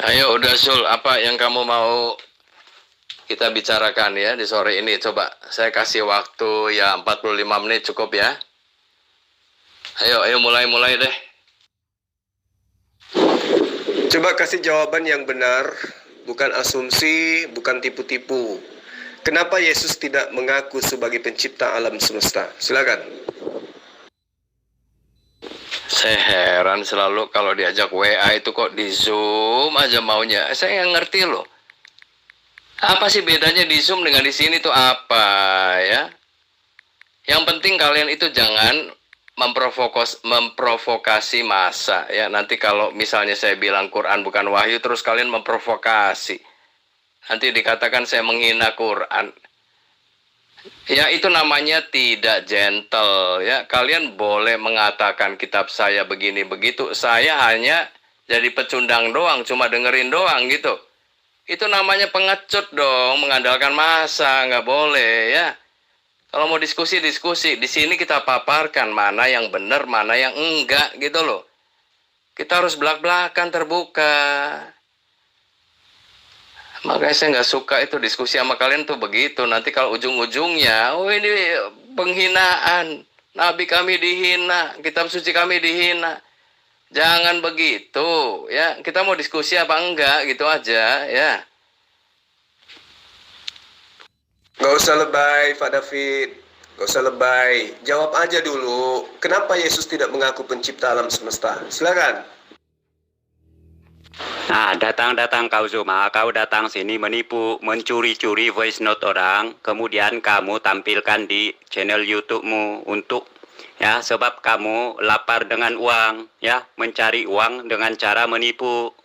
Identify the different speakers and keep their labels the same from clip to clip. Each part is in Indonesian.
Speaker 1: Ayo udah Sul, apa yang kamu mau kita bicarakan ya di sore ini? Coba saya kasih waktu ya 45 menit cukup ya. Ayo mulai deh.
Speaker 2: Coba kasih jawaban yang benar, bukan asumsi, bukan tipu-tipu. Kenapa Yesus tidak mengaku sebagai pencipta alam semesta? Silakan.
Speaker 1: Saya heran selalu kalau diajak WA itu kok di Zoom aja maunya. Saya nggak ngerti loh. Apa sih bedanya di Zoom dengan di sini tuh apa ya? Yang penting kalian itu jangan memprovokasi massa ya. Nanti kalau misalnya saya bilang Quran bukan wahyu terus kalian memprovokasi. Nanti dikatakan saya menghina Quran. Ya itu namanya tidak gentle ya. Kalian boleh mengatakan kitab saya begini begitu. Saya hanya jadi pecundang doang, cuma dengerin doang gitu. Itu namanya pengecut dong, mengandalkan massa, nggak boleh ya. Kalau mau diskusi, di sini kita paparkan mana yang benar, mana yang enggak gitu loh. Kita harus belak-belakan terbuka. Makanya saya nggak suka itu diskusi sama kalian tuh begitu. Nanti kalau ujung-ujungnya, oh ini penghinaan. Nabi kami dihina, kitab suci kami dihina. Jangan begitu ya. Kita mau diskusi apa enggak gitu aja ya.
Speaker 2: Gak usah lebay, Pak David. Gak usah lebay. Jawab aja dulu. Kenapa Yesus tidak mengaku pencipta alam semesta? Silakan.
Speaker 3: Nah, datang kau Zuma, kau datang sini menipu, mencuri-curi voice note orang, kemudian kamu tampilkan di channel YouTube-mu untuk ya, sebab kamu lapar dengan uang, ya, mencari uang dengan cara menipu.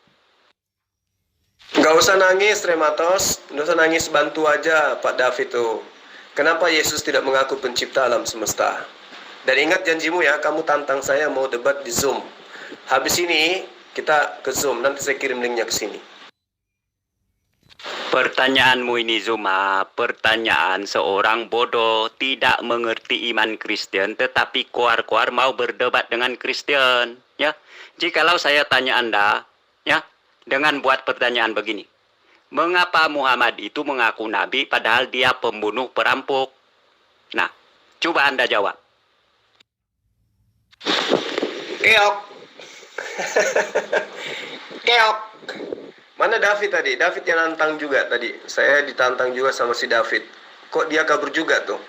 Speaker 2: Gak usah nangis, Rematos. Gak usah nangis, bantu aja Pak David tuh. Kenapa Yesus tidak mengaku pencipta alam semesta? Dan ingat janjimu ya, kamu tantang saya mau debat di Zoom. Habis ini kita ke Zoom, nanti saya kirim linknya ke sini.
Speaker 3: Pertanyaanmu ini Zuma, pertanyaan seorang bodoh tidak mengerti iman Kristen tetapi keluar-keluar mau berdebat dengan Kristen, ya. Jikalau saya tanya Anda, ya, dengan buat pertanyaan begini. Mengapa Muhammad itu mengaku nabi padahal dia pembunuh perampok? Nah, coba Anda jawab.
Speaker 2: Keok. Keok. Mana David tadi? David yang nantang juga tadi. Saya ditantang juga sama si David. Kok dia kabur juga tuh?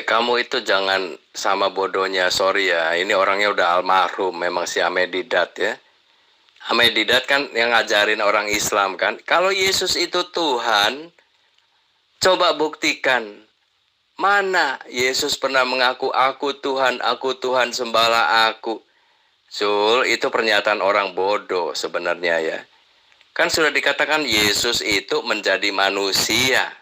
Speaker 1: Kamu itu jangan sama bodohnya, sorry ya. Ini orangnya udah almarhum, memang si Ahmedidat ya. Ahmedidat kan yang ngajarin orang Islam kan. Kalau Yesus itu Tuhan, coba buktikan. Mana Yesus pernah mengaku, aku Tuhan, sembahlah aku. Sul, itu pernyataan orang bodoh sebenarnya ya. Kan sudah dikatakan Yesus itu menjadi manusia.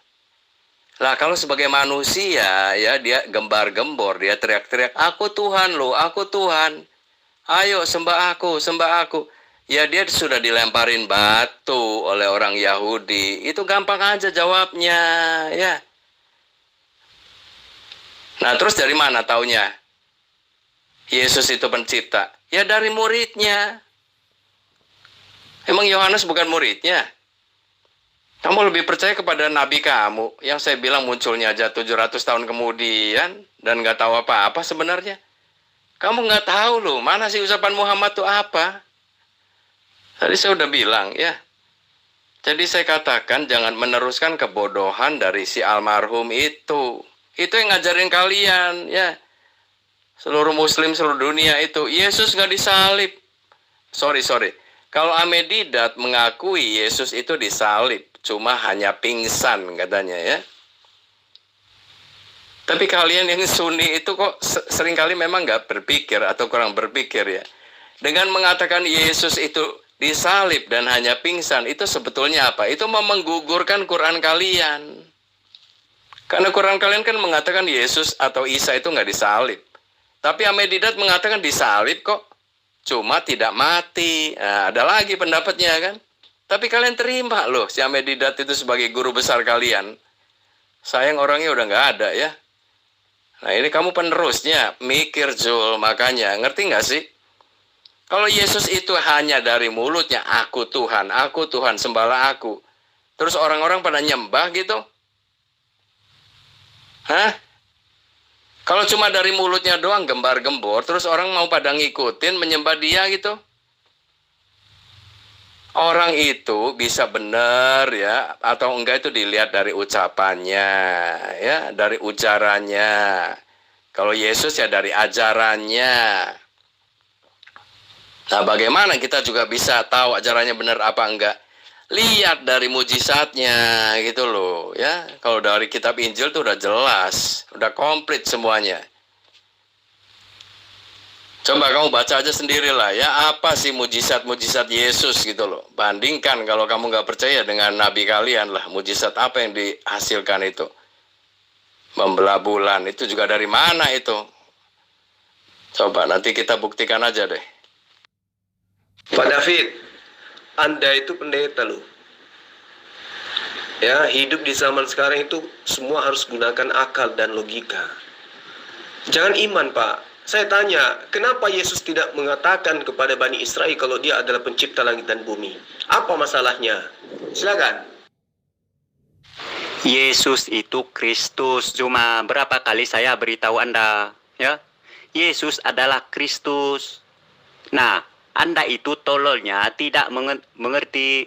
Speaker 1: Lah kalau sebagai manusia ya dia gembar-gembor, dia teriak-teriak, aku Tuhan loh, aku Tuhan. Ayo sembah aku, sembah aku. Ya dia sudah dilemparin batu oleh orang Yahudi. Itu gampang aja jawabnya ya. Nah terus dari mana taunya? Yesus itu pencipta. Ya dari muridnya. Emang Yohanes bukan muridnya? Kamu lebih percaya kepada nabi kamu yang saya bilang munculnya aja 700 tahun kemudian dan nggak tahu apa-apa sebenarnya. Kamu nggak tahu loh, mana sih ucapan Muhammad itu apa? Tadi saya udah bilang ya. Jadi saya katakan jangan meneruskan kebodohan dari si almarhum itu. Itu yang ngajarin kalian ya. Seluruh muslim seluruh dunia itu. Yesus nggak disalib. Sorry. Kalau Ahmedidat mengakui Yesus itu disalib. Cuma hanya pingsan katanya ya. Tapi kalian yang Sunni itu kok seringkali memang nggak berpikir atau kurang berpikir ya. Dengan mengatakan Yesus itu disalib dan hanya pingsan, itu sebetulnya apa? Itu mau menggugurkan Quran kalian. Karena Quran kalian kan mengatakan Yesus atau Isa itu nggak disalib. Tapi Ahmedidat mengatakan disalib kok. Cuma tidak mati. Nah, ada lagi pendapatnya kan. Tapi kalian terima loh si Ahmedidat itu sebagai guru besar kalian. Sayang orangnya udah nggak ada ya. Nah ini kamu penerusnya, mikir Zul, makanya ngerti nggak sih? Kalau Yesus itu hanya dari mulutnya, aku Tuhan, sembahlah aku. Terus orang-orang pada nyembah gitu. Hah? Kalau cuma dari mulutnya doang gembar-gembor, terus orang mau pada ngikutin, menyembah dia gitu. Orang itu bisa benar ya, atau enggak itu dilihat dari ucapannya, ya, dari ujarannya. Kalau Yesus ya dari ajarannya. Nah, bagaimana kita juga bisa tahu ajarannya benar apa enggak? Lihat dari mujizatnya gitu loh, ya. Kalau dari kitab Injil tuh udah jelas, udah komplit semuanya. Coba kamu baca aja sendirilah ya, apa sih mujizat-mujizat Yesus gitu loh. Bandingkan kalau kamu nggak percaya dengan nabi kalian lah, mujizat apa yang dihasilkan itu. Membelah bulan, itu juga dari mana itu? Coba nanti kita buktikan aja deh.
Speaker 2: Pak David, Anda itu pendeta loh. Ya, hidup di zaman sekarang itu semua harus gunakan akal dan logika. Jangan iman, Pak. Saya tanya, kenapa Yesus tidak mengatakan kepada Bani Israel kalau dia adalah pencipta langit dan bumi? Apa masalahnya? Silakan.
Speaker 3: Yesus itu Kristus. Cuma berapa kali saya beritahu Anda, ya? Yesus adalah Kristus. Nah, Anda itu tololnya tidak mengerti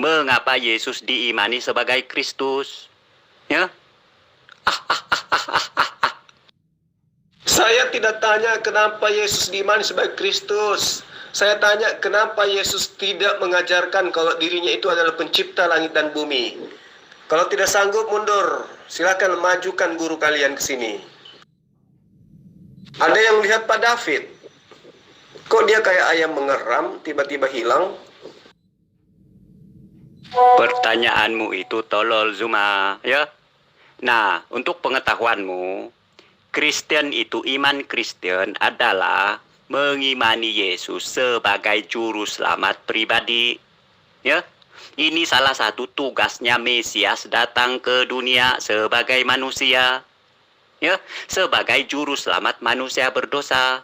Speaker 3: mengapa Yesus diimani sebagai Kristus. Ya?
Speaker 2: Saya tidak tanya kenapa Yesus diimani sebagai Kristus. Saya tanya kenapa Yesus tidak mengajarkan kalau dirinya itu adalah pencipta langit dan bumi. Kalau tidak sanggup mundur, silakan majukan guru kalian ke sini. Ada yang lihat Pak David? Kok dia kayak ayam mengeram, tiba-tiba hilang?
Speaker 3: Pertanyaanmu itu tolol, Zuma, ya. Nah, untuk pengetahuanmu, Kristen itu, iman Kristen adalah mengimani Yesus sebagai juru selamat pribadi. Ya. Ini salah satu tugasnya Mesias datang ke dunia sebagai manusia. Ya, sebagai juru selamat manusia berdosa.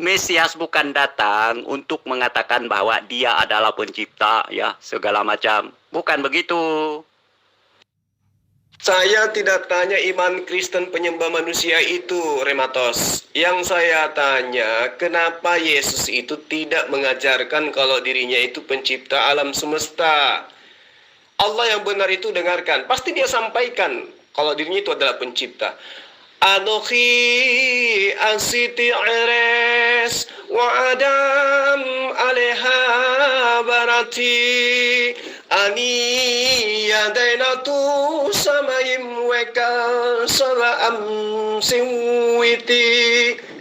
Speaker 3: Mesias bukan datang untuk mengatakan bahwa dia adalah pencipta, ya, segala macam. Bukan begitu.
Speaker 2: Saya tidak tanya iman Kristen penyembah manusia itu, Rematos. Yang saya tanya, kenapa Yesus itu tidak mengajarkan kalau dirinya itu pencipta alam semesta? Allah yang benar itu dengarkan. Pasti dia sampaikan kalau dirinya itu adalah pencipta. Anoki asiti ares wa adam aleha barati ani yadainatu samayim weka salam siwiti.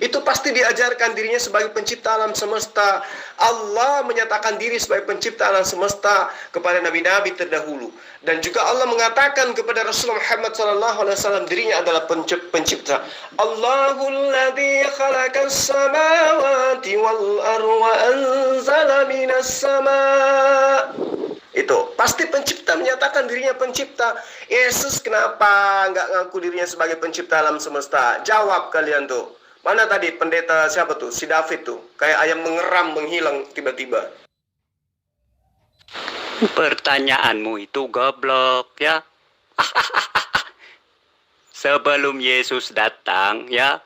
Speaker 2: Itu pasti diajarkan dirinya sebagai pencipta alam semesta. Allah menyatakan diri sebagai pencipta alam semesta kepada nabi-nabi terdahulu, dan juga Allah mengatakan kepada Rasulullah Muhammad SAW dirinya adalah pencipta. Allahul ladzi khalaqas samawati wal arda wa anzala minas sama'. Itu pasti pencipta, menyatakan dirinya pencipta. Yesus kenapa nggak ngaku dirinya sebagai pencipta alam semesta? Jawab kalian tuh. Mana tadi pendeta siapa tuh? Si David tuh. Kayak ayam mengeram, menghilang tiba-tiba.
Speaker 3: Pertanyaanmu itu goblok, ya. Sebelum Yesus datang, ya,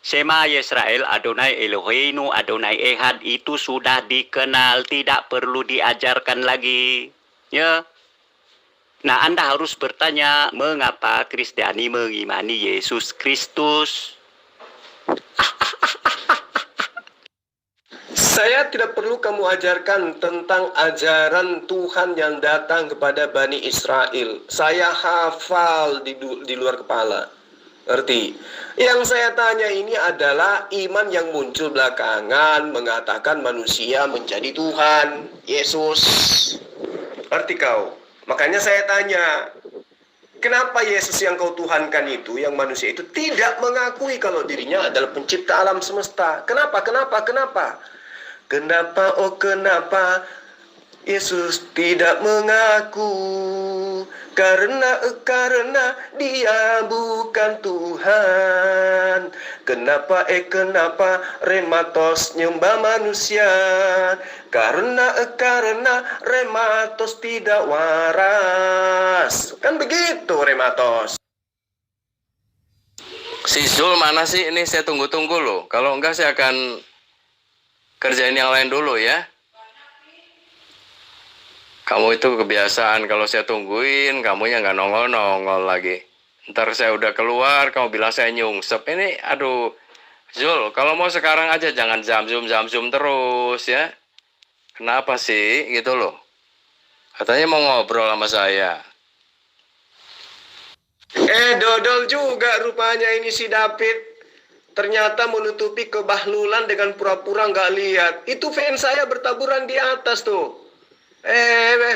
Speaker 3: Shema Yisrael Adonai Eloheinu Adonai Ehad itu sudah dikenal, tidak perlu diajarkan lagi, ya. Nah, Anda harus bertanya, mengapa Kristiani mengimani Yesus Kristus?
Speaker 2: Saya tidak perlu kamu ajarkan tentang ajaran Tuhan yang datang kepada Bani Israel. Saya hafal di luar kepala. Ngerti? Yang saya tanya ini adalah iman yang muncul belakangan mengatakan manusia menjadi Tuhan, Yesus. Ngerti kau? Makanya saya tanya, kenapa Yesus yang kau tuhankan itu, yang manusia itu, tidak mengakui kalau dirinya adalah pencipta alam semesta? Kenapa? Kenapa, oh kenapa Yesus tidak mengaku? Karena dia bukan Tuhan. Kenapa rematos nyembah manusia? Karena rematos tidak waras. Kan begitu rematos.
Speaker 1: Si Zul mana sih? Ini saya tunggu-tunggu loh. Kalau enggak saya akan kerjain yang lain dulu ya. Kamu itu kebiasaan kalau saya tungguin, kamunya nggak nongol-nongol lagi. Ntar saya udah keluar, kamu bilang saya nyungsep. Ini, aduh, Zul, kalau mau sekarang aja jangan jam-zoom terus ya. Kenapa sih gitu loh? Katanya mau ngobrol sama saya.
Speaker 2: Dodol juga rupanya ini si David. Ternyata menutupi kebahlulan dengan pura-pura nggak lihat. Itu fans saya bertaburan di atas tuh.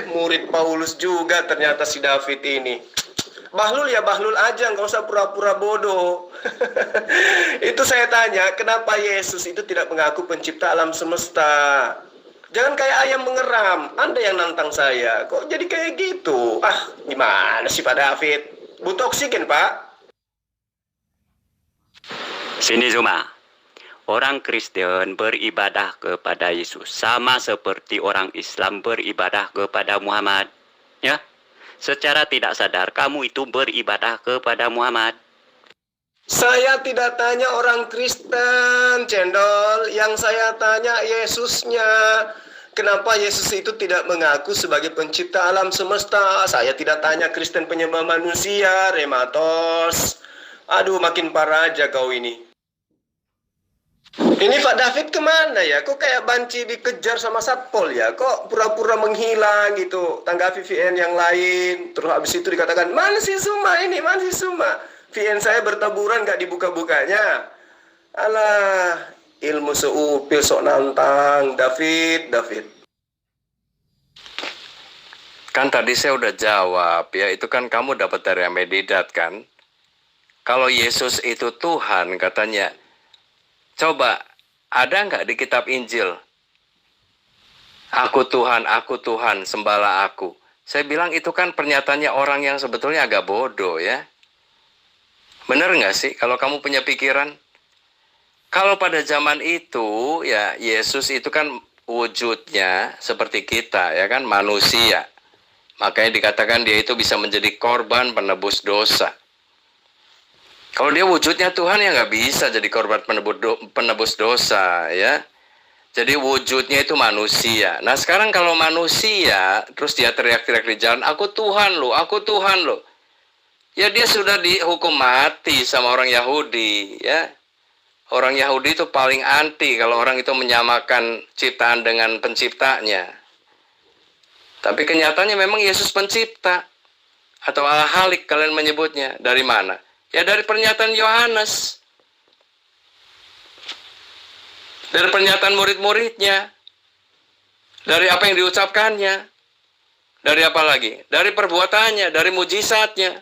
Speaker 2: Murid Paulus juga ternyata si David ini. Bahlul ya bahlul aja, nggak usah pura-pura bodoh. Itu saya tanya, kenapa Yesus itu tidak mengaku pencipta alam semesta? Jangan kayak ayam mengeram. Anda yang nantang saya, kok jadi kayak gitu? Gimana sih Pak David? Butuh oksigen, Pak?
Speaker 3: Sini Zuma. Orang Kristen beribadah kepada Yesus sama seperti orang Islam beribadah kepada Muhammad. Ya. Secara tidak sadar kamu itu beribadah kepada Muhammad.
Speaker 2: Saya tidak tanya orang Kristen, cendol. Yang saya tanya Yesusnya. Kenapa Yesus itu tidak mengaku sebagai pencipta alam semesta? Saya tidak tanya Kristen penyembah manusia, rematos. Aduh, makin parah aja kau ini. Ini Pak David kemana ya? Kok kayak banci dikejar sama satpol ya? Kok pura-pura menghilang gitu? Tanggapi VN yang lain. Terus habis itu dikatakan, mana sih Suma ini? Mana sih Suma? VN saya bertaburan gak dibuka-bukanya. Alah, ilmu seupil sok nantang. David.
Speaker 1: Kan tadi saya udah jawab ya, itu kan kamu dapat dari Amedidat kan? Kalau Yesus itu Tuhan katanya, coba ada nggak di kitab Injil? Aku Tuhan, sembahlah aku. Saya bilang itu kan pernyataannya orang yang sebetulnya agak bodoh ya. Bener nggak sih kalau kamu punya pikiran? Kalau pada zaman itu ya Yesus itu kan wujudnya seperti kita ya kan, manusia. Makanya dikatakan dia itu bisa menjadi korban penebus dosa. Kalau dia wujudnya Tuhan ya nggak bisa jadi korban penebus dosa ya. Jadi wujudnya itu manusia. Nah sekarang kalau manusia terus dia teriak-teriak di jalan, aku Tuhan loh. Ya dia sudah dihukum mati sama orang Yahudi ya. Orang Yahudi itu paling anti kalau orang itu menyamakan ciptaan dengan penciptanya. Tapi kenyataannya memang Yesus pencipta. Atau al-Halik kalian menyebutnya. Dari mana? Ya dari pernyataan Yohanes. Dari pernyataan murid-muridnya. Dari apa yang diucapkannya. Dari apa lagi? Dari perbuatannya, dari mujizatnya.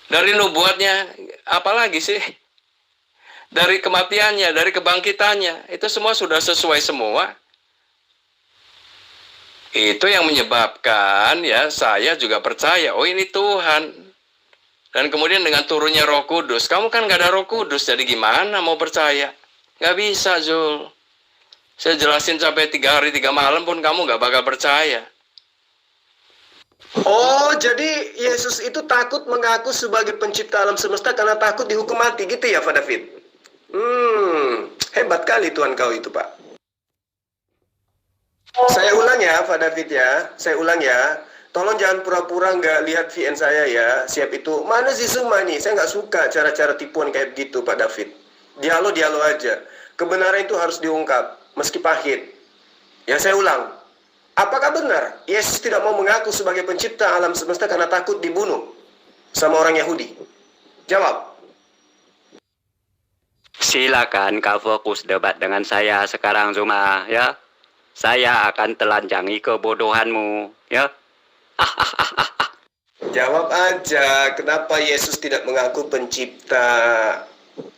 Speaker 1: Dari nubuatnya, apa lagi sih? Dari kematiannya, dari kebangkitannya. Itu semua sudah sesuai semua. Itu yang menyebabkan ya saya juga percaya, oh ini Tuhan. Dan kemudian dengan turunnya Roh Kudus, kamu kan gak ada Roh Kudus, jadi gimana mau percaya? Gak bisa, Zul. Saya jelasin sampai 3 hari 3 malam pun kamu gak bakal percaya.
Speaker 2: Oh, jadi Yesus itu takut mengaku sebagai pencipta alam semesta karena takut dihukum mati gitu ya, Pak David? Hebat kali Tuhan kau itu, Pak. Saya ulang ya, Pak David ya. Saya ulang ya. Tolong jangan pura-pura nggak lihat VN saya ya. Siap itu. Mana sih semua nih? Saya nggak suka cara-cara tipuan kayak gitu, Pak David. Dialog aja. Kebenaran itu harus diungkap, meski pahit. Ya saya ulang. Apakah benar Yesus tidak mau mengaku sebagai pencipta alam semesta karena takut dibunuh sama orang Yahudi? Jawab.
Speaker 3: Silakan kau fokus debat dengan saya sekarang Zuma ya. Saya akan telanjangi kebodohanmu ya.
Speaker 2: Jawab aja, kenapa Yesus tidak mengaku pencipta?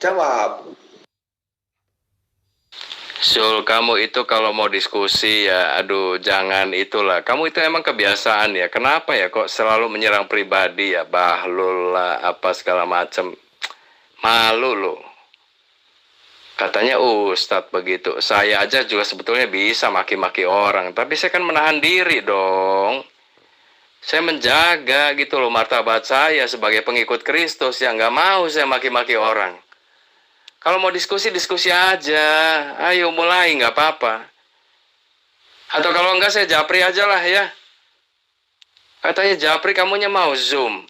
Speaker 2: Jawab.
Speaker 1: Sul, kamu itu kalau mau diskusi ya, aduh jangan itulah. Kamu itu emang kebiasaan ya. Kenapa ya kok selalu menyerang pribadi ya, bahlul lah, apa segala macam. Malu loh. Katanya Ustadz begitu. Saya aja juga sebetulnya bisa maki-maki orang. Tapi saya kan menahan diri dong. Saya menjaga gitu loh martabat saya sebagai pengikut Kristus. Yang nggak mau saya maki-maki orang. Kalau mau diskusi, diskusi aja. Ayo mulai, nggak apa-apa. Atau kalau enggak saya japri aja lah ya. Katanya japri kamunya mau Zoom.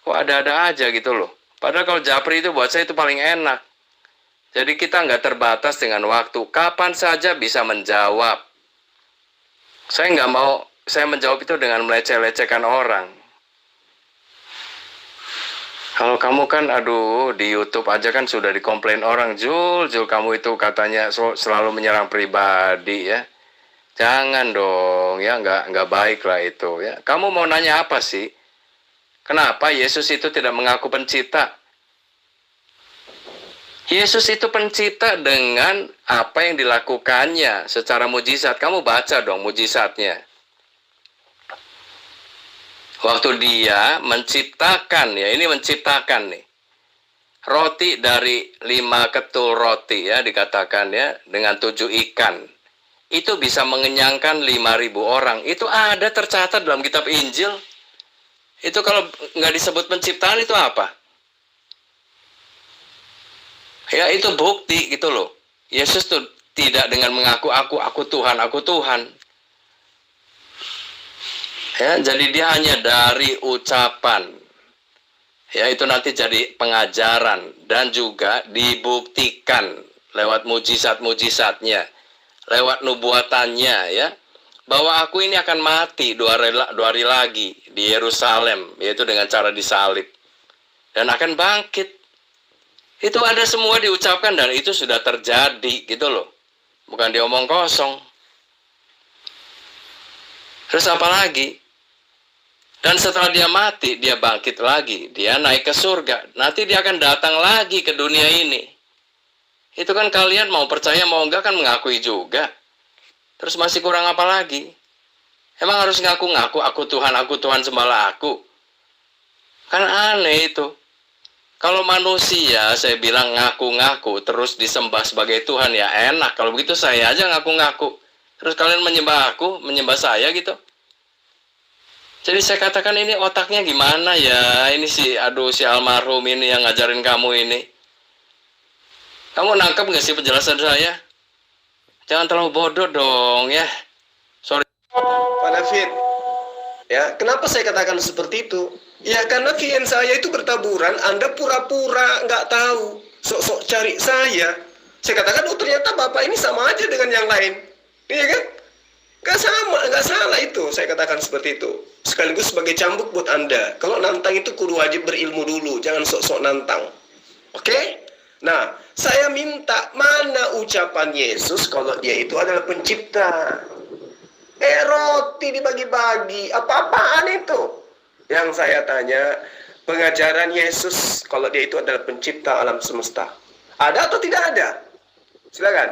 Speaker 1: Kok ada-ada aja gitu loh. Padahal kalau japri itu buat saya itu paling enak. Jadi kita nggak terbatas dengan waktu. Kapan saja bisa menjawab. Saya nggak mau, saya menjawab itu dengan meleceh-lecehkan orang. Kalau kamu kan, aduh, di YouTube aja kan sudah dikomplain orang. Jul, kamu itu katanya selalu menyerang pribadi ya. Jangan dong, ya nggak baik lah itu ya. Kamu mau nanya apa sih? Kenapa Yesus itu tidak mengaku pencipta? Yesus itu pencipta dengan apa yang dilakukannya secara mujizat. Kamu baca dong mujizatnya. Waktu dia menciptakan, ya ini menciptakan nih. Roti dari 5 ketul roti ya dikatakan ya, dengan 7 ikan. Itu bisa mengenyangkan 5.000 orang. Itu ada tercatat dalam kitab Injil. Itu kalau nggak disebut penciptaan itu apa? Ya itu bukti gitu loh. Yesus tuh tidak dengan mengaku aku Tuhan, aku Tuhan. Ya, jadi dia hanya dari ucapan. Ya itu nanti jadi pengajaran dan juga dibuktikan lewat mujizat-mujizatnya, lewat nubuatannya ya. Bahwa aku ini akan mati 2 hari lagi di Yerusalem, yaitu dengan cara disalib. Dan akan bangkit. Itu ada semua diucapkan dan itu sudah terjadi gitu loh. Bukan diomong kosong. Terus apa lagi? Dan setelah dia mati, dia bangkit lagi. Dia naik ke surga. Nanti dia akan datang lagi ke dunia ini. Itu kan kalian mau percaya mau enggak kan mengakui juga. Terus masih kurang apa lagi? Emang harus ngaku-ngaku aku Tuhan sembahlah aku. Kan aneh itu. Kalau manusia saya bilang ngaku-ngaku terus disembah sebagai Tuhan ya enak. Kalau begitu saya aja ngaku-ngaku. Terus kalian menyembah aku, menyembah saya gitu. Jadi saya katakan ini otaknya gimana ya? Ini si almarhum ini yang ngajarin kamu ini. Kamu nangkep nggak sih penjelasan saya? Jangan terlalu bodoh dong ya. Sorry.
Speaker 2: Pak David, ya kenapa saya katakan seperti itu? Ya karena klien saya itu bertaburan, Anda pura-pura nggak tahu, sok-sok cari saya. Saya katakan, oh ternyata Bapak ini sama aja dengan yang lain. Iya kan? Nggak salah itu, saya katakan seperti itu. Sekaligus sebagai cambuk buat Anda. Kalau nantang itu kudu wajib berilmu dulu, jangan sok-sok nantang. Oke? Nah, saya minta mana ucapan Yesus kalau dia itu adalah pencipta. Roti dibagi-bagi, apa-apaan itu? Yang saya tanya, pengajaran Yesus kalau dia itu adalah pencipta alam semesta. Ada atau tidak ada? Silakan.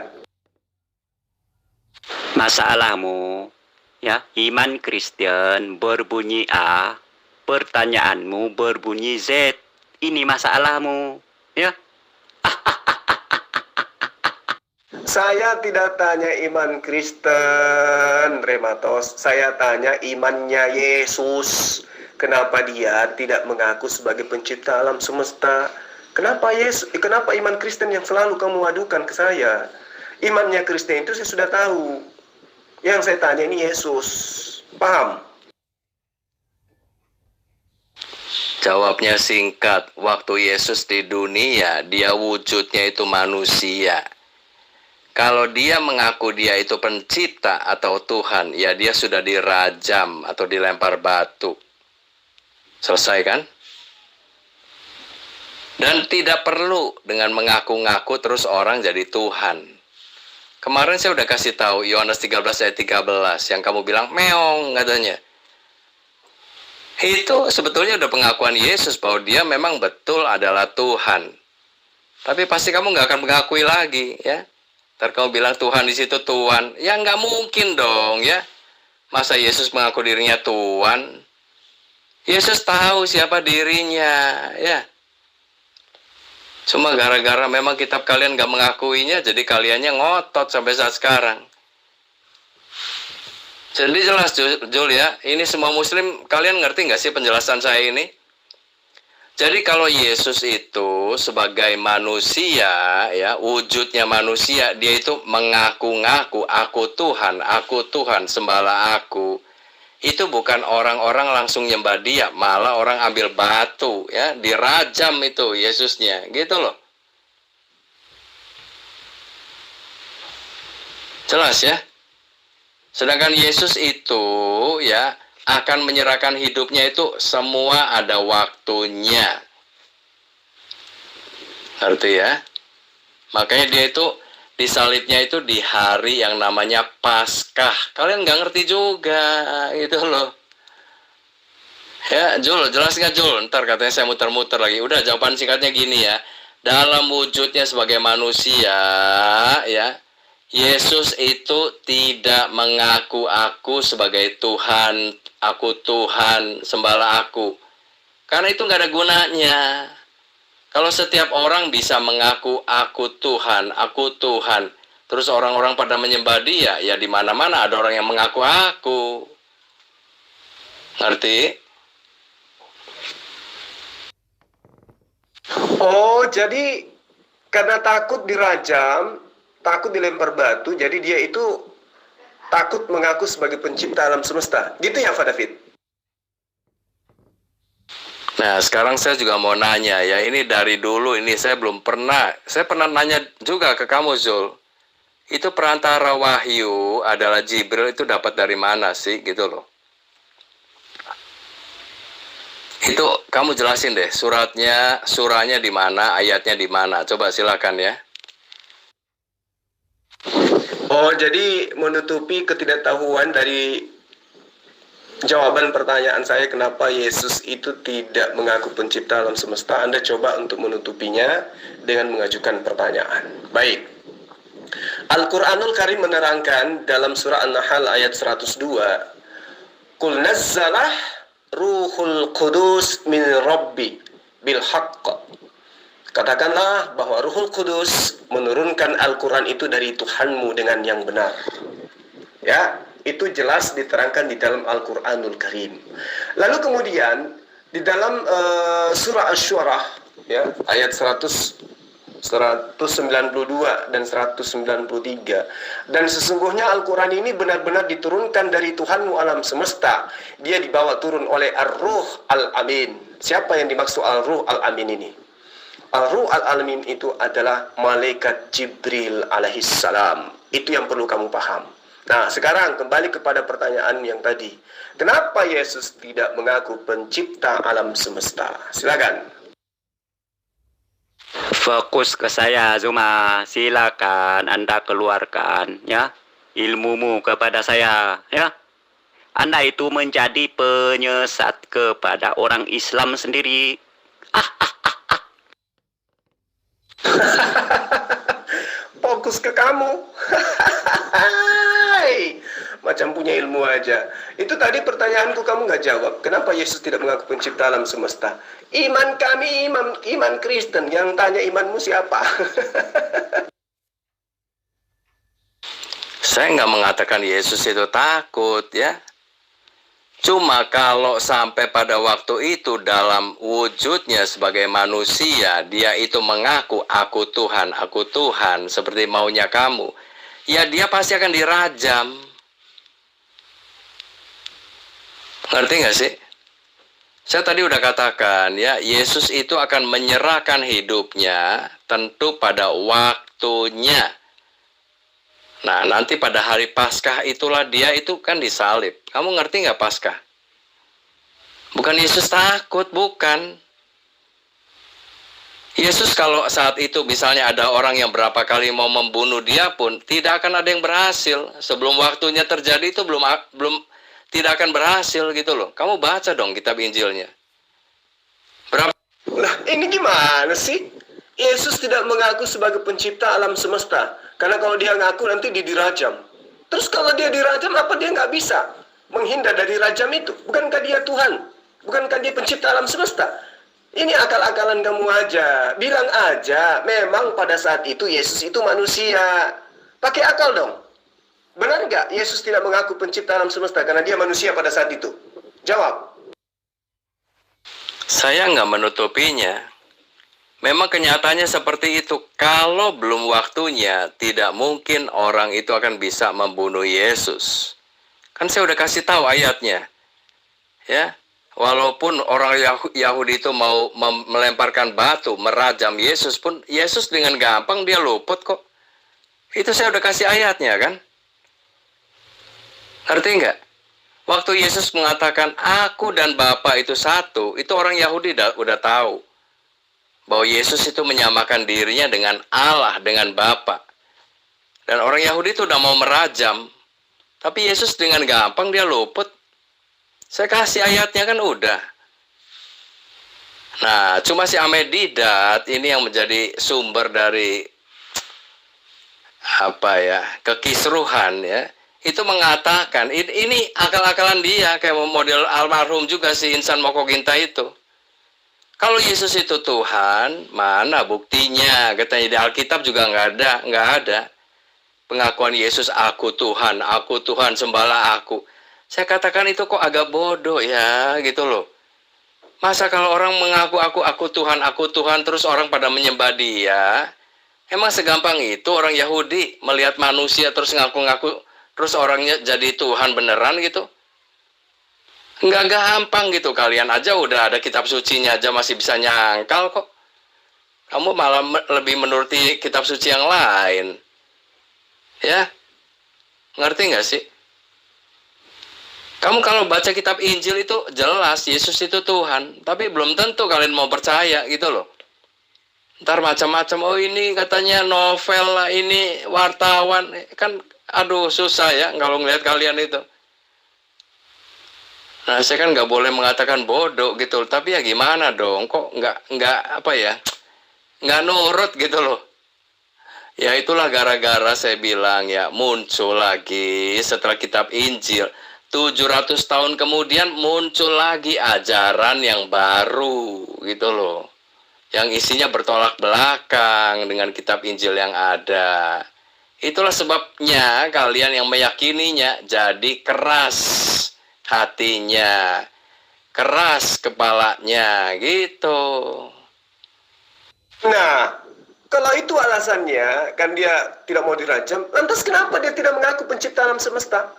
Speaker 3: Masalahmu, ya, iman Kristen berbunyi A, pertanyaanmu berbunyi Z. Ini masalahmu, ya.
Speaker 2: Saya tidak tanya iman Kristen, Rematos. Saya tanya imannya Yesus. Kenapa dia tidak mengaku sebagai pencipta alam semesta? Kenapa iman Kristen yang selalu kamu adukan ke saya? Imannya Kristen itu saya sudah tahu. Yang saya tanya ini Yesus. Paham?
Speaker 1: Jawabnya singkat. Waktu Yesus di dunia, dia wujudnya itu manusia. Kalau dia mengaku dia itu pencipta atau Tuhan, ya dia sudah dirajam atau dilempar batu. Selesai kan? Dan tidak perlu dengan mengaku-ngaku terus orang jadi Tuhan. Kemarin saya udah kasih tahu Yohanes 13 ayat 13 yang kamu bilang meong katanya. Itu sebetulnya udah pengakuan Yesus bahwa dia memang betul adalah Tuhan. Tapi pasti kamu nggak akan mengakui lagi ya. Ntar kamu bilang Tuhan di situ Tuhan. Ya nggak mungkin dong ya. Masa Yesus mengaku dirinya Tuhan? Yesus tahu siapa dirinya, ya. Cuma gara-gara memang kitab kalian gak mengakuinya, jadi kaliannya ngotot sampai saat sekarang. Jadi jelas Jul ya, ini semua muslim, kalian ngerti gak sih penjelasan saya ini? Jadi kalau Yesus itu sebagai manusia, ya wujudnya manusia, dia itu mengaku-ngaku, aku Tuhan, sembahlah aku. Itu bukan orang-orang langsung nyembah dia, malah orang ambil batu, ya dirajam itu Yesusnya, gitu loh. Jelas ya? Sedangkan Yesus itu ya akan menyerahkan hidupnya itu semua ada waktunya. Ngerti ya? Makanya dia itu disalibnya itu di hari yang namanya Paskah. Kalian nggak ngerti juga, gitu loh. Ya, Jul, jelas nggak Jul? Ntar katanya saya muter-muter lagi. Udah, jawaban singkatnya gini ya. Dalam wujudnya sebagai manusia, ya, Yesus itu tidak mengaku aku sebagai Tuhan, aku Tuhan, sembahlah aku. Karena itu nggak ada gunanya. Kalau setiap orang bisa mengaku aku Tuhan, terus orang-orang pada menyembah dia, ya di mana-mana ada orang yang mengaku aku. Ngerti?
Speaker 2: Oh, jadi karena takut dirajam, takut dilempar batu, jadi dia itu takut mengaku sebagai pencipta alam semesta. Gitu ya, Pak David?
Speaker 1: Nah, sekarang saya juga mau nanya ya, ini dari dulu ini saya pernah nanya juga ke kamu Zul. Itu perantara wahyu adalah Jibril itu dapat dari mana sih gitu loh. Itu kamu jelasin deh, surahnya di mana, ayatnya di mana. Coba silakan ya.
Speaker 2: Oh, jadi menutupi ketidaktahuan dari jawaban pertanyaan saya kenapa Yesus itu tidak mengaku pencipta alam semesta, Anda coba untuk menutupinya dengan mengajukan pertanyaan. Baik. Al-Quranul Karim menerangkan dalam surah An-Nahl ayat 102, Qul nazzalah ruhul qudus min rabbi bil haqq. Katakanlah bahwa Ruhul Kudus menurunkan Al-Quran itu dari Tuhanmu dengan yang benar. Ya, itu jelas diterangkan di dalam Al-Quranul Karim. Lalu kemudian di dalam surah Asy-Syu'ara ya, ayat 192 dan 193. Dan sesungguhnya Al-Quran ini benar-benar diturunkan dari Tuhanmu alam semesta. Dia dibawa turun oleh Ar-Ruh Al-Amin. Siapa yang dimaksud Ar-Ruh Al-Amin ini? Ar-Ruh Al-Amin itu adalah malaikat Jibril alaihissalam. Itu yang perlu kamu paham. Nah, sekarang kembali kepada pertanyaan yang tadi. Kenapa Yesus tidak mengaku pencipta alam semesta? Silakan.
Speaker 3: Fokus ke saya, Zuma. Silakan Anda keluarkan ya ilmumu kepada saya ya. Anda itu menjadi penyesat kepada orang Islam sendiri.
Speaker 2: Fokus ke kamu. Macam punya ilmu aja. Itu tadi pertanyaanku kamu nggak jawab. Kenapa Yesus tidak mengaku pencipta alam semesta? Iman kami, iman Kristen. Yang tanya imanmu siapa?
Speaker 1: Saya nggak mengatakan Yesus itu takut ya. Cuma kalau sampai pada waktu itu dalam wujudnya sebagai manusia, dia itu mengaku aku Tuhan, seperti maunya kamu. Ya dia pasti akan dirajam. Ngerti nggak sih? Saya tadi udah katakan ya, Yesus itu akan menyerahkan hidupnya tentu pada waktunya. Nah, nanti pada hari Paskah itulah dia itu kan disalib. Kamu ngerti nggak Paskah? Bukan Yesus takut, bukan. Yesus kalau saat itu misalnya ada orang yang berapa kali mau membunuh dia pun tidak akan ada yang berhasil. Sebelum waktunya terjadi itu belum tidak akan berhasil gitu loh. Kamu baca dong kitab Injilnya.
Speaker 2: Nah, ini gimana sih? Yesus tidak mengaku sebagai pencipta alam semesta. Karena kalau dia ngaku nanti dia dirajam. Terus kalau dia dirajam, apa dia nggak bisa menghindar dari rajam itu? Bukankah dia Tuhan? Bukankah dia pencipta alam semesta? Ini akal-akalan kamu aja. Bilang aja, memang pada saat itu Yesus itu manusia. Pakai akal dong. Benar nggak Yesus tidak mengaku pencipta alam semesta karena dia manusia pada saat itu? Jawab.
Speaker 1: Saya nggak menutupinya. Memang kenyataannya seperti itu. Kalau belum waktunya, tidak mungkin orang itu akan bisa membunuh Yesus. Kan saya udah kasih tahu ayatnya. Ya, walaupun orang Yahudi itu mau melemparkan batu, merajam Yesus pun, Yesus dengan gampang dia luput kok. Itu saya udah kasih ayatnya kan. Ngerti nggak? Waktu Yesus mengatakan, aku dan Bapa itu satu, itu orang Yahudi udah tahu. Bahwa Yesus itu menyamakan dirinya dengan Allah, dengan Bapa. Dan orang Yahudi itu udah mau merajam. Tapi Yesus dengan gampang dia luput. Saya kasih ayatnya kan udah. Nah, cuma si Amedidat ini yang menjadi sumber dari kekisruhan ya. Itu mengatakan ini akal-akalan dia kayak model almarhum juga si Insan Mokoginta itu. Kalau Yesus itu Tuhan, mana buktinya? Katanya di Alkitab juga nggak ada. Pengakuan Yesus, aku Tuhan, sembahlah aku. Saya katakan itu kok agak bodoh ya, gitu loh. Masa kalau orang mengaku aku Tuhan, terus orang pada menyembah dia? Emang segampang itu orang Yahudi melihat manusia terus ngaku-ngaku, terus orangnya jadi Tuhan beneran gitu? Nggak gampang gitu, kalian aja udah ada kitab sucinya aja masih bisa nyangkal kok. Kamu malah lebih menuruti kitab suci yang lain. Ya, ngerti nggak sih? Kamu kalau baca kitab Injil itu jelas Yesus itu Tuhan, tapi belum tentu kalian mau percaya gitu loh. Ntar macam-macam, oh ini katanya novel lah, ini wartawan, kan aduh susah ya kalau ngeliat kalian itu. Nah, saya kan nggak boleh mengatakan bodoh gitu, tapi ya gimana dong, kok nggak nurut gitu loh. Ya itulah gara-gara saya bilang ya muncul lagi setelah kitab Injil 700 tahun kemudian muncul lagi ajaran yang baru gitu loh, yang isinya bertolak belakang dengan kitab Injil yang ada. Itulah sebabnya kalian yang meyakininya jadi keras hatinya, keras kepalanya gitu.
Speaker 2: Nah, kalau itu alasannya, kan dia tidak mau dirajam, lantas kenapa dia tidak mengaku pencipta alam semesta?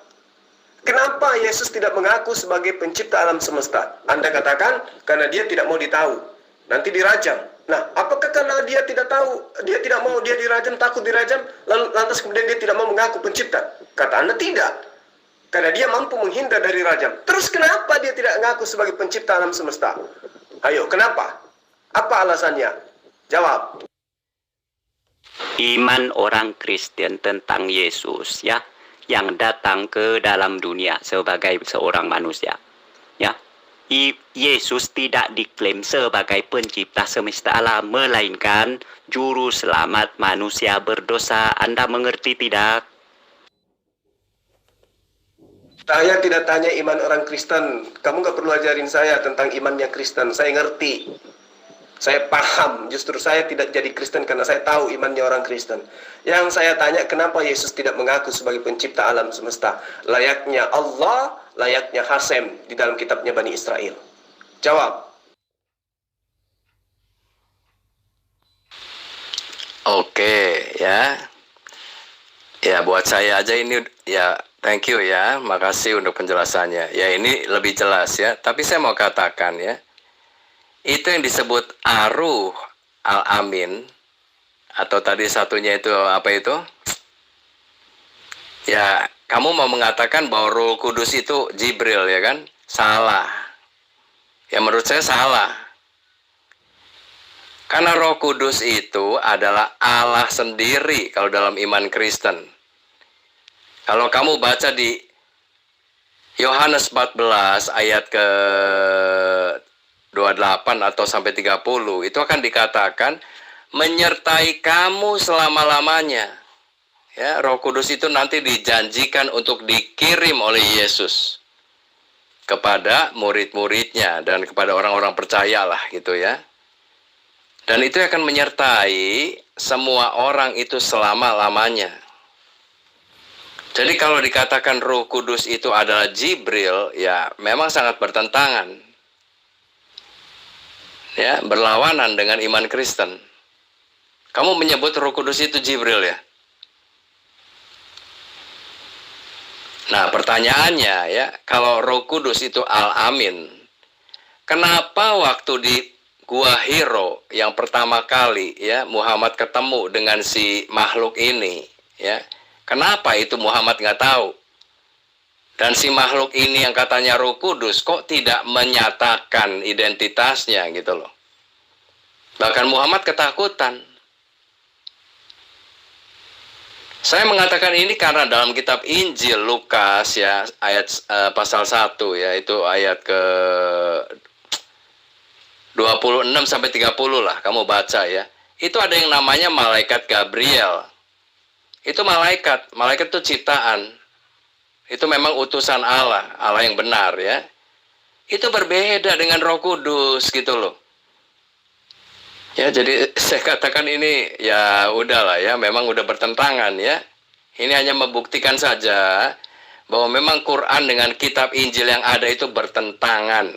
Speaker 2: Kenapa Yesus tidak mengaku sebagai pencipta alam semesta? Anda katakan, karena dia tidak mau ditahu, nanti dirajam. Nah, apakah karena dia tidak tahu, dia tidak mau dia dirajam, takut dirajam, lalu lantas kemudian dia tidak mau mengaku pencipta? Kata Anda tidak. Karena dia mampu menghindar dari rajam. Terus kenapa dia tidak mengaku sebagai pencipta alam semesta? Ayo, kenapa? Apa alasannya? Jawab.
Speaker 3: Iman orang Kristen tentang Yesus ya, yang datang ke dalam dunia sebagai seorang manusia. Ya. Yesus tidak diklaim sebagai pencipta semesta alam, melainkan juru selamat manusia berdosa. Anda mengerti tidak?
Speaker 2: Saya tidak tanya iman orang Kristen. Kamu nggak perlu ajarin saya tentang imannya Kristen. Saya ngerti. Saya paham. Justru saya tidak jadi Kristen karena saya tahu imannya orang Kristen. Yang saya tanya, kenapa Yesus tidak mengaku sebagai pencipta alam semesta? Layaknya Allah, layaknya Hasem di dalam kitabnya Bani Israel. Jawab.
Speaker 1: Oke ya. Ya buat saya aja ini ya thank you ya, makasih untuk penjelasannya. Ya ini lebih jelas ya, tapi saya mau katakan ya, itu yang disebut Aruh Al-Amin, atau tadi satunya itu apa itu? Ya, kamu mau mengatakan bahwa Roh Kudus itu Jibril ya kan? Salah. Ya menurut saya salah. Karena Roh Kudus itu adalah Allah sendiri kalau dalam iman Kristen. Kalau kamu baca di Yohanes 14 ayat ke 28 atau sampai 30, itu akan dikatakan menyertai kamu selama-lamanya. Ya, Roh Kudus itu nanti dijanjikan untuk dikirim oleh Yesus. kepada murid-muridnya dan kepada orang-orang percaya lah gitu ya. Dan itu akan menyertai semua orang itu selama-lamanya. Jadi kalau dikatakan Roh Kudus itu adalah Jibril, ya memang sangat bertentangan. Ya, berlawanan dengan iman Kristen. Kamu menyebut Roh Kudus itu Jibril ya? Nah, pertanyaannya ya, kalau Roh Kudus itu Al-Amin, kenapa waktu di Gua Hiro yang pertama kali ya Muhammad ketemu dengan si makhluk ini ya, kenapa itu Muhammad nggak tahu? Dan si makhluk ini yang katanya Roh Kudus kok tidak menyatakan identitasnya gitu loh. Bahkan Muhammad ketakutan. Saya mengatakan ini karena dalam kitab Injil Lukas ya ayat pasal 1 ya, itu ayat ke 26 sampai 30 lah kamu baca ya. Itu ada yang namanya malaikat Gabriel. Itu malaikat itu ciptaan. Itu memang utusan Allah, Allah yang benar ya. Itu berbeda dengan Roh Kudus gitu loh. Ya, jadi saya katakan ini ya udahlah ya, memang udah bertentangan ya. Ini hanya membuktikan saja bahwa memang Quran dengan kitab Injil yang ada itu bertentangan.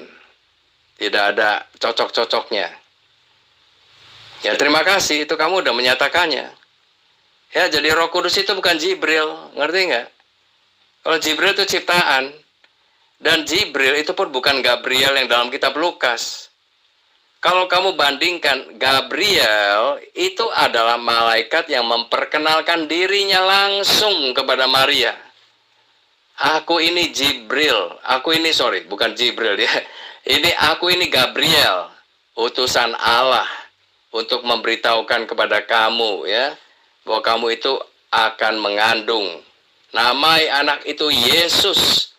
Speaker 1: Tidak ada cocok-cocoknya. Ya terima kasih, itu kamu udah menyatakannya. Ya, jadi Roh Kudus itu bukan Jibril, ngerti nggak? Kalau Jibril itu ciptaan. Dan Jibril itu pun bukan Gabriel yang dalam kitab Lukas. Kalau kamu bandingkan, Gabriel itu adalah malaikat yang memperkenalkan dirinya langsung kepada Maria. Aku ini Jibril, bukan Jibril ya. Aku ini Gabriel, utusan Allah untuk memberitahukan kepada kamu ya, bahwa kamu itu akan mengandung. Namai anak itu Yesus.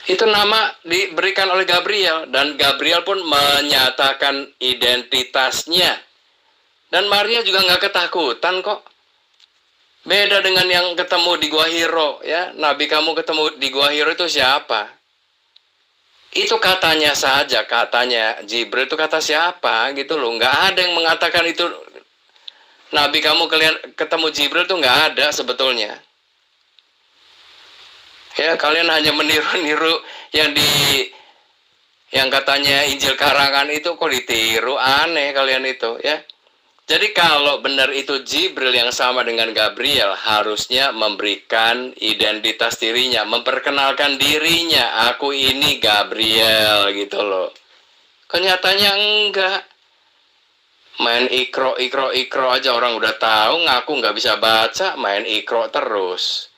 Speaker 1: Itu nama diberikan oleh Gabriel, dan Gabriel pun menyatakan identitasnya. Dan Maria juga nggak ketakutan kok. Beda dengan yang ketemu di Gua Hiro ya. Nabi kamu ketemu di Gua Hiro itu siapa? Itu katanya saja, katanya Jibril itu kata siapa gitu loh. Nggak ada yang mengatakan itu Nabi kamu ketemu Jibril itu nggak ada sebetulnya. Ya, kalian hanya meniru-niru yang katanya Injil karangan itu kok ditiru, aneh kalian itu ya. Jadi kalau benar itu Jibril yang sama dengan Gabriel, harusnya memberikan identitas dirinya, memperkenalkan dirinya, aku ini Gabriel gitu loh. Kenyataannya enggak. Main ikro aja orang udah tahu, ngaku nggak bisa baca, main ikro terus.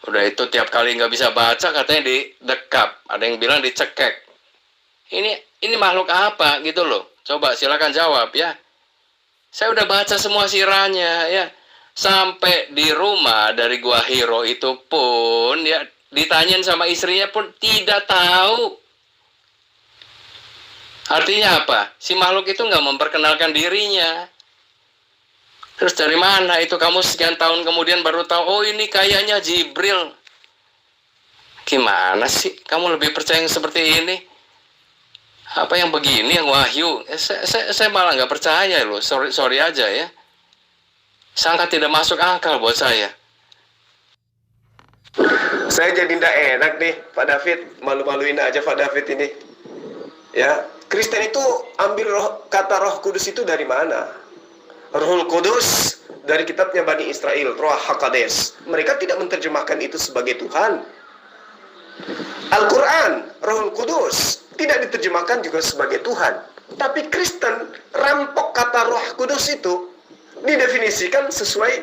Speaker 1: Udah itu tiap kali nggak bisa baca katanya didekap, ada yang bilang dicekek. Ini makhluk apa gitu loh? Coba silakan jawab ya. Saya udah baca semua sirahnya ya. Sampai di rumah dari Gua Hiro itu pun ya ditanyain sama istrinya pun tidak tahu. Artinya apa? Si makhluk itu nggak memperkenalkan dirinya. Terus dari mana itu kamu sekian tahun kemudian baru tahu, oh ini kayaknya Jibril. Gimana sih kamu lebih percaya yang seperti ini? Apa yang begini yang wahyu? Saya malah nggak percaya loh, sorry aja ya. Sangat tidak masuk akal buat saya.
Speaker 2: Saya jadi tidak enak nih Pak David, malu-maluin aja Pak David ini. Ya, Kristen itu ambil kata Roh Kudus itu dari mana? Rohul Kudus dari kitabnya Bani Israel, Roh HaKodes. Mereka tidak menerjemahkan itu sebagai Tuhan. Al-Quran, Rohul Kudus tidak diterjemahkan juga sebagai Tuhan. Tapi Kristen rampok kata Roh Kudus itu didefinisikan sesuai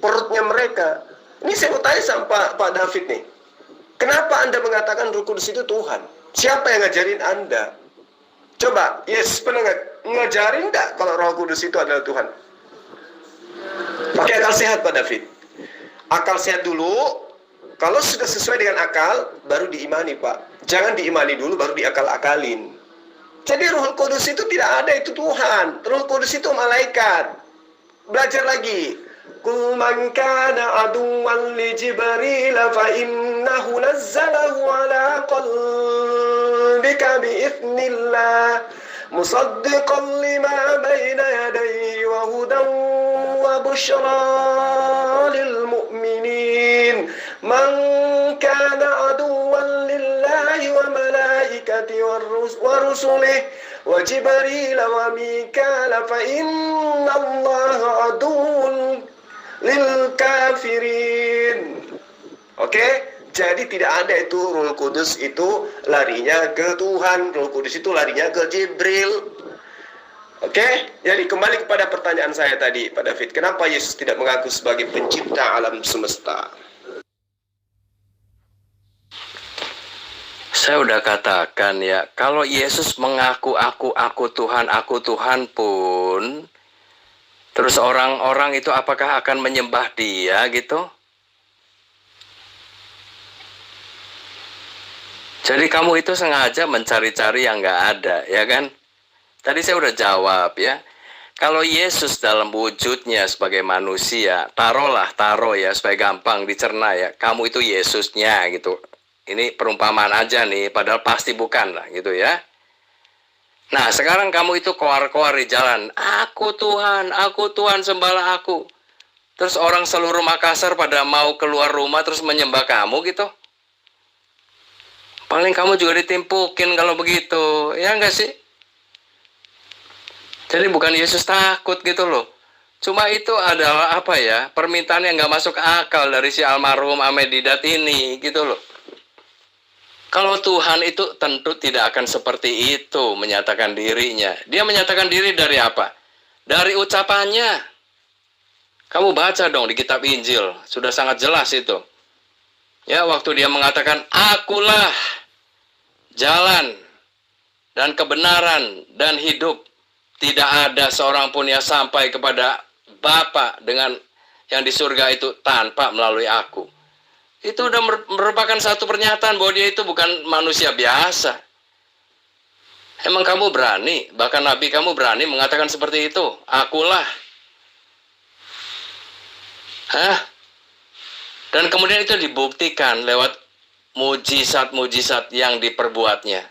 Speaker 2: perutnya mereka. Ini saya mau tanya sama Pak David nih. Kenapa Anda mengatakan Roh Kudus itu Tuhan? Siapa yang ngajarin Anda? Coba, yes, pernah ngajarin nggak kalau Roh Kudus itu adalah Tuhan? Pakai akal sehat Pak David. Akal sehat dulu. Kalau sudah sesuai dengan akal, baru diimani Pak. Jangan diimani dulu, baru diakal-akalin. Jadi Roh Kudus itu tidak ada, itu Tuhan. Roh Kudus itu malaikat. Belajar lagi. Qul man kana aduwwan li Jibril fa innahu nazzalahu ala qalbika bi'idznillah musaddiqan lima bayna yadayhi wa hudan wa bushra lil mu'minin. Man kana aduwwan lillahi wa malaikatihi wa rusulihi wa Jibril wa Mikal fa inna Allah aduwwun lil kafirin. Oke? Jadi tidak ada itu Roh Kudus itu larinya ke Tuhan, Roh Kudus itu larinya ke Jibril. Oke? Jadi kembali kepada pertanyaan saya tadi, Pak David, kenapa Yesus tidak mengaku sebagai pencipta alam semesta?
Speaker 1: Saya udah katakan ya, kalau Yesus mengaku aku Tuhan pun, terus orang-orang itu apakah akan menyembah dia gitu? Jadi kamu itu sengaja mencari-cari yang nggak ada, ya kan? Tadi saya udah jawab ya. Kalau Yesus dalam wujudnya sebagai manusia, taruh ya supaya gampang dicerna ya. Kamu itu Yesusnya gitu. Ini perumpamaan aja nih, padahal pasti bukan lah gitu ya. Nah sekarang kamu itu koar-koar di jalan. Aku Tuhan, sembahlah aku. Terus orang seluruh Makassar pada mau keluar rumah terus menyembah kamu gitu. Paling kamu juga ditimpukin kalau begitu, ya enggak sih? Jadi bukan Yesus takut gitu loh. Cuma itu adalah apa ya, permintaan yang nggak masuk akal dari si almarhum Amedidat ini gitu loh. Kalau Tuhan itu tentu tidak akan seperti itu menyatakan dirinya. Dia menyatakan diri dari apa? Dari ucapannya. Kamu baca dong di kitab Injil, sudah sangat jelas itu. Ya, waktu dia mengatakan, akulah jalan dan kebenaran dan hidup. Tidak ada seorang pun yang sampai kepada Bapa dengan yang di surga itu tanpa melalui aku. Itu udah merupakan satu pernyataan bahwa dia itu bukan manusia biasa. Emang kamu berani, bahkan Nabi kamu berani mengatakan seperti itu? Akulah. Hah? Dan kemudian itu dibuktikan lewat mujizat-mujizat yang diperbuatnya.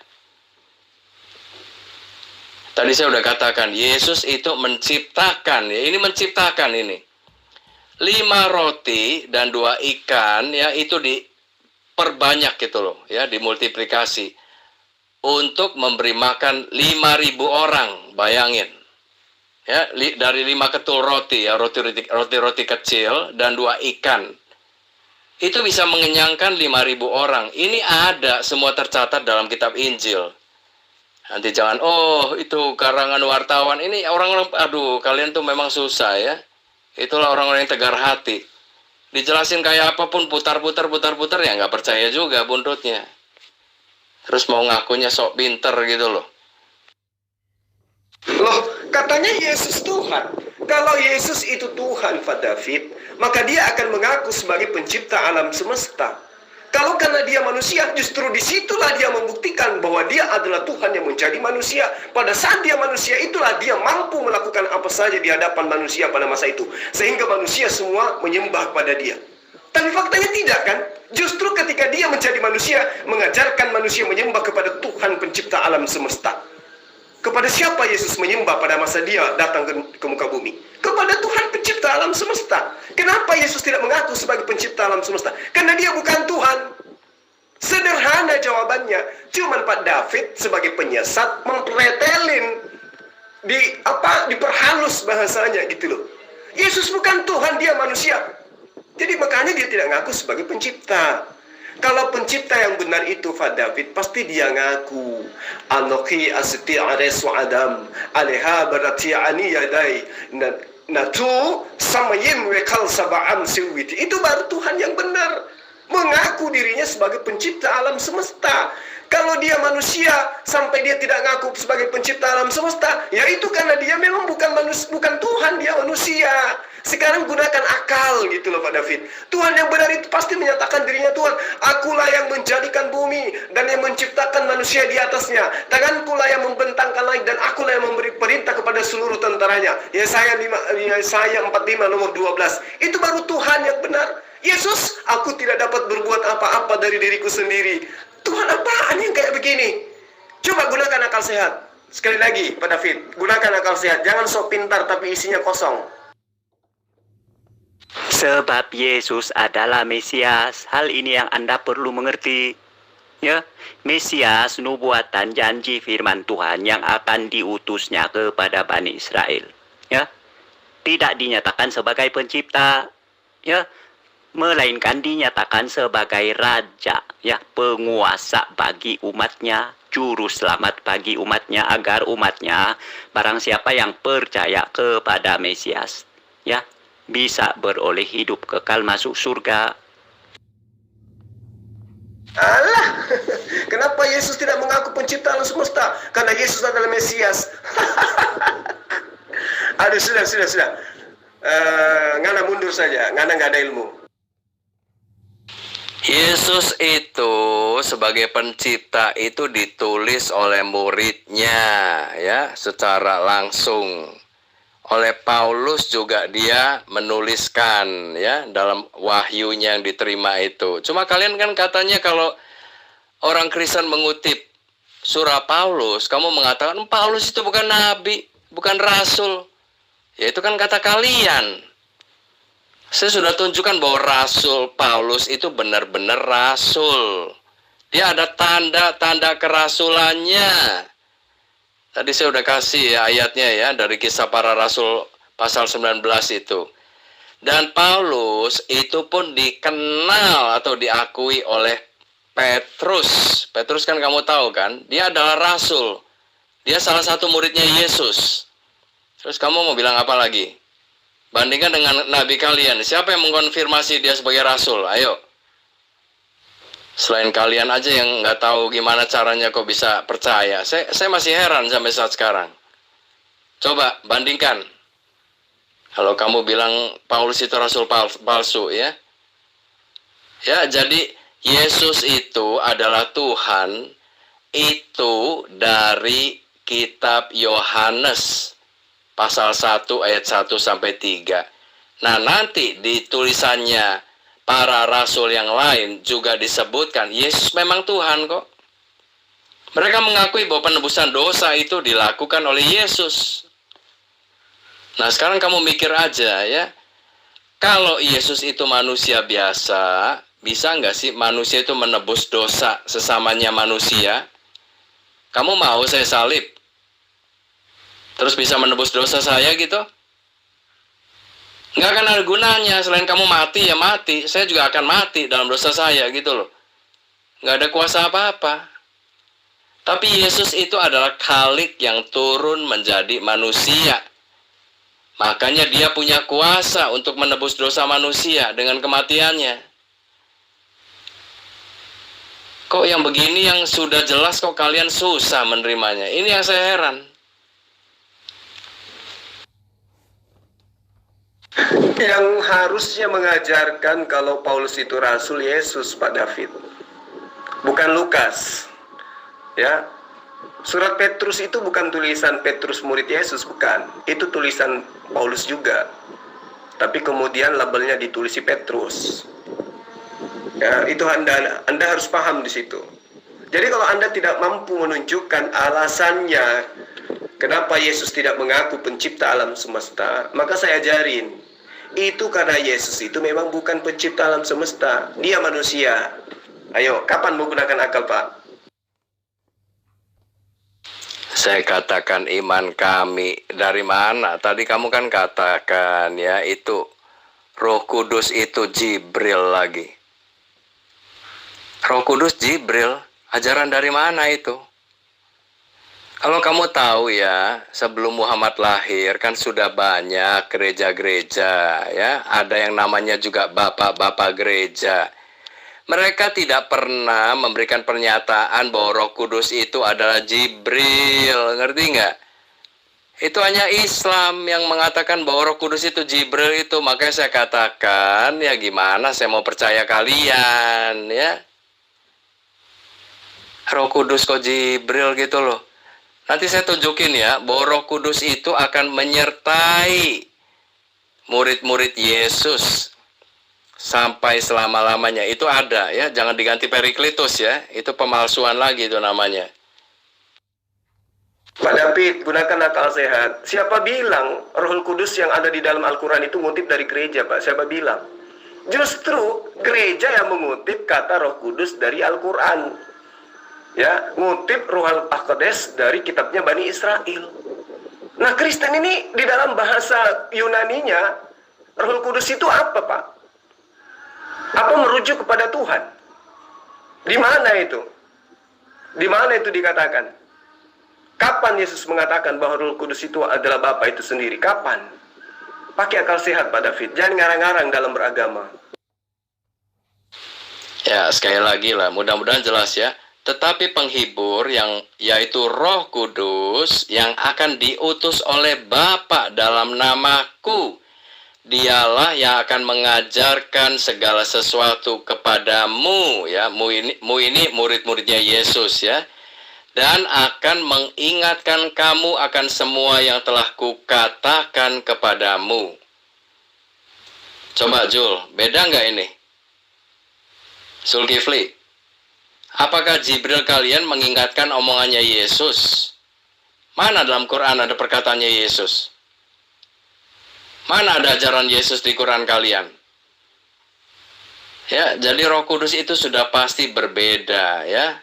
Speaker 1: Tadi saya udah katakan, Yesus itu menciptakan, ya ini menciptakan ini. 5 roti dan 2 ikan, ya itu diperbanyak gitu loh, ya dimultiplikasi. Untuk memberi makan 5.000 orang, bayangin. Ya, dari 5 ketul roti, ya roti-roti kecil dan 2 ikan. Itu bisa mengenyangkan 5.000 orang. Ini ada semua tercatat dalam kitab Injil. Nanti jangan, oh itu karangan wartawan. Ini orang-orang, aduh kalian tuh memang susah ya. Itulah orang-orang yang tegar hati. Dijelasin kayak apapun, putar-putar ya nggak percaya juga buntutnya. Terus mau ngakunya sok pinter gitu loh.
Speaker 2: Loh, katanya Yesus Tuhan. Kalau Yesus itu Tuhan, Pak David, maka dia akan mengaku sebagai pencipta alam semesta. Kalau karena dia manusia, justru disitulah dia membuktikan bahwa dia adalah Tuhan yang menjadi manusia. Pada saat dia manusia itulah dia mampu melakukan apa saja di hadapan manusia pada masa itu. Sehingga manusia semua menyembah pada dia. Tapi faktanya tidak kan? Justru ketika dia menjadi manusia, mengajarkan manusia menyembah kepada Tuhan pencipta alam semesta. Kepada siapa Yesus menyembah pada masa dia datang ke muka bumi? Kepada Tuhan pencipta alam semesta. Kenapa Yesus tidak mengaku sebagai pencipta alam semesta? Karena dia bukan Tuhan. Sederhana jawabannya. Cuman Pak David sebagai penyesat mempretelin, diperhalus bahasanya gitu loh. Yesus bukan Tuhan, dia manusia. Jadi makanya dia tidak ngaku sebagai pencipta. Kalau pencipta yang benar itu Pak David, pasti dia ngaku. Anoki asti'ares wa adam aleha berati'ani yadai natu samayim wekal saba'am siwiti. Itu baru Tuhan yang benar, mengaku dirinya sebagai pencipta alam semesta. Kalau dia manusia sampai dia tidak ngaku sebagai pencipta alam semesta, ya itu karena dia memang bukan Tuhan, dia manusia. Sekarang gunakan akal gitu loh Pak David. Tuhan yang benar itu pasti menyatakan dirinya Tuhan. Akulah yang menjadikan bumi dan yang menciptakan manusia di atasnya. Tangankulah yang membentangkan langit dan akulah yang memberi perintah kepada seluruh tentaranya. Yesaya 45 nomor 12. Itu baru Tuhan yang benar. Yesus, aku tidak dapat berbuat apa-apa dari diriku sendiri. Tuhan apaan yang kayak begini? Coba gunakan akal sehat. Sekali lagi Pak David, gunakan akal sehat. Jangan sok pintar tapi isinya kosong.
Speaker 3: Sebab Yesus adalah Mesias. Hal ini yang Anda perlu mengerti. Ya, Mesias nubuatan janji firman Tuhan yang akan diutusnya kepada Bani Israel. Ya, tidak dinyatakan sebagai pencipta. Ya, melainkan dinyatakan sebagai raja, ya, penguasa bagi umatnya, juru selamat bagi umatnya, agar umatnya, barang siapa yang percaya kepada Mesias, ya, bisa beroleh hidup kekal masuk surga.
Speaker 2: Alah, kenapa Yesus tidak mengaku pencipta alam semesta? Karena Yesus adalah Mesias. Aduh, sudah. Ngana mundur saja, ngana nggak ada ilmu.
Speaker 1: Yesus itu sebagai pencipta itu ditulis oleh muridnya, ya, secara langsung. Oleh Paulus juga dia menuliskan, ya, dalam wahyunya yang diterima itu. Cuma kalian kan katanya kalau orang Kristen mengutip surah Paulus, kamu mengatakan Paulus itu bukan nabi, bukan rasul. Ya itu kan kata kalian. Saya sudah tunjukkan bahwa Rasul Paulus itu benar-benar rasul. Dia ada tanda-tanda kerasulannya. Tadi saya udah kasih ya ayatnya ya dari Kisah Para Rasul pasal 19 itu. Dan Paulus itu pun dikenal atau diakui oleh Petrus. Petrus kan kamu tahu kan, dia adalah rasul. Dia salah satu muridnya Yesus. Terus kamu mau bilang apa lagi? Bandingkan dengan nabi kalian, siapa yang mengkonfirmasi dia sebagai rasul? Ayo. Selain kalian aja yang nggak tahu gimana caranya kok bisa percaya. Saya masih heran sampai saat sekarang. Coba bandingkan. Kalau kamu bilang Paulus itu rasul palsu ya. Ya, jadi Yesus itu adalah Tuhan itu dari kitab Yohanes pasal 1 ayat 1 sampai 3. Nah, nanti di tulisannya para rasul yang lain juga disebutkan Yesus memang Tuhan kok. Mereka mengakui bahwa penebusan dosa itu dilakukan oleh Yesus. Nah, sekarang kamu mikir aja ya. Kalau Yesus itu manusia biasa, bisa nggak sih manusia itu menebus dosa sesamanya manusia? Kamu mau saya salib? Terus bisa menebus dosa saya gitu? Nggak akan ada gunanya. Selain kamu mati ya mati. Saya juga akan mati dalam dosa saya gitu loh. Nggak ada kuasa apa-apa. Tapi Yesus itu adalah Khalik yang turun menjadi manusia. Makanya dia punya kuasa untuk menebus dosa manusia dengan kematiannya. Kok yang begini yang sudah jelas kok kalian susah menerimanya? Ini yang saya heran.
Speaker 2: Yang harusnya mengajarkan kalau Paulus itu rasul Yesus, Pak David, bukan Lukas. Ya, surat Petrus itu bukan tulisan Petrus murid Yesus, bukan. Itu tulisan Paulus juga. Tapi kemudian labelnya ditulisi Petrus. Ya, itu Anda harus paham di situ. Jadi kalau Anda tidak mampu menunjukkan alasannya kenapa Yesus tidak mengaku pencipta alam semesta, maka saya ajarin. Itu karena Yesus itu memang bukan pencipta alam semesta. Dia manusia. Ayo, kapan mau gunakan akal, Pak?
Speaker 1: Saya katakan iman kami dari mana? Tadi kamu kan katakan ya itu Roh Kudus itu Jibril lagi. Roh Kudus Jibril, ajaran dari mana itu? Kalau kamu tahu ya, sebelum Muhammad lahir kan sudah banyak gereja-gereja ya, ada yang namanya juga bapak-bapak gereja. Mereka tidak pernah memberikan pernyataan bahwa Roh Kudus itu adalah Jibril, ngerti nggak? Itu hanya Islam yang mengatakan bahwa Roh Kudus itu Jibril itu. Makanya saya katakan, ya gimana saya mau percaya kalian, ya. Roh Kudus kok Jibril gitu loh. Nanti saya tunjukin ya, bahwa Roh Kudus itu akan menyertai murid-murid Yesus sampai selama-lamanya. Itu ada ya, jangan diganti Periklitus ya. Itu pemalsuan lagi itu namanya.
Speaker 2: Pak David, gunakan akal sehat. Siapa bilang Roh Kudus yang ada di dalam Al-Quran itu ngutip dari gereja, Pak? Siapa bilang? Justru gereja yang mengutip kata Roh Kudus dari Al-Quran. Ya, ngutip Ruh Al-Qudus dari kitabnya Bani Israel. Nah, Kristen ini di dalam bahasa Yunaninya, Roh Kudus itu apa, Pak? Apa merujuk kepada Tuhan? Di mana itu? Di mana itu dikatakan? Kapan Yesus mengatakan bahwa Roh Kudus itu adalah Bapa itu sendiri? Kapan? Pakai akal sehat, Pak David. Jangan ngarang-ngarang dalam beragama.
Speaker 1: Ya, sekali lagi lah, mudah-mudahan jelas ya. Tetapi penghibur yang yaitu Roh Kudus yang akan diutus oleh Bapa dalam namaku, dialah yang akan mengajarkan segala sesuatu kepadamu ya. Mu ini murid-muridnya Yesus ya. Dan akan mengingatkan kamu akan semua yang telah kukatakan kepadamu. Coba Jul, beda nggak ini? Zulkifli, apakah Jibril kalian mengingatkan omongannya Yesus? Mana dalam Quran ada perkataannya Yesus? Mana ada ajaran Yesus di Quran kalian? Ya, jadi Roh Kudus itu sudah pasti berbeda ya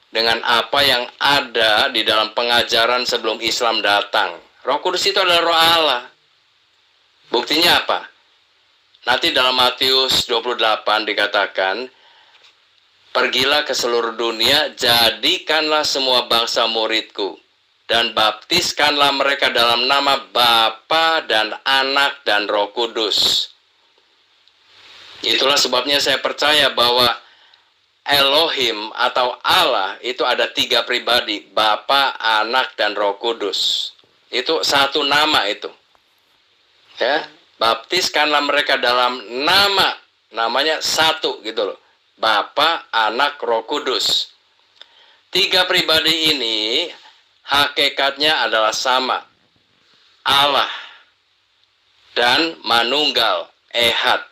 Speaker 1: dengan apa yang ada di dalam pengajaran sebelum Islam datang. Roh Kudus itu adalah Roh Allah. Buktinya apa? Nanti dalam Matius 28 dikatakan, pergilah ke seluruh dunia, jadikanlah semua bangsa muridku, dan baptiskanlah mereka dalam nama Bapa dan Anak dan Roh Kudus. Itulah sebabnya saya percaya bahwa Elohim atau Allah itu ada 3 pribadi, Bapa, Anak, dan Roh Kudus. Itu satu nama itu. Ya, baptiskanlah mereka dalam namanya satu gitu loh. Bapa, Anak, Roh Kudus. 3 pribadi ini hakikatnya adalah sama. Allah dan manunggal, ehad.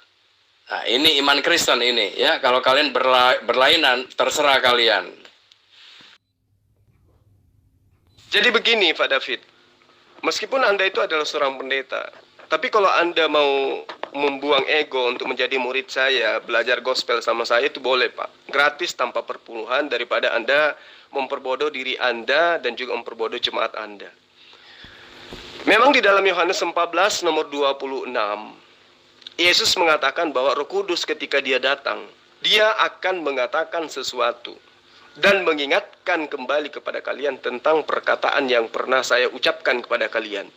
Speaker 1: Nah, ini iman Kristen ini ya. Kalau kalian berlainan, terserah kalian.
Speaker 2: Jadi begini, Pak David. Meskipun Anda itu adalah seorang pendeta, tapi kalau Anda mau membuang ego untuk menjadi murid saya, belajar gospel sama saya, itu boleh, Pak. Gratis tanpa perpuluhan daripada Anda memperbodoh diri Anda dan juga memperbodoh jemaat Anda. Memang di dalam Yohanes 14 nomor 26, Yesus mengatakan bahwa Roh Kudus ketika dia datang, dia akan mengatakan sesuatu dan mengingatkan kembali kepada kalian tentang perkataan yang pernah saya ucapkan kepada kalian.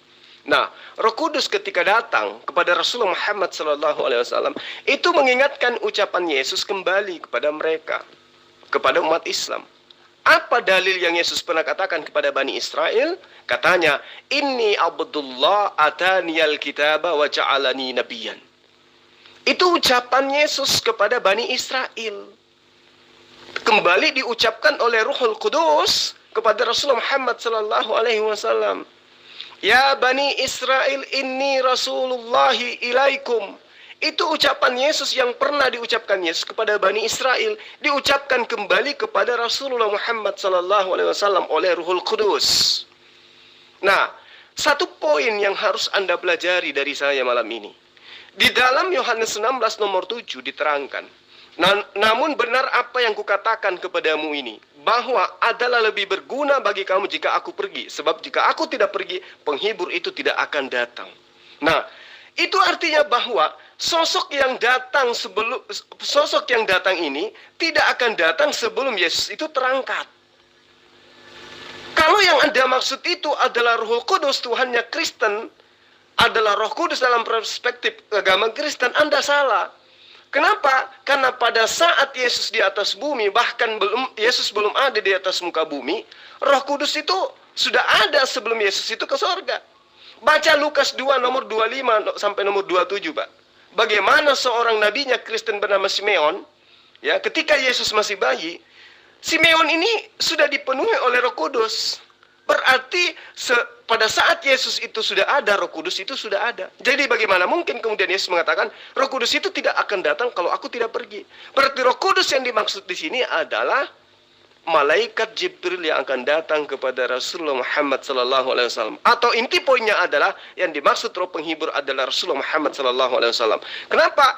Speaker 2: Nah, Roh Kudus ketika datang kepada Rasulullah Muhammad SAW itu mengingatkan ucapan Yesus kembali kepada mereka, kepada umat Islam. Apa dalil yang Yesus pernah katakan kepada Bani Israel? Katanya, "Inni Abdullah ataniyal kitaba wa ja'alani nabiyan." Itu ucapan Yesus kepada Bani Israel. Kembali diucapkan oleh Ruhul Kudus kepada Rasulullah Muhammad SAW. Ya Bani Israel, inni Rasulullahi ilaikum. Itu ucapan Yesus yang pernah diucapkan Yesus kepada Bani Israel, diucapkan kembali kepada Rasulullah Muhammad SAW oleh Ruhul Kudus. Nah, satu poin yang harus Anda pelajari dari saya malam ini. Di dalam Yohanes 16 nomor 7 diterangkan, namun benar apa yang kukatakan kepadamu ini, bahwa adalah lebih berguna bagi kamu jika aku pergi. Sebab jika aku tidak pergi, penghibur itu tidak akan datang. Nah, itu artinya bahwa sosok yang datang ini tidak akan datang sebelum Yesus itu terangkat. Kalau yang Anda maksud itu adalah Roh Kudus, Tuhannya Kristen, adalah Roh Kudus dalam perspektif agama Kristen, Anda salah. Kenapa? Karena pada saat Yesus di atas bumi, bahkan Yesus belum ada di atas muka bumi, Roh Kudus itu Sudah ada sebelum Yesus itu ke sorga. Baca Lukas 2 nomor 25 sampai nomor 27, Pak. Bagaimana seorang nabinya Kristen bernama Simeon, ya, ketika Yesus masih bayi, Simeon ini sudah dipenuhi oleh Roh Kudus. Berarti pada saat Yesus itu sudah ada, Roh Kudus itu sudah ada. Jadi bagaimana mungkin kemudian Yesus mengatakan, Roh Kudus itu tidak akan datang kalau aku tidak pergi. Berarti Roh Kudus yang dimaksud di sini adalah malaikat Jibril yang akan datang kepada Rasulullah Muhammad sallallahu alaihi wasallam. Atau inti poinnya adalah yang dimaksud roh penghibur adalah Rasulullah Muhammad sallallahu alaihi wasallam. Kenapa?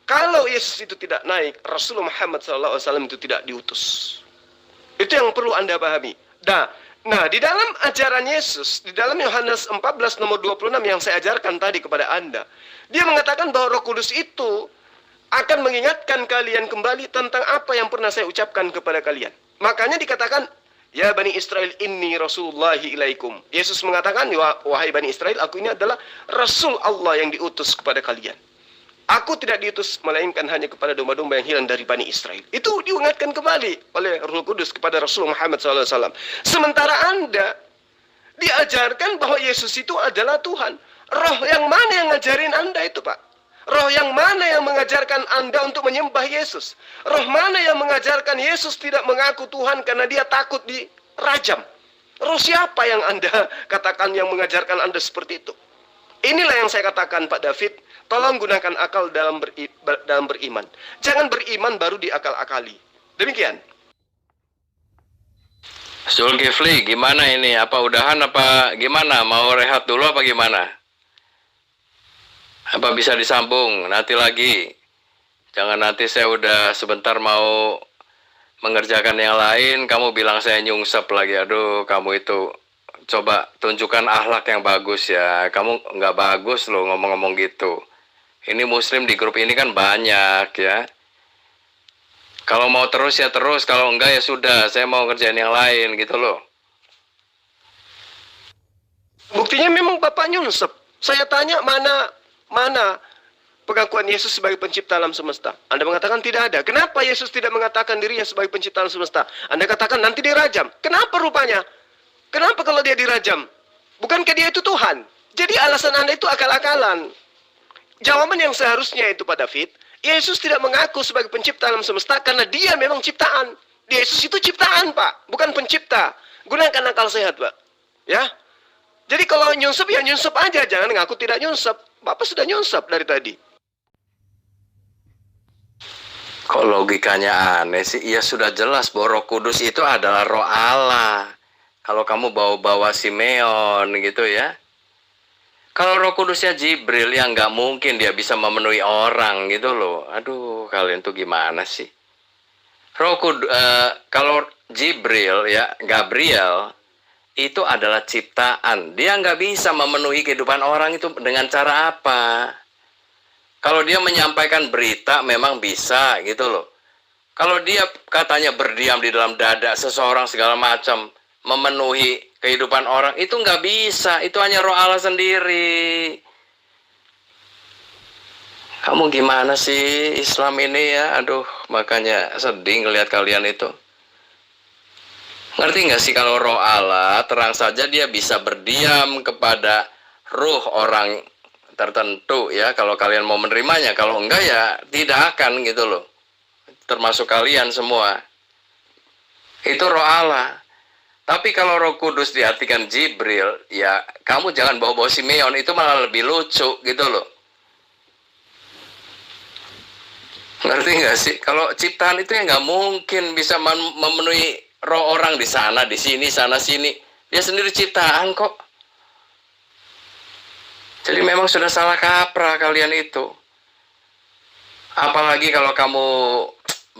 Speaker 2: Kalau Yesus itu tidak naik, Rasulullah Muhammad sallallahu alaihi wasallam itu tidak diutus. Itu yang perlu Anda pahami. Nah, di dalam ajaran Yesus, di dalam Yohanes 14 nomor 26 yang saya ajarkan tadi kepada Anda, dia mengatakan bahwa Roh Kudus itu akan mengingatkan kalian kembali tentang apa yang pernah saya ucapkan kepada kalian. Makanya dikatakan, ya Bani Israel inni Rasulullahi ilaikum. Yesus mengatakan, wahai Bani Israel, aku ini adalah Rasul Allah yang diutus kepada kalian. Aku tidak diutus melainkan hanya kepada domba-domba yang hilang dari Bani Israel. Itu diingatkan kembali oleh Roh Kudus kepada Rasulullah Muhammad SAW. Sementara Anda diajarkan bahwa Yesus itu adalah Tuhan. Roh yang mana yang ngajarin Anda itu, Pak? Roh yang mana yang mengajarkan Anda untuk menyembah Yesus? Roh mana yang mengajarkan Yesus tidak mengaku Tuhan karena dia takut dirajam? Roh siapa yang Anda katakan yang mengajarkan Anda seperti itu? Inilah yang saya katakan, Pak David. Tolong gunakan akal dalam beriman. Jangan beriman baru diakal-akali. Demikian.
Speaker 1: Zulkifli, gimana ini? Apa udahan apa gimana? Mau rehat dulu apa gimana? Apa bisa disambung nanti lagi? Jangan nanti saya udah sebentar mau mengerjakan yang lain, kamu bilang saya nyungsep lagi. Aduh, kamu itu coba tunjukkan akhlak yang bagus ya. Kamu nggak bagus loh ngomong-ngomong gitu. Ini muslim di grup ini kan banyak ya. Kalau mau terus ya terus, kalau enggak ya sudah, saya mau ngerjain yang lain gitu loh.
Speaker 2: Buktinya memang Bapak nyunsep. Saya tanya mana pengakuan Yesus sebagai pencipta alam semesta. Anda mengatakan tidak ada. Kenapa Yesus tidak mengatakan dirinya sebagai pencipta alam semesta? Anda katakan nanti dirajam. Kenapa rupanya? Kenapa kalau dia dirajam? Bukankah dia itu Tuhan? Jadi alasan Anda itu akal-akalan. Jawaban yang seharusnya itu Pak David, Yesus tidak mengaku sebagai pencipta alam semesta karena dia memang ciptaan. Yesus itu ciptaan, Pak, bukan pencipta. Gunakan akal sehat, Pak. Ya. Jadi kalau nyunsep ya nyunsep aja, jangan ngaku tidak nyunsep. Bapak sudah nyunsep dari tadi.
Speaker 1: Kok logikanya aneh sih? Ya sudah jelas bahwa Roh Kudus itu adalah Roh Allah. Kalau kamu bawa-bawa Simeon gitu ya. Kalau Roh Kudusnya Jibril ya nggak mungkin dia bisa memenuhi orang gitu loh. Aduh, kalian tuh gimana sih? Kalau Jibril ya, Gabriel itu adalah ciptaan. Dia nggak bisa memenuhi kehidupan orang itu dengan cara apa? Kalau dia menyampaikan berita memang bisa gitu loh. Kalau dia katanya berdiam di dalam dada seseorang segala macam, memenuhi kehidupan orang, itu nggak bisa. Itu hanya Roh Allah sendiri. Kamu gimana sih Islam ini ya? Aduh, makanya sedih ngelihat kalian itu. Ngerti nggak sih kalau Roh Allah terang saja dia bisa berdiam kepada ruh orang tertentu ya. Kalau kalian mau menerimanya, kalau enggak ya tidak akan gitu loh. Termasuk kalian semua. Itu Roh Allah. Tapi kalau Roh Kudus diartikan Jibril, ya kamu jangan bawa-bawa Simeon, itu malah lebih lucu gitu loh. Ngerti nggak sih? Kalau ciptaan itu ya nggak mungkin bisa memenuhi roh orang di sana, di sini, sana, sini. Dia sendiri ciptaan kok. Jadi memang sudah salah kaprah kalian itu. Apalagi kalau kamu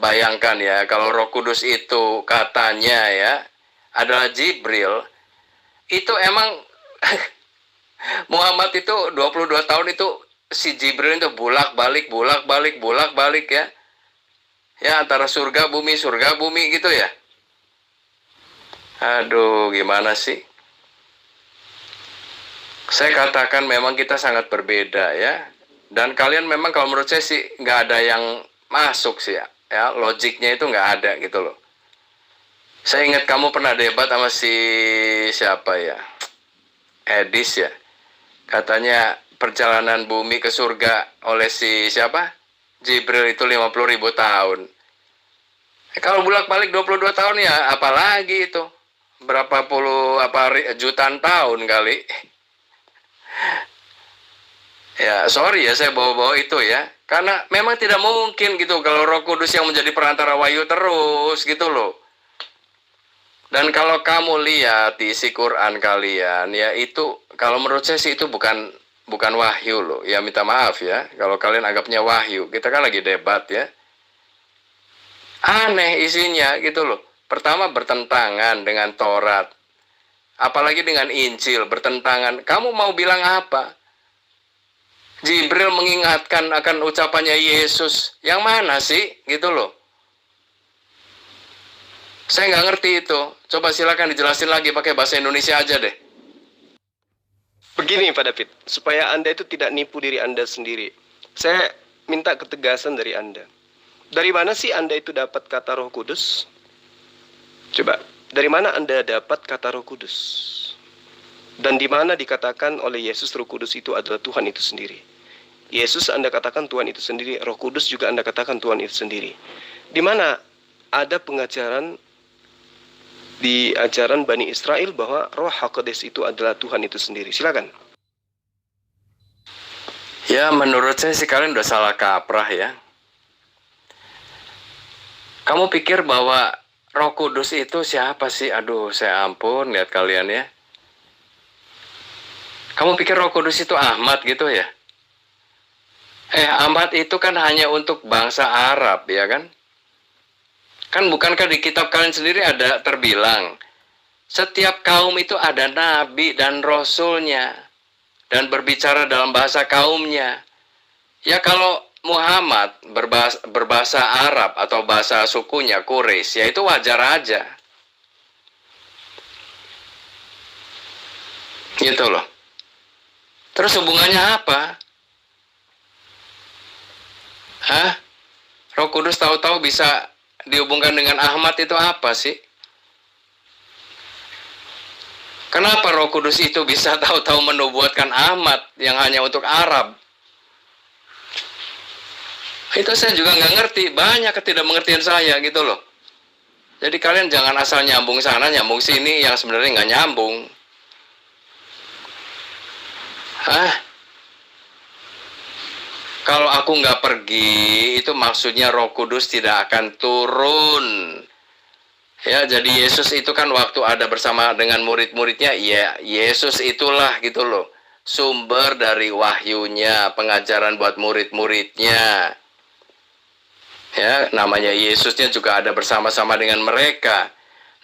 Speaker 1: bayangkan ya, kalau Roh Kudus itu katanya ya, adalah Jibril, itu emang Muhammad itu 22 tahun itu si Jibril itu bolak-balik ya. Ya antara surga bumi gitu ya. Aduh, gimana sih? Saya katakan memang kita sangat berbeda ya. Dan kalian memang kalau menurut saya sih nggak ada yang masuk sih ya. Logiknya itu nggak ada gitu loh. Saya ingat kamu pernah debat sama si siapa ya? Edis ya. Katanya perjalanan bumi ke surga oleh si siapa? Jibril itu 50.000 tahun. Kalau bolak-balik 22 tahun ya apalagi itu. Berapa puluh jutaan tahun kali. Ya, sorry ya saya bawa-bawa itu ya. Karena memang tidak mungkin gitu kalau Roh Kudus yang menjadi perantara wahyu terus gitu loh. Dan kalau kamu lihat di isi Quran kalian, ya itu kalau menurut saya sih itu bukan wahyu loh. Ya minta maaf ya, kalau kalian anggapnya wahyu. Kita kan lagi debat ya. Aneh isinya gitu loh. Pertama bertentangan dengan Taurat. Apalagi dengan Injil bertentangan. Kamu mau bilang apa? Jibril mengingatkan akan ucapannya Yesus. Yang mana sih? Gitu loh. Saya nggak ngerti itu. Coba silakan dijelasin lagi pakai bahasa Indonesia aja deh.
Speaker 2: Begini Pak David, supaya Anda itu tidak nipu diri Anda sendiri. Saya minta ketegasan dari Anda. Dari mana sih Anda itu dapat kata Roh Kudus? Coba, dari mana Anda dapat kata Roh Kudus? Dan di mana dikatakan oleh Yesus Roh Kudus itu adalah Tuhan itu sendiri? Yesus Anda katakan Tuhan itu sendiri, Roh Kudus juga Anda katakan Tuhan itu sendiri. Di mana ada pengajaran di ajaran Bani Israel bahwa Roh HaKodes itu adalah Tuhan itu sendiri? Silakan.
Speaker 1: Ya menurut saya sih kalian udah salah kaprah ya. Kamu pikir bahwa Roh Kudus itu siapa sih? Aduh saya ampun lihat kalian ya. Kamu pikir Roh Kudus itu Ahmad gitu ya? Ahmad itu kan hanya untuk bangsa Arab ya kan? Kan bukankah di kitab kalian sendiri ada terbilang setiap kaum itu ada nabi dan rasulnya dan berbicara dalam bahasa kaumnya. Ya kalau Muhammad berbahasa Arab atau bahasa sukunya Quraisy, ya itu wajar aja. Gitu loh. Terus hubungannya apa? Hah? Roh Kudus tahu-tahu bisa dihubungkan dengan Ahmad itu apa sih? Kenapa Roh Kudus itu bisa tahu-tahu menubuatkan Ahmad yang hanya untuk Arab? Itu saya juga nggak ngerti, banyak ketidakmengertian saya gitu loh. Jadi kalian jangan asal nyambung sana, nyambung sini yang sebenarnya nggak nyambung. Hah? Kalau aku nggak pergi, itu maksudnya Roh Kudus tidak akan turun. Ya, jadi Yesus itu kan waktu ada bersama dengan murid-muridnya, ya Yesus itulah gitu loh. Sumber dari wahyunya, pengajaran buat murid-muridnya. Ya, namanya Yesusnya juga ada bersama-sama dengan mereka.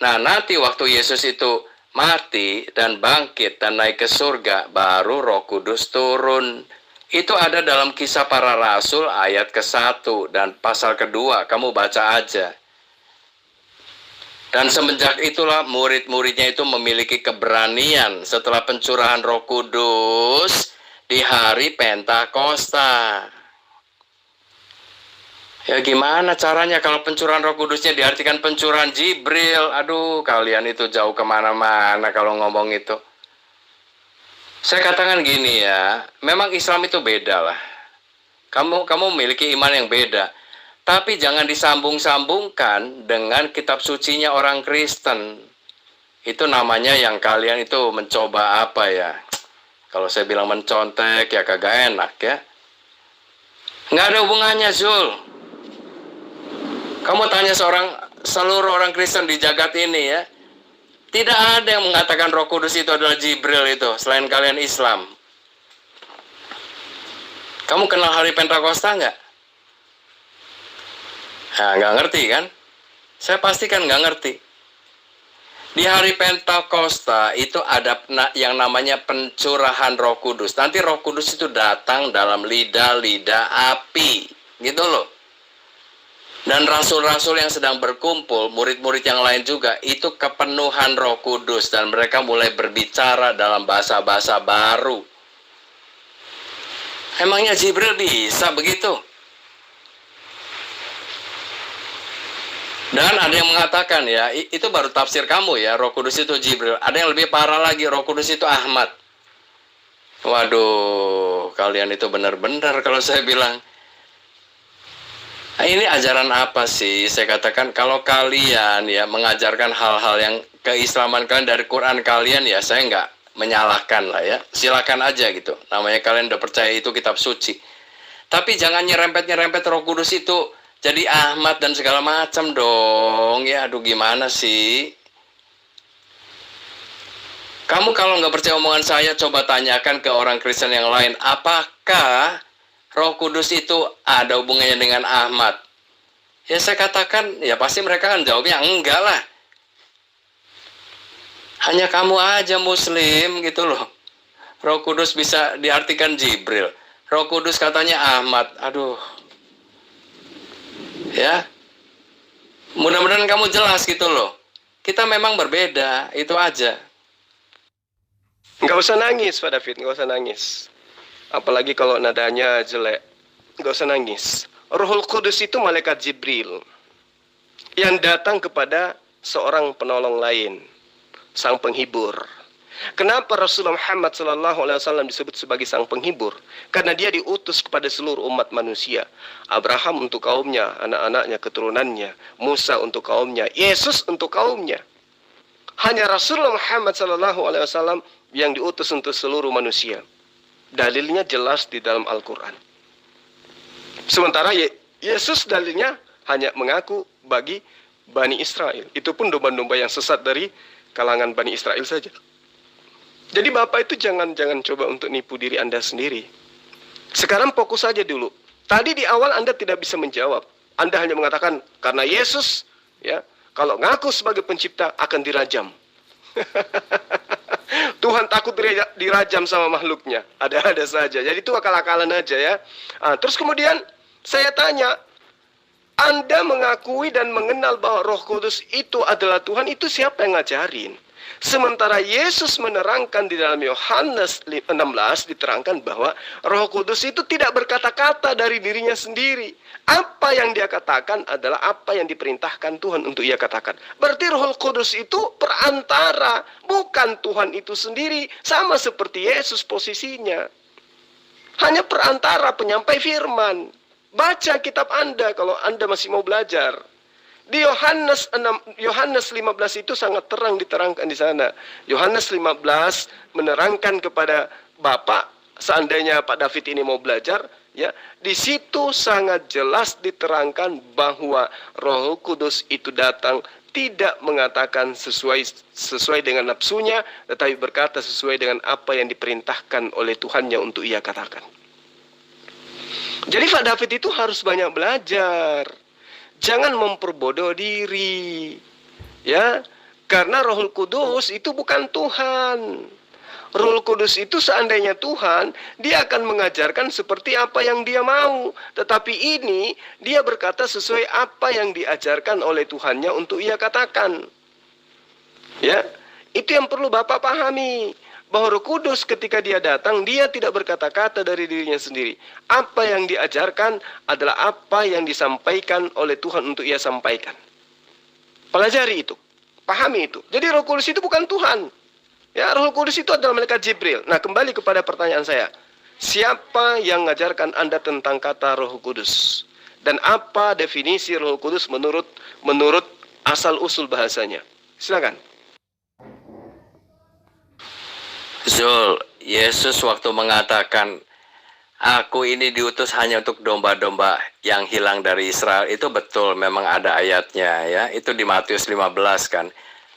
Speaker 1: Nah, nanti waktu Yesus itu mati dan bangkit dan naik ke surga, baru Roh Kudus turun. Itu ada dalam Kisah Para Rasul ayat ke-1 dan pasal kedua, kamu baca aja. Dan semenjak itulah murid-muridnya itu memiliki keberanian setelah pencurahan Roh Kudus di hari Pentakosta. Ya gimana caranya kalau pencurahan Roh Kudusnya diartikan pencurahan Jibril? Aduh, kalian itu jauh kemana-mana kalau ngomong itu. Saya katakan gini ya, memang Islam itu beda lah. Kamu memiliki iman yang beda. Tapi jangan disambung-sambungkan dengan kitab sucinya orang Kristen. Itu namanya yang kalian itu mencoba apa ya? Kalau saya bilang mencontek ya kagak enak ya. Nggak ada hubungannya Zul. Kamu tanya seluruh orang Kristen di jagat ini ya. Tidak ada yang mengatakan Roh Kudus itu adalah Jibril itu, selain kalian Islam. Kamu kenal hari Pentakosta nggak? Nah, nggak ngerti kan? Saya pastikan nggak ngerti. Di hari Pentakosta itu ada yang namanya pencurahan Roh Kudus. Nanti Roh Kudus itu datang dalam lidah-lidah api, gitu loh. Dan rasul-rasul yang sedang berkumpul, murid-murid yang lain juga, itu kepenuhan Roh Kudus dan mereka mulai berbicara dalam bahasa-bahasa baru. Emangnya Jibril bisa begitu? Dan ada yang mengatakan ya, itu baru tafsir kamu ya, Roh Kudus itu Jibril. Ada yang lebih parah lagi, Roh Kudus itu Ahmad. Waduh, kalian itu benar-benar kalau saya bilang. Nah, ini ajaran apa sih? Saya katakan kalau kalian ya mengajarkan hal-hal yang keislaman kalian dari Quran kalian ya, saya nggak menyalahkan lah ya. Silakan aja gitu. Namanya kalian udah percaya itu kitab suci. Tapi jangan nyerempet-nyerempet Roh Kudus itu jadi Ahmad dan segala macam dong. Ya aduh gimana sih? Kamu kalau nggak percaya omongan saya, coba tanyakan ke orang Kristen yang lain. Apakah Roh Kudus itu ada hubungannya dengan Ahmad? Ya saya katakan, ya pasti mereka kan jawabnya enggak lah. Hanya kamu aja Muslim gitu loh. Roh Kudus bisa diartikan Jibril. Roh Kudus katanya Ahmad. Aduh. Ya. Mudah-mudahan kamu jelas gitu loh. Kita memang berbeda, itu aja.
Speaker 2: Nggak usah nangis, Pak David, nggak usah nangis. Apalagi kalau nadanya jelek. Nggak usah nangis. Rohul Kudus itu malaikat Jibril yang datang kepada seorang penolong lain, sang penghibur. Kenapa Rasulullah Muhammad SAW disebut sebagai sang penghibur? Karena dia diutus kepada seluruh umat manusia. Abraham untuk kaumnya, anak-anaknya, keturunannya. Musa untuk kaumnya, Yesus untuk kaumnya. Hanya Rasulullah Muhammad SAW yang diutus untuk seluruh manusia. Dalilnya jelas di dalam Al-Quran. Sementara Yesus dalilnya hanya mengaku bagi Bani Israel. Itu pun domba-domba yang sesat dari kalangan Bani Israel saja. Jadi Bapak itu jangan coba untuk nipu diri Anda sendiri. Sekarang fokus saja dulu. Tadi di awal Anda tidak bisa menjawab. Anda hanya mengatakan karena Yesus ya, kalau ngaku sebagai pencipta akan dirajam. Tuhan takut dirajam sama makhluknya. Ada-ada saja. Jadi itu akal-akalan aja ya. Terus kemudian saya tanya, Anda mengakui dan mengenal bahwa Roh Kudus itu adalah Tuhan, itu siapa yang ngajarin? Sementara Yesus menerangkan di dalam Yohanes 16 diterangkan bahwa Roh Kudus itu tidak berkata-kata dari dirinya sendiri. Apa yang dia katakan adalah apa yang diperintahkan Tuhan untuk ia katakan. Berarti Roh Kudus itu perantara, bukan Tuhan itu sendiri. Sama seperti Yesus posisinya. Hanya perantara penyampai firman. Baca kitab Anda kalau Anda masih mau belajar. Di Yohanes 15 itu sangat terang diterangkan di sana. Yohanes 15 menerangkan kepada Bapak, seandainya Pak David ini mau belajar, ya, di situ sangat jelas diterangkan bahwa Roh Kudus itu datang tidak mengatakan sesuai dengan nafsunya, tetapi berkata sesuai dengan apa yang diperintahkan oleh Tuhannya untuk ia katakan. Jadi Pak David itu harus banyak belajar. Jangan memperbodoh diri. Ya, karena Roh Kudus itu bukan Tuhan. Roh Kudus itu seandainya Tuhan, dia akan mengajarkan seperti apa yang dia mau. Tetapi ini, dia berkata sesuai apa yang diajarkan oleh Tuhannya untuk ia katakan. Ya, itu yang perlu Bapak pahami. Bahwa Roh Kudus ketika dia datang, dia tidak berkata-kata dari dirinya sendiri. Apa yang diajarkan adalah apa yang disampaikan oleh Tuhan untuk ia sampaikan. Pelajari itu. Pahami itu. Jadi Roh Kudus itu bukan Tuhan. Ya, Roh Kudus itu adalah malaikat Jibril. Nah, kembali kepada pertanyaan saya. Siapa yang mengajarkan Anda tentang kata Roh Kudus? Dan apa definisi Roh Kudus menurut asal-usul bahasanya? Silakan.
Speaker 1: Zul, Yesus waktu mengatakan, aku ini diutus hanya untuk domba-domba yang hilang dari Israel, itu betul, memang ada ayatnya ya. Itu di Matius 15 kan.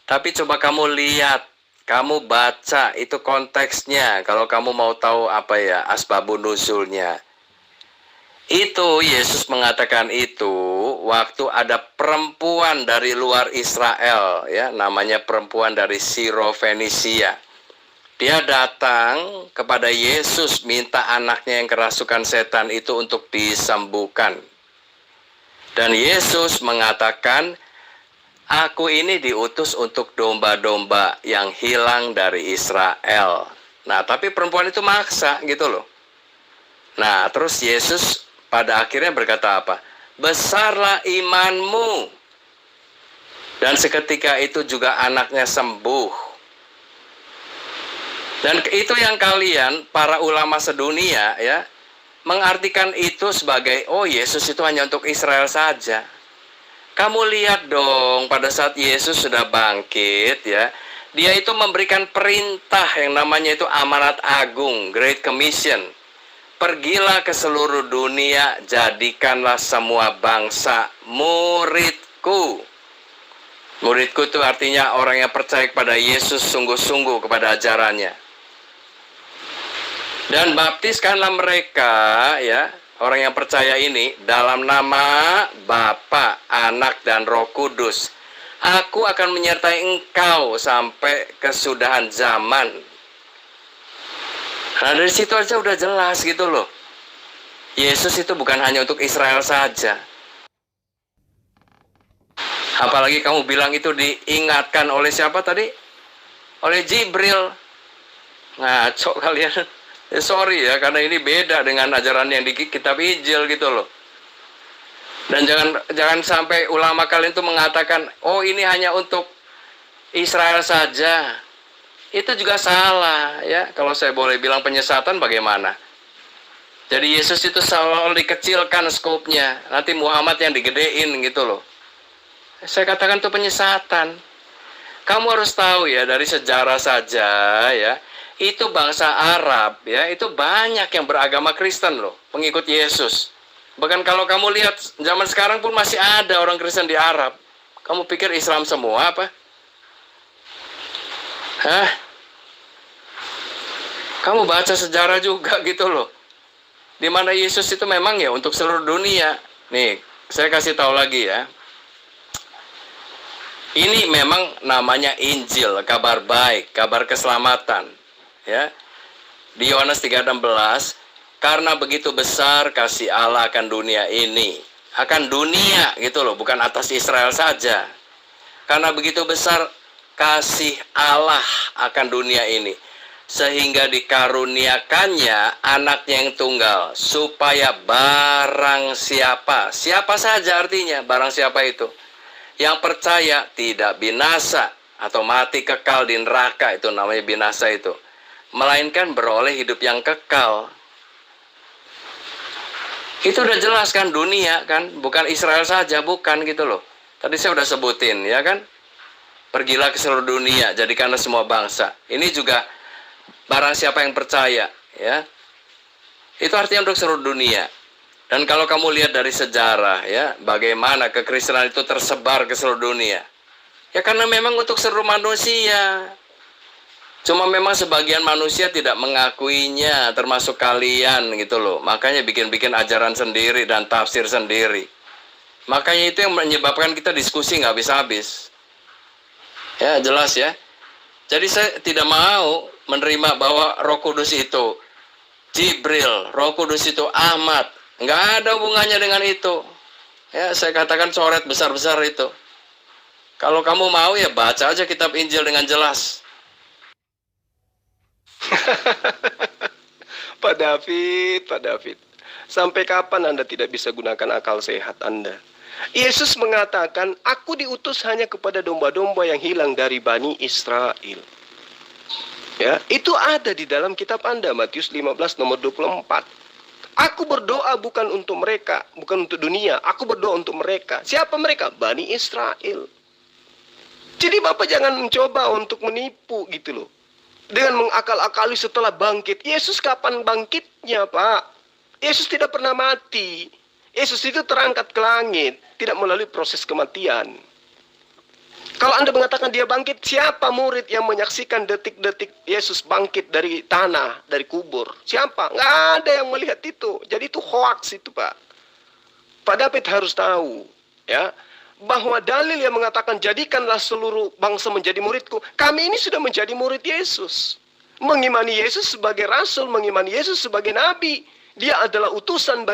Speaker 1: Tapi coba kamu lihat, kamu baca itu konteksnya. Kalau kamu mau tahu apa ya, asbabun nuzulnya. Itu Yesus mengatakan itu waktu ada perempuan dari luar Israel ya, namanya perempuan dari Sirofenisia. Dia datang kepada Yesus minta anaknya yang kerasukan setan itu untuk disembuhkan. Dan Yesus mengatakan, aku ini diutus untuk domba-domba yang hilang dari Israel. Nah, tapi perempuan itu maksa gitu loh. Nah, terus Yesus pada akhirnya berkata apa? Besarlah imanmu. Dan seketika itu juga anaknya sembuh. Dan itu yang kalian, para ulama sedunia ya, mengartikan itu sebagai, oh Yesus itu hanya untuk Israel saja. Kamu lihat dong, pada saat Yesus sudah bangkit ya, dia itu memberikan perintah yang namanya itu amanat agung, Great Commission. Pergilah ke seluruh dunia, jadikanlah semua bangsa muridku. Muridku itu artinya orang yang percaya kepada Yesus sungguh-sungguh kepada ajarannya. Dan baptiskanlah mereka ya, orang yang percaya ini dalam nama Bapa, Anak dan Roh Kudus. Aku akan menyertai engkau sampai kesudahan zaman. Nah dari situ aja udah jelas gitu loh. Yesus itu bukan hanya untuk Israel saja. Apalagi kamu bilang itu diingatkan oleh siapa tadi? Oleh Jibril. Ngaco kalian. Sorry ya, karena ini beda dengan ajaran yang di kitab Injil gitu loh. Dan jangan sampai ulama kalian itu mengatakan, oh ini hanya untuk Israel saja. Itu juga salah ya. Kalau saya boleh bilang penyesatan bagaimana? Jadi Yesus itu selalu dikecilkan skopnya. Nanti Muhammad yang digedein gitu loh. Saya katakan itu penyesatan. Kamu harus tahu ya, dari sejarah saja ya, itu bangsa Arab ya, itu banyak yang beragama Kristen loh, pengikut Yesus. Bahkan kalau kamu lihat zaman sekarang pun masih ada orang Kristen di Arab. Kamu pikir Islam semua apa? Hah? Kamu baca sejarah juga gitu loh. Di mana Yesus itu memang ya untuk seluruh dunia. Nih, saya kasih tahu lagi ya. Ini memang namanya Injil, kabar baik, kabar keselamatan. Ya. Di Yohanes 3:16, karena begitu besar kasih Allah akan dunia ini. Akan dunia gitu loh, bukan atas Israel saja. Karena begitu besar kasih Allah akan dunia ini, sehingga dikaruniakannya anaknya yang tunggal, supaya barang siapa saja artinya, barang siapa itu, yang percaya tidak binasa atau mati kekal di neraka, itu namanya binasa itu, melainkan beroleh hidup yang kekal. Itu udah jelas kan, dunia kan, bukan Israel saja, bukan gitu loh. Tadi saya udah sebutin ya kan, pergilah ke seluruh dunia, jadikanlah semua bangsa. Ini juga barang siapa yang percaya ya, itu artinya untuk seluruh dunia. Dan kalau kamu lihat dari sejarah ya, bagaimana kekristenan itu tersebar ke seluruh dunia, ya karena memang untuk seluruh manusia. Cuma memang sebagian manusia tidak mengakuinya, termasuk kalian gitu loh. Makanya bikin-bikin ajaran sendiri dan tafsir sendiri. Makanya itu yang menyebabkan kita diskusi nggak habis-habis. Ya jelas ya. Jadi saya tidak mau menerima bahwa Roh Kudus itu Jibril, Roh Kudus itu Ahmad. Nggak ada hubungannya dengan itu. Ya saya katakan coret besar-besar itu. Kalau kamu mau ya baca aja kitab Injil dengan jelas.
Speaker 2: Pak David, sampai kapan Anda tidak bisa gunakan akal sehat Anda? Yesus mengatakan, aku diutus hanya kepada domba-domba yang hilang dari Bani Israel. Ya, itu ada di dalam kitab Anda, Matius 15 nomor 24. Aku berdoa bukan untuk mereka, bukan untuk dunia, aku berdoa untuk mereka. Siapa mereka? Bani Israel. Jadi Bapak jangan mencoba untuk menipu gitu loh, dengan mengakal-akali setelah bangkit. Yesus kapan bangkitnya, Pak? Yesus tidak pernah mati. Yesus itu terangkat ke langit, tidak melalui proses kematian. Kalau Anda mengatakan dia bangkit, siapa murid yang menyaksikan detik-detik Yesus bangkit dari tanah, dari kubur? Siapa? Nggak ada yang melihat itu. Jadi itu hoax itu, Pak. Pak David harus tahu, ya, bahwa dalil yang mengatakan jadikanlah seluruh bangsa menjadi muridku, kami ini sudah menjadi murid Yesus, mengimani Yesus sebagai rasul, mengimani Yesus sebagai nabi. Dia adalah utusan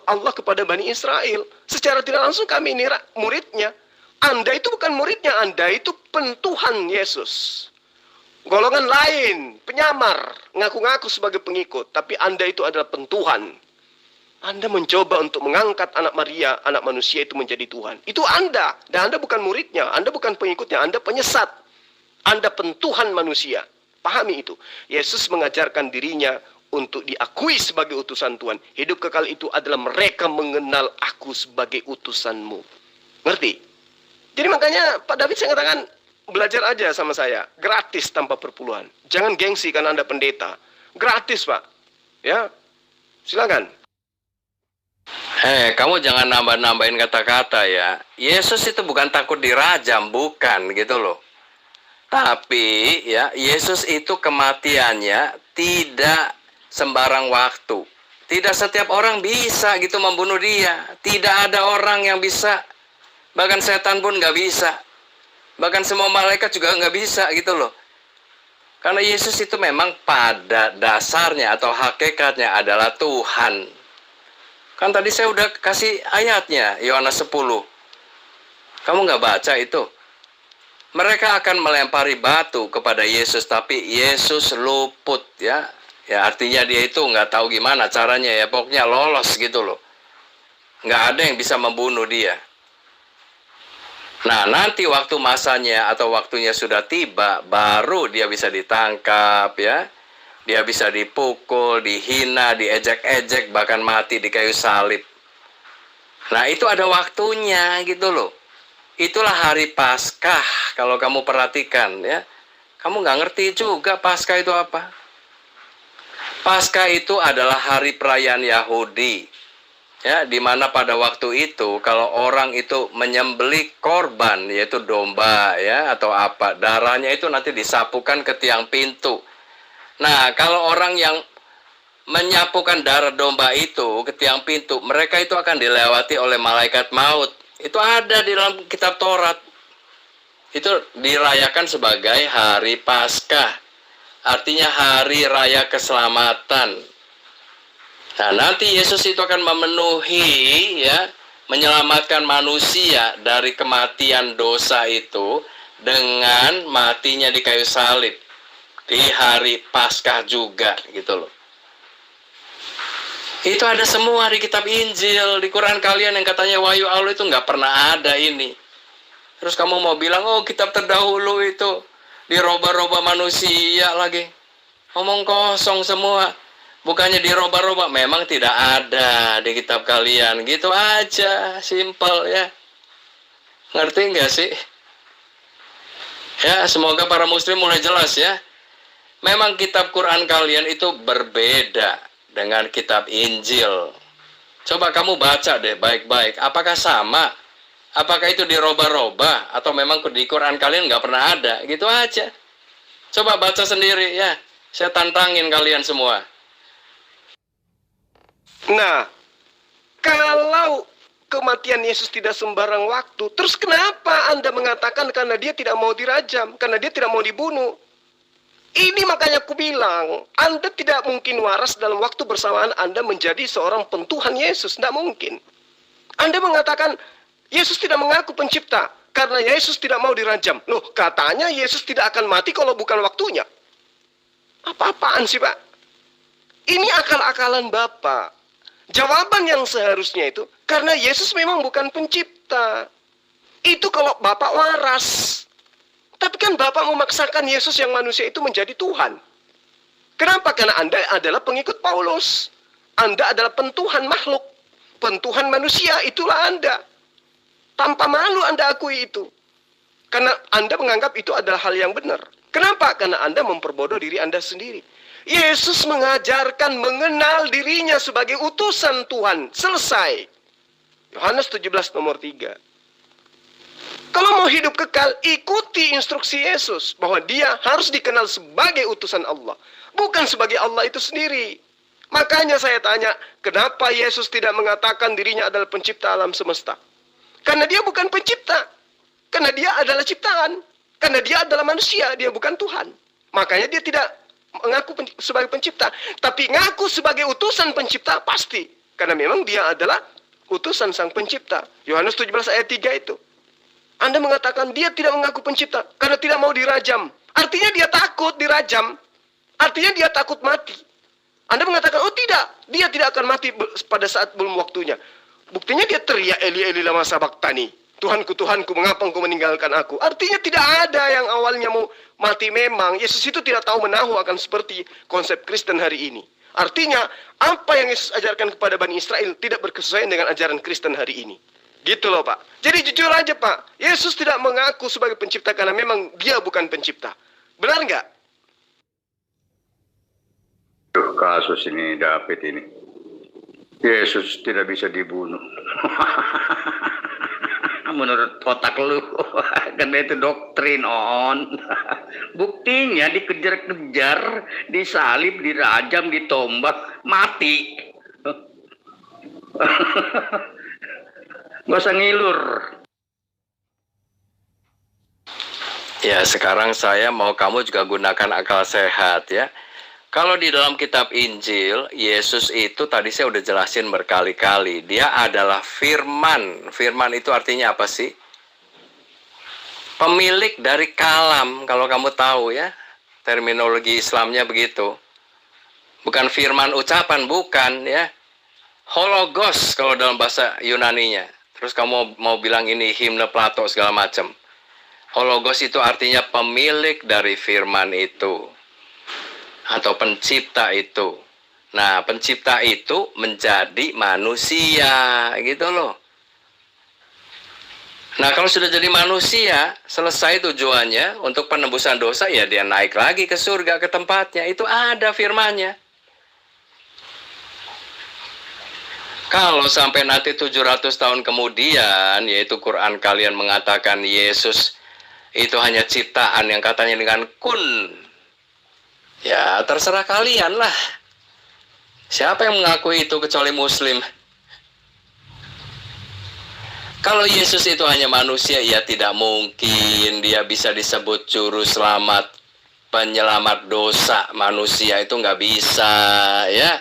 Speaker 2: Allah kepada Bani Israel. Secara tidak langsung kami ini muridnya. Anda itu bukan muridnya, Anda itu pentuhan Yesus. Golongan lain, penyamar, ngaku-ngaku sebagai pengikut, tapi Anda itu adalah pentuhan. Anda mencoba untuk mengangkat anak Maria, anak manusia itu menjadi Tuhan. Itu Anda. Dan Anda bukan muridnya, Anda bukan pengikutnya, Anda penyesat. Anda pentuhan manusia. Pahami itu. Yesus mengajarkan dirinya untuk diakui sebagai utusan Tuhan. Hidup kekal itu adalah mereka mengenal aku sebagai utusanmu. Ngerti? Jadi makanya Pak David saya katakan, belajar aja sama saya. Gratis tanpa perpuluhan. Jangan gengsi karena Anda pendeta. Gratis Pak. Ya, silakan.
Speaker 1: Kamu jangan nambah-nambahin kata-kata ya. Yesus itu bukan takut dirajam, bukan gitu loh. Tapi ya, Yesus itu kematiannya tidak sembarang waktu. Tidak setiap orang bisa gitu membunuh dia. Tidak ada orang yang bisa. Bahkan setan pun nggak bisa. Bahkan semua malaikat juga nggak bisa gitu loh. Karena Yesus itu memang pada dasarnya atau hakikatnya adalah Tuhan. Kan tadi saya udah kasih ayatnya, Yohanes 10. Kamu nggak baca itu? Mereka akan melempari batu kepada Yesus, tapi Yesus luput ya. Ya artinya dia itu nggak tahu gimana caranya ya, pokoknya lolos gitu loh. Nggak ada yang bisa membunuh dia. Nah nanti waktu masanya atau waktunya sudah tiba, baru dia bisa ditangkap ya. Dia bisa dipukul, dihina, diejek-ejek, bahkan mati di kayu salib. Nah itu ada waktunya gitu loh. Itulah hari Paskah kalau kamu perhatikan ya. Kamu nggak ngerti juga Paskah itu apa. Paskah itu adalah hari perayaan Yahudi. Ya, di mana pada waktu itu kalau orang itu menyembelih korban yaitu domba ya atau apa, darahnya itu nanti disapukan ke tiang pintu. Nah, kalau orang yang menyapukan darah domba itu ke tiang pintu, mereka itu akan dilewati oleh malaikat maut. Itu ada di dalam kitab Taurat. Itu dirayakan sebagai hari Paskah. Artinya hari raya keselamatan. Nah, nanti Yesus itu akan memenuhi ya, menyelamatkan manusia dari kematian dosa itu dengan matinya di kayu salib. Di hari Paskah juga gitu loh. Itu ada semua di kitab Injil, di Quran kalian yang katanya wahyu Allah itu nggak pernah ada ini. Terus kamu mau bilang, oh kitab terdahulu itu diroba-roba manusia lagi. Ngomong kosong semua. Bukannya diroba-roba, memang tidak ada di kitab kalian. Gitu aja, simple ya. Ngerti nggak sih? Ya, semoga para muslim mulai jelas ya. Memang kitab Quran kalian itu berbeda dengan kitab Injil. Coba kamu baca deh baik-baik. Apakah sama? Apakah itu diroba-roba? Atau memang di Quran kalian nggak pernah ada? Gitu aja. Coba baca sendiri ya. Saya tantangin kalian semua.
Speaker 2: Nah, kalau kematian Yesus tidak sembarang waktu, terus kenapa Anda mengatakan karena dia tidak mau dirajam, karena dia tidak mau dibunuh? Ini makanya aku bilang, Anda tidak mungkin waras dalam waktu bersamaan Anda menjadi seorang pentuhan Yesus. Tidak mungkin. Anda mengatakan, Yesus tidak mengaku pencipta, karena Yesus tidak mau dirajam. Loh, katanya Yesus tidak akan mati kalau bukan waktunya. Apa-apaan sih, Pak? Ini akal-akalan Bapak. Jawaban yang seharusnya itu, karena Yesus memang bukan pencipta. Itu kalau Bapak waras. Tapi kan Bapak memaksakan Yesus yang manusia itu menjadi Tuhan. Kenapa? Karena Anda adalah pengikut Paulus. Anda adalah pentuhan makhluk. Pentuhan manusia, itulah Anda. Tanpa malu Anda akui itu. Karena Anda menganggap itu adalah hal yang benar. Kenapa? Karena Anda memperbodoh diri Anda sendiri. Yesus mengajarkan mengenal dirinya sebagai utusan Tuhan. Selesai. Yohanes 17 nomor 3. Kalau mau hidup kekal, ikuti instruksi Yesus. Bahwa dia harus dikenal sebagai utusan Allah. Bukan sebagai Allah itu sendiri. Makanya saya tanya, kenapa Yesus tidak mengatakan dirinya adalah pencipta alam semesta? Karena dia bukan pencipta. Karena dia adalah ciptaan. Karena dia adalah manusia, dia bukan Tuhan. Makanya dia tidak mengaku sebagai pencipta. Tapi ngaku sebagai utusan pencipta, pasti. Karena memang dia adalah utusan sang pencipta. Yohanes 17 ayat 3 itu. Anda mengatakan dia tidak mengaku pencipta karena tidak mau dirajam. Artinya dia takut dirajam. Artinya dia takut mati. Anda mengatakan, oh tidak, dia tidak akan mati pada saat belum waktunya. Buktinya dia teriak, Eli Eli lama sabaktani. Tuhanku, Tuhanku, mengapa engkau meninggalkan aku? Artinya tidak ada yang awalnya mau mati memang. Yesus itu tidak tahu menahu akan seperti konsep Kristen hari ini. Artinya, apa yang Yesus ajarkan kepada Bani Israel tidak berkesesuaian dengan ajaran Kristen hari ini. Gitu loh Pak. Jadi jujur aja Pak, Yesus tidak mengaku sebagai pencipta karena memang dia bukan pencipta. Benar nggak?
Speaker 4: Kasus ini David ini. Yesus tidak bisa dibunuh. Menurut otak lu, karena itu doktrin on. Buktinya dikejar-kejar, disalib, dirajam, ditombak, mati. Gak usah ngilur.
Speaker 1: Ya, sekarang saya mau kamu juga gunakan akal sehat ya. Kalau di dalam kitab Injil, Yesus itu tadi saya udah jelasin berkali-kali. Dia adalah firman. Firman itu artinya apa sih? Pemilik dari kalam, kalau kamu tahu ya. Terminologi Islamnya begitu. Bukan firman ucapan, bukan ya. Hologos kalau dalam bahasa Yunaninya. Terus kamu mau bilang ini himne Plato segala macam. Hologos itu artinya pemilik dari firman itu. Atau pencipta itu. Nah, pencipta itu menjadi manusia, gitu loh. Nah, kalau sudah jadi manusia, selesai tujuannya untuk penembusan dosa, ya dia naik lagi ke surga, ke tempatnya. Itu ada firmannya. Kalau sampai nanti 700 tahun kemudian, yaitu Quran kalian mengatakan Yesus itu hanya ciptaan yang katanya dengan kun. Ya, terserah kalian lah. Siapa yang mengakui itu kecuali Muslim? Kalau Yesus itu hanya manusia, ya tidak mungkin dia bisa disebut juru selamat, penyelamat dosa manusia. Itu nggak bisa, ya.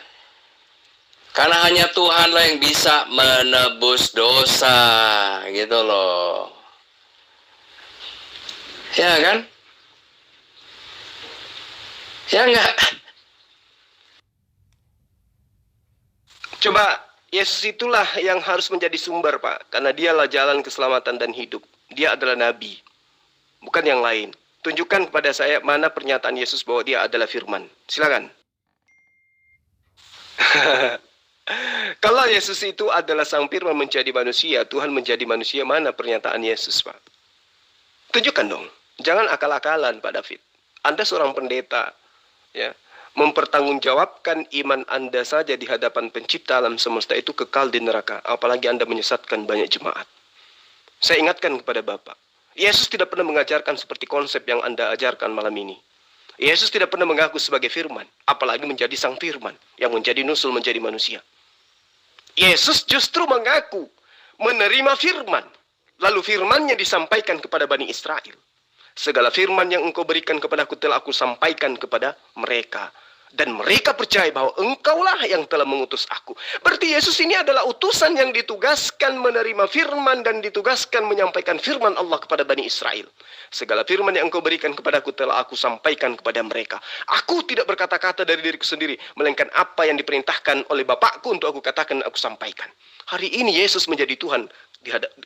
Speaker 1: Karena hanya Tuhanlah yang bisa menebus dosa, gitu loh. Ya kan? Ya enggak?
Speaker 2: Coba, Yesus itulah yang harus menjadi sumber, Pak. Karena dialah jalan keselamatan dan hidup. Dia adalah nabi, bukan yang lain. Tunjukkan kepada saya mana pernyataan Yesus bahwa dia adalah firman. Silakan. Kalau Yesus itu adalah sang firman menjadi manusia, Tuhan menjadi manusia, mana pernyataan Yesus, Pak? Tunjukkan dong. Jangan akal-akalan, Pak David. Anda seorang pendeta, ya, mempertanggungjawabkan iman Anda saja di hadapan pencipta alam semesta itu kekal di neraka, apalagi Anda menyesatkan banyak jemaat. Saya ingatkan kepada Bapak, Yesus tidak pernah mengajarkan seperti konsep yang Anda ajarkan malam ini. Yesus tidak pernah mengaku sebagai firman, apalagi menjadi sang firman yang menjadi nusul menjadi manusia. Yesus justru mengaku menerima firman, lalu firmannya disampaikan kepada Bani Israel. Segala firman yang engkau berikan kepadaku telah aku sampaikan kepada mereka. Dan mereka percaya bahwa engkaulah yang telah mengutus aku. Berarti Yesus ini adalah utusan yang ditugaskan menerima firman dan ditugaskan menyampaikan firman Allah kepada Bani Israel. Segala firman yang engkau berikan kepadaku telah aku sampaikan kepada mereka. Aku tidak berkata-kata dari diriku sendiri, melainkan apa yang diperintahkan oleh Bapakku untuk aku katakan dan aku sampaikan. Hari ini Yesus menjadi Tuhan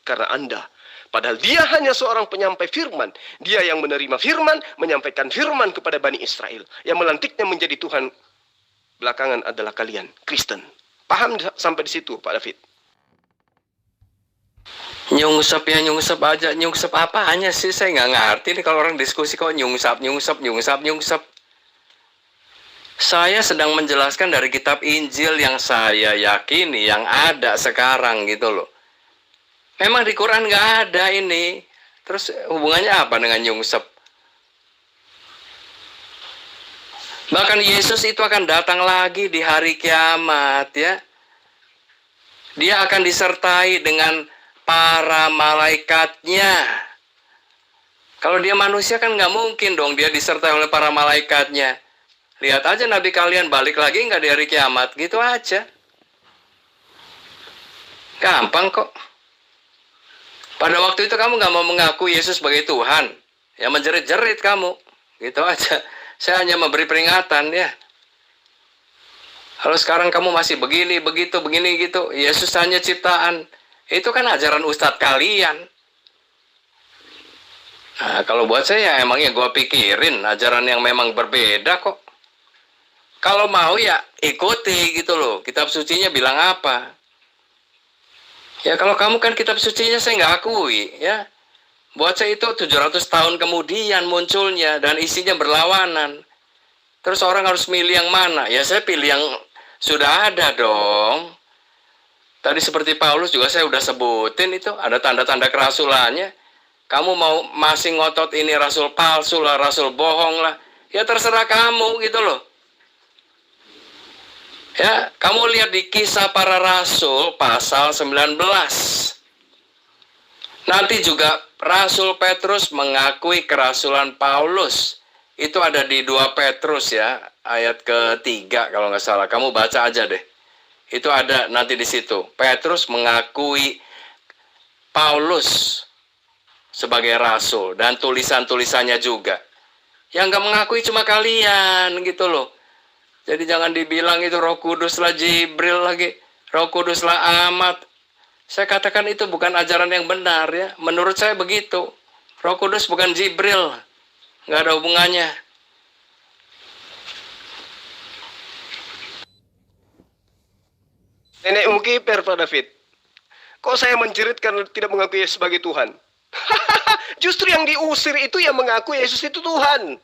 Speaker 2: karena Anda. Padahal dia hanya seorang penyampai firman. Dia yang menerima firman, menyampaikan firman kepada Bani Israel. Yang melantiknya menjadi Tuhan belakangan adalah kalian, Kristen. Paham sampai di situ, Pak David?
Speaker 1: Nyungsep ya, nyungsep aja. Nyungsep apanya sih? Saya nggak ngerti nih kalau orang diskusi kok nyungsep. Saya sedang menjelaskan dari kitab Injil yang saya yakini, yang ada sekarang gitu loh. Memang di Quran nggak ada ini. Terus hubungannya apa dengan nyungsep? Bahkan Yesus itu akan datang lagi di hari kiamat ya. Dia akan disertai dengan para malaikatnya. Kalau dia manusia kan nggak mungkin dong dia disertai oleh para malaikatnya. Lihat aja nabi kalian balik lagi nggak di hari kiamat. Gitu aja. Gampang kok. Pada waktu itu kamu nggak mau mengaku Yesus sebagai Tuhan. Ya menjerit-jerit kamu. Gitu aja. Saya hanya memberi peringatan ya. Kalau sekarang kamu masih begini, begitu, begini, gitu. Yesus hanya ciptaan. Itu kan ajaran ustadz kalian. Nah, kalau buat saya emangnya gue pikirin ajaran yang memang berbeda kok. Kalau mau ya ikuti gitu loh. Kitab sucinya bilang apa? Ya kalau kamu kan kitab sucinya saya nggak akui ya. Buat saya itu 700 tahun kemudian munculnya dan isinya berlawanan. Terus orang harus milih yang mana? Ya saya pilih yang sudah ada dong. Tadi seperti Paulus juga saya udah sebutin itu. Ada tanda-tanda kerasulannya. Kamu mau masih ngotot ini rasul palsu lah, rasul bohong lah. Ya terserah kamu gitu loh. Ya, kamu lihat di Kisah Para Rasul pasal 19. Nanti juga Rasul Petrus mengakui kerasulan Paulus. Itu ada di 2 Petrus ya, ayat ketiga kalau nggak salah. Kamu baca aja deh. Itu ada nanti di situ. Petrus mengakui Paulus sebagai rasul dan tulisan-tulisannya juga. Yang nggak mengakui cuma kalian gitu loh. Jadi jangan dibilang itu Roh Kudus lah Jibril lagi. Roh Kudus lah Ahmad. Saya katakan itu bukan ajaran yang benar ya. Menurut saya begitu. Roh Kudus bukan Jibril. Nggak ada hubungannya.
Speaker 2: Nenek Mukiper, Pak David. Kok saya menjerit karena tidak mengakui Yesus sebagai Tuhan? Justru yang diusir itu yang mengaku Yesus itu Tuhan.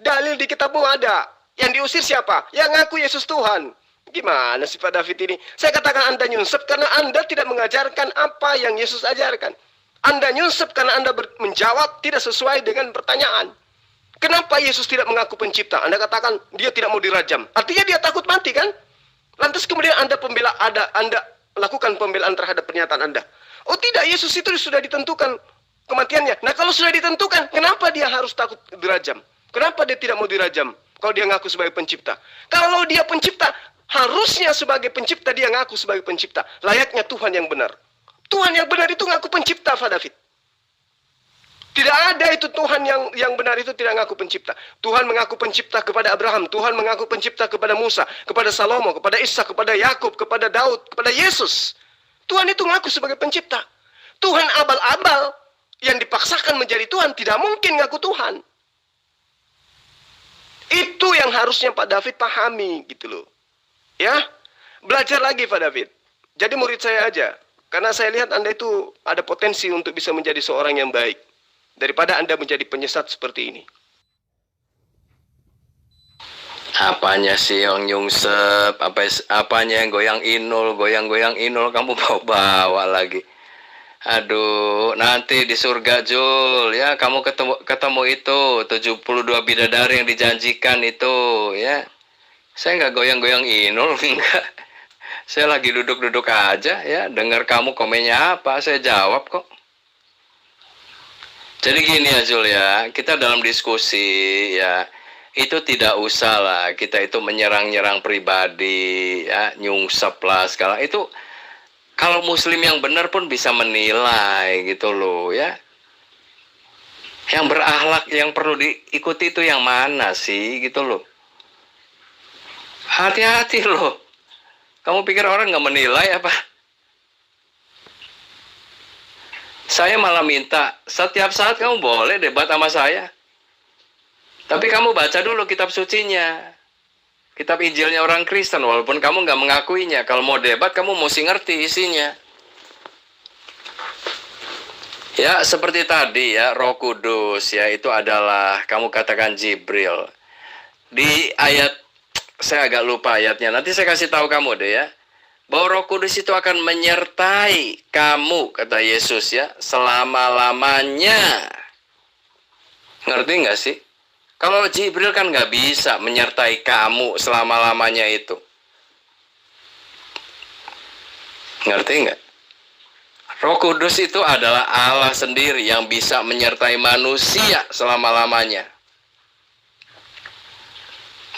Speaker 2: Dalil di kitabmu ada. Yang diusir siapa? Yang ngaku Yesus Tuhan. Gimana sih Pak David ini? Saya katakan Anda nyunsep karena Anda tidak mengajarkan apa yang Yesus ajarkan. Anda nyunsep karena Anda menjawab tidak sesuai dengan pertanyaan. Kenapa Yesus tidak mengaku pencipta? Anda katakan dia tidak mau dirajam. Artinya dia takut mati kan? Lantas kemudian Anda lakukan pembelaan terhadap pernyataan Anda. Oh tidak, Yesus itu sudah ditentukan kematiannya. Nah kalau sudah ditentukan, kenapa dia harus takut dirajam? Kenapa dia tidak mau dirajam? Kalau dia ngaku sebagai pencipta. Kalau dia pencipta, harusnya sebagai pencipta dia ngaku sebagai pencipta. Layaknya Tuhan yang benar. Tuhan yang benar itu ngaku pencipta, Pak David. Tidak ada itu Tuhan yang benar itu tidak ngaku pencipta. Tuhan mengaku pencipta kepada Abraham. Tuhan mengaku pencipta kepada Musa, kepada Salomo, kepada Ishak, kepada Yakub, kepada Daud, kepada Yesus. Tuhan itu ngaku sebagai pencipta. Tuhan abal-abal yang dipaksakan menjadi Tuhan tidak mungkin ngaku Tuhan. Itu yang harusnya Pak David pahami gitu loh. Ya, belajar lagi Pak David. Jadi murid saya aja. Karena saya lihat Anda itu ada potensi untuk bisa menjadi seorang yang baik. Daripada Anda menjadi penyesat seperti ini.
Speaker 1: Apanya sih yang nyungsep? Apanya yang goyang-goyang inul, kamu bawa lagi. Aduh, nanti di surga Jul, ya kamu ketemu itu 72 bidadari yang dijanjikan itu, ya. Saya nggak goyang-goyang inul, enggak. Saya lagi duduk-duduk aja, ya. Dengar kamu komennya apa, saya jawab kok. Jadi gini ya Jul ya, kita dalam diskusi ya, itu tidak usah lah kita itu menyerang-nyerang pribadi, ya, nyungsep lah segala itu. Kalau muslim yang benar pun bisa menilai gitu loh ya. Yang berakhlak yang perlu diikuti itu yang mana sih gitu loh. Hati-hati loh. Kamu pikir orang nggak menilai apa? Saya malah minta setiap saat kamu boleh debat sama saya. Tapi kamu baca dulu kitab sucinya. Kitab Injilnya orang Kristen, walaupun kamu nggak mengakuinya. Kalau mau debat, kamu mesti ngerti isinya. Ya, seperti tadi ya, Roh Kudus ya, itu adalah, kamu katakan Jibril. Di ayat, saya agak lupa ayatnya, nanti saya kasih tahu kamu deh ya. Bahwa Roh Kudus itu akan menyertai kamu, kata Yesus ya, selama-lamanya. Ngerti nggak sih? Kalau Jibril kan nggak bisa menyertai kamu selama-lamanya itu. Ngerti nggak? Roh Kudus itu adalah Allah sendiri yang bisa menyertai manusia selama-lamanya.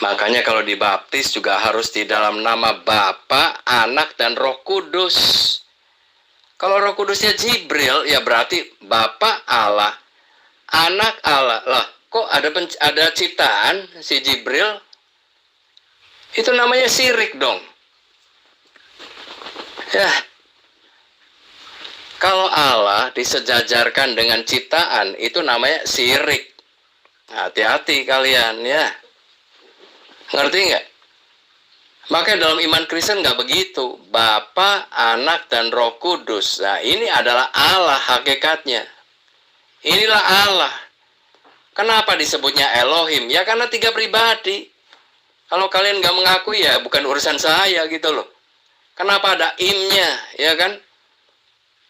Speaker 1: Makanya kalau dibaptis juga harus di dalam nama Bapa, Anak, dan Roh Kudus. Kalau Roh Kudusnya Jibril, ya berarti Bapa Allah, Anak Allah. Lah, kok ada ciptaan si Jibril? Itu namanya syirik dong. Ya, kalau Allah disejajarkan dengan ciptaan, itu namanya syirik. Hati-hati kalian ya. Ngerti nggak? Makanya dalam iman Kristen nggak begitu. Bapa, Anak, dan Roh Kudus. Nah, ini adalah Allah hakikatnya. Inilah Allah. Kenapa disebutnya Elohim? Ya karena 3 pribadi. Kalau kalian nggak mengaku ya bukan urusan saya gitu loh. Kenapa ada imnya, ya kan?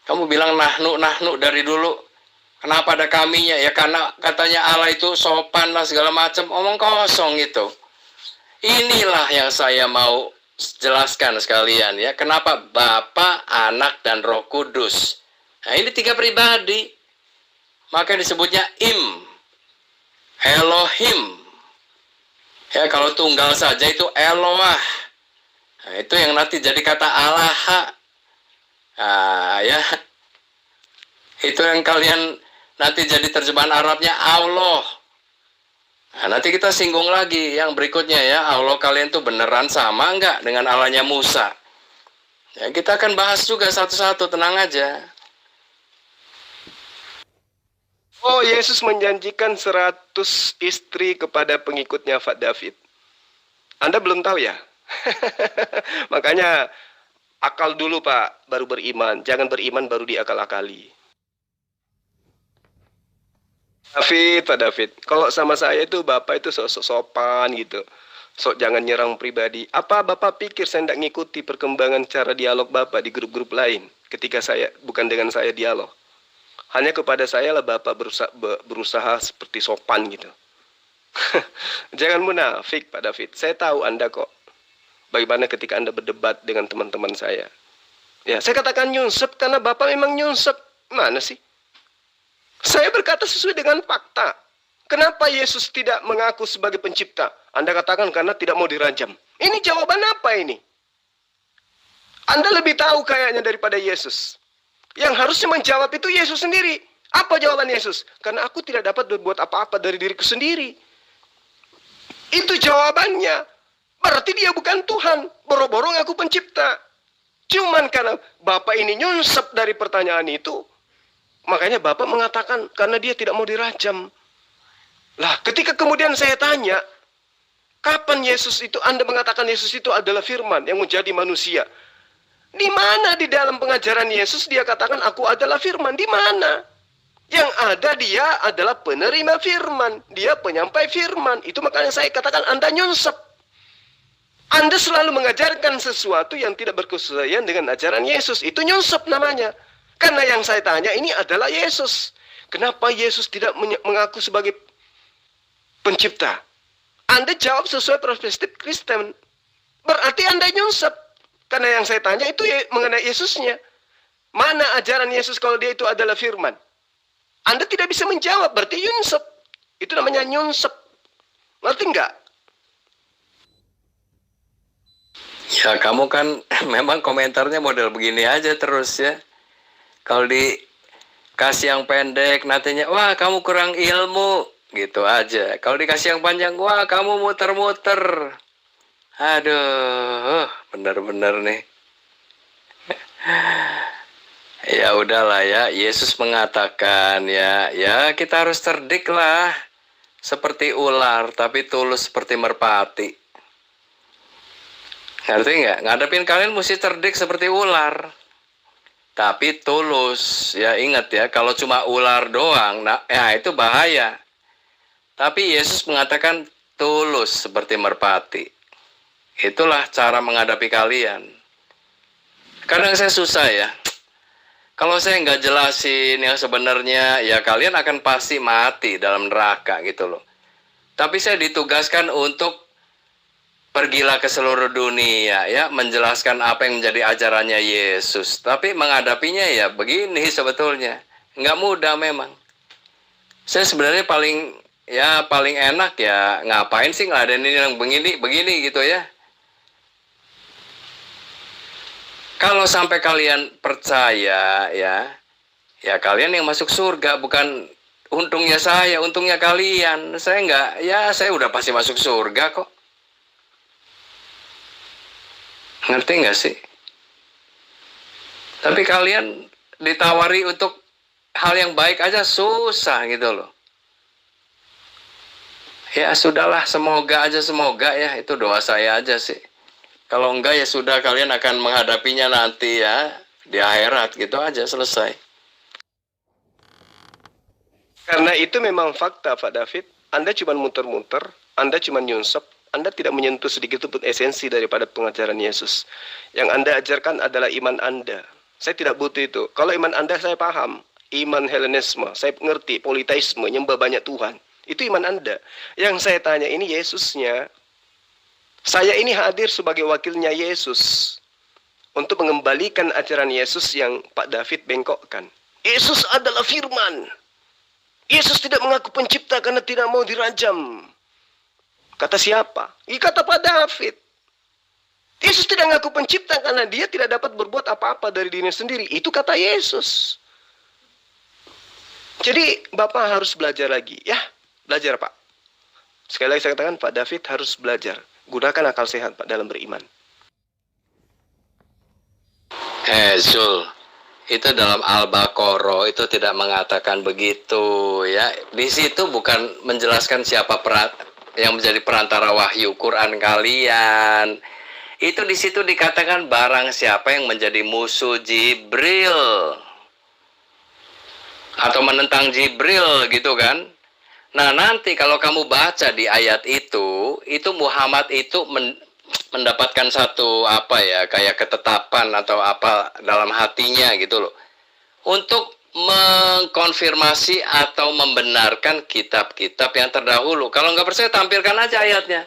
Speaker 1: Kamu bilang nahnu dari dulu. Kenapa ada kaminya? Ya karena katanya Allah itu sopan lah segala macam. Omong kosong itu. Inilah yang saya mau jelaskan sekalian ya. Kenapa Bapa, Anak, dan Roh Kudus. Nah ini 3 pribadi. Maka disebutnya Im. Elohim. Ya kalau tunggal saja itu Eloah. Nah, itu yang nanti jadi kata Allah. Ya. Itu yang kalian nanti jadi terjemahan Arabnya Allah. Nah, nanti kita singgung lagi yang berikutnya ya. Allah kalian tuh beneran sama enggak dengan Allahnya Musa? Ya, kita akan bahas juga satu-satu, tenang aja.
Speaker 2: Oh, Yesus menjanjikan 100 istri kepada pengikutnya Pak David. Anda belum tahu ya? Makanya akal dulu Pak, baru beriman. Jangan beriman baru diakal-akali. Pak David, kalau sama saya itu Bapak itu sok sopan gitu. Sok jangan nyerang pribadi. Apa Bapak pikir saya tidak ngikuti perkembangan cara dialog Bapak di grup-grup lain ketika saya, bukan dengan saya dialog. Hanya kepada saya lah Bapak berusaha seperti sopan gitu. Jangan munafik Pak David. Saya tahu Anda kok. Bagaimana ketika Anda berdebat dengan teman-teman saya. Ya, saya katakan nyunsep karena Bapak memang nyunsep. Mana sih? Saya berkata sesuai dengan fakta. Kenapa Yesus tidak mengaku sebagai pencipta? Anda katakan karena tidak mau dirajam. Ini jawaban apa ini? Anda lebih tahu kayaknya daripada Yesus. Yang harusnya menjawab itu Yesus sendiri. Apa jawaban Yesus? Karena aku tidak dapat berbuat apa-apa dari diriku sendiri. Itu jawabannya. Berarti dia bukan Tuhan. Boro-boro ngaku pencipta. Cuman karena Bapak ini nyunsep dari pertanyaan itu, makanya Bapak mengatakan karena dia tidak mau dirajam. Lah, ketika kemudian saya tanya, kapan Yesus itu, Anda mengatakan Yesus itu adalah firman yang menjadi manusia. Di mana di dalam pengajaran Yesus dia katakan aku adalah firman? Di mana? Yang ada dia adalah penerima firman. Dia penyampai firman. Itu makanya saya katakan Anda nyunsep. Anda selalu mengajarkan sesuatu yang tidak berkesesuaian dengan ajaran Yesus. Itu nyunsep namanya. Karena yang saya tanya ini adalah Yesus. Kenapa Yesus tidak mengaku sebagai pencipta? Anda jawab sesuai perspektif Kristen. Berarti Anda nyunsep. Karena yang saya tanya itu mengenai Yesusnya. Mana ajaran Yesus kalau dia itu adalah firman? Anda tidak bisa menjawab, berarti nyunsep. Itu namanya nyunsep. Ngerti enggak?
Speaker 1: Ya kamu kan memang komentarnya model begini aja terus ya. Kalau dikasih yang pendek nantinya, wah kamu kurang ilmu. Gitu aja. Kalau dikasih yang panjang, wah kamu muter-muter. Aduh, benar-benar nih. Ya udahlah ya, Yesus mengatakan ya kita harus cerdik lah. Seperti ular, tapi tulus seperti merpati. Ngerti nggak? Ngadepin kalian mesti cerdik seperti ular. Tapi tulus. Ya ingat ya, kalau cuma ular doang, nah ya itu bahaya. Tapi Yesus mengatakan tulus seperti merpati. Itulah cara menghadapi kalian. Kadang saya susah ya. Kalau saya nggak jelasin yang sebenarnya, ya kalian akan pasti mati dalam neraka gitu loh. Tapi saya ditugaskan untuk pergilah ke seluruh dunia ya, menjelaskan apa yang menjadi ajarannya Yesus. Tapi menghadapinya ya begini sebetulnya. Nggak mudah memang. Saya sebenarnya paling enak ya ngapain sih ngeladenin yang begini gitu ya. Kalau sampai kalian percaya ya kalian yang masuk surga, bukan untungnya saya, untungnya kalian. Saya udah pasti masuk surga kok. Ngerti nggak sih? Tapi kalian ditawari untuk hal yang baik aja susah gitu loh. Ya sudahlah, semoga ya, itu doa saya aja sih. Kalau enggak ya sudah, kalian akan menghadapinya nanti ya di akhirat, gitu aja, selesai.
Speaker 2: Karena itu memang fakta, Pak David. Anda cuma muter-muter, Anda cuma nyunsep, Anda tidak menyentuh sedikit pun esensi daripada pengajaran Yesus. Yang Anda ajarkan adalah iman Anda. Saya tidak butuh itu. Kalau iman Anda saya paham. Iman Helenisme, saya ngerti. Politeisme, nyembah banyak Tuhan. Itu iman Anda. Yang saya tanya ini Yesusnya. Saya ini hadir sebagai wakilnya Yesus. Untuk mengembalikan ajaran Yesus yang Pak David bengkokkan. Yesus adalah firman. Yesus tidak mengaku pencipta karena tidak mau dirajam. Kata siapa? Kata Pak David. Yesus tidak mengaku pencipta karena dia tidak dapat berbuat apa-apa dari dirinya sendiri. Itu kata Yesus. Jadi Bapak harus belajar lagi. Ya, belajar Pak. Sekali lagi saya katakan Pak David harus belajar. Gunakan akal sehat Pak dalam beriman.
Speaker 1: Zul, itu dalam Al-Baqarah itu tidak mengatakan begitu ya. Di situ bukan menjelaskan siapa yang menjadi perantara wahyu Quran kalian. Itu di situ dikatakan barang siapa yang menjadi musuh Jibril atau menentang Jibril gitu kan. Nah, nanti kalau kamu baca di ayat itu Muhammad itu mendapatkan satu apa ya, kayak ketetapan atau apa dalam hatinya gitu loh, untuk mengkonfirmasi atau membenarkan kitab-kitab yang terdahulu. Kalau nggak percaya tampilkan aja ayatnya,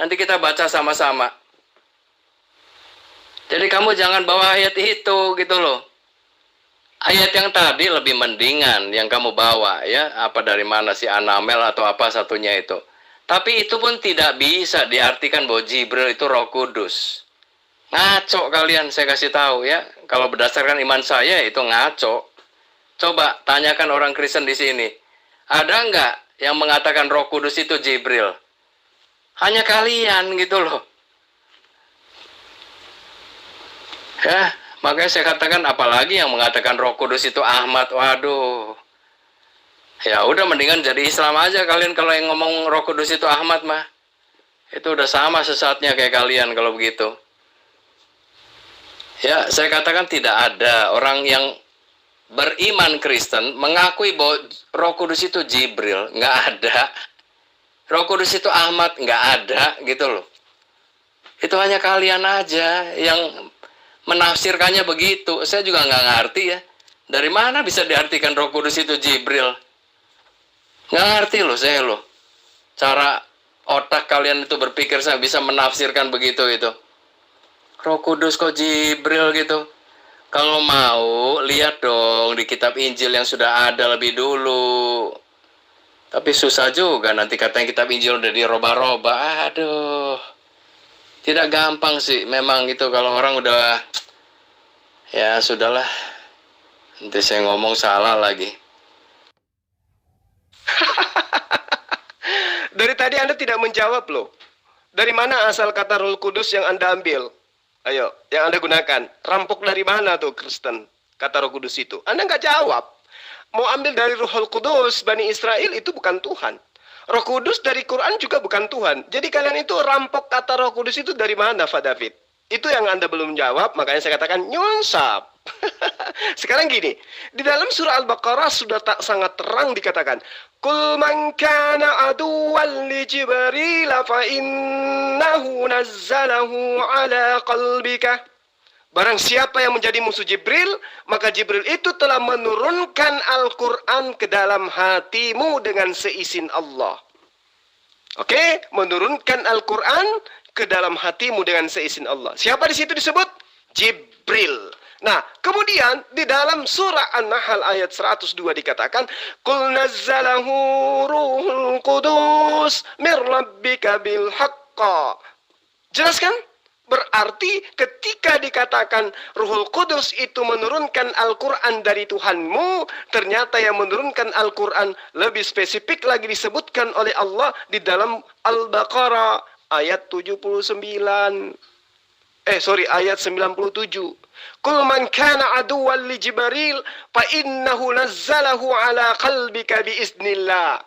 Speaker 1: nanti kita baca sama-sama. Jadi kamu jangan bawa ayat itu gitu loh. Ayat yang tadi lebih mendingan yang kamu bawa ya, apa dari mana si Anamel atau apa satunya itu. Tapi itu pun tidak bisa diartikan bahwa Jibril itu Roh Kudus. Ngaco kalian, saya kasih tahu ya. Kalau berdasarkan iman saya itu ngaco. Coba tanyakan orang Kristen di sini. Ada nggak yang mengatakan Roh Kudus itu Jibril? Hanya kalian gitu loh. Ya, makanya saya katakan apalagi yang mengatakan Roh Kudus itu Ahmad. Waduh. Ya udah mendingan jadi Islam aja kalian kalau yang ngomong Roh Kudus itu Ahmad mah. Itu udah sama sesatnya kayak kalian kalau begitu. Ya, saya katakan tidak ada orang yang beriman Kristen mengakui bahwa Roh Kudus itu Jibril, nggak ada. Roh Kudus itu Ahmad, nggak ada gitu loh. Itu hanya kalian aja yang menafsirkannya begitu. Saya juga nggak ngerti ya. Dari mana bisa diartikan Roh Kudus itu Jibril? Nggak ngerti loh saya loh. Cara otak kalian itu berpikir saya bisa menafsirkan begitu itu. Roh Kudus kok Jibril gitu. Kalau mau lihat dong di kitab Injil yang sudah ada lebih dulu. Tapi susah juga nanti katanya kitab Injil udah diroba-roba. Aduh. Tidak gampang sih memang itu kalau orang udah, ya sudahlah, nanti saya ngomong salah lagi.
Speaker 2: Dari tadi Anda tidak menjawab loh. Dari mana asal kata Roh Kudus yang Anda ambil? Ayo, yang Anda gunakan. Rampok dari mana tuh Kristen? Kata Roh Kudus itu. Anda nggak jawab. Mau ambil dari Roh Kudus, Bani Israel itu bukan Tuhan. Roh Kudus dari Quran juga bukan Tuhan. Jadi kalian itu rampok kata Roh Kudus itu dari mana, Pak David? Itu yang Anda belum jawab, makanya saya katakan nyunsap. Sekarang gini, di dalam surah Al-Baqarah sudah tak sangat terang dikatakan, Qul man kana aduwwan li Jibril fa innahu nazzalahu ala qalbika. Barang siapa yang menjadi musuh Jibril, maka Jibril itu telah menurunkan Al-Quran ke dalam hatimu dengan seizin Allah. Oke, menurunkan Al-Quran ke dalam hatimu dengan seizin Allah. Siapa di situ disebut? Jibril. Nah, kemudian di dalam surah An-Nahl ayat 102 dikatakan, Qul nazzalahu ruhul qudus mir rabbika bil haqqa. Jelas kan? Berarti ketika dikatakan Ruhul Kudus itu menurunkan Al-Quran dari Tuhanmu, ternyata yang menurunkan Al-Quran lebih spesifik lagi disebutkan oleh Allah di dalam Al-Baqarah ayat 79. ayat 97. Qul man kana aduwwan li Jibril fa innahu nazzalahu ala qalbika biiznillah.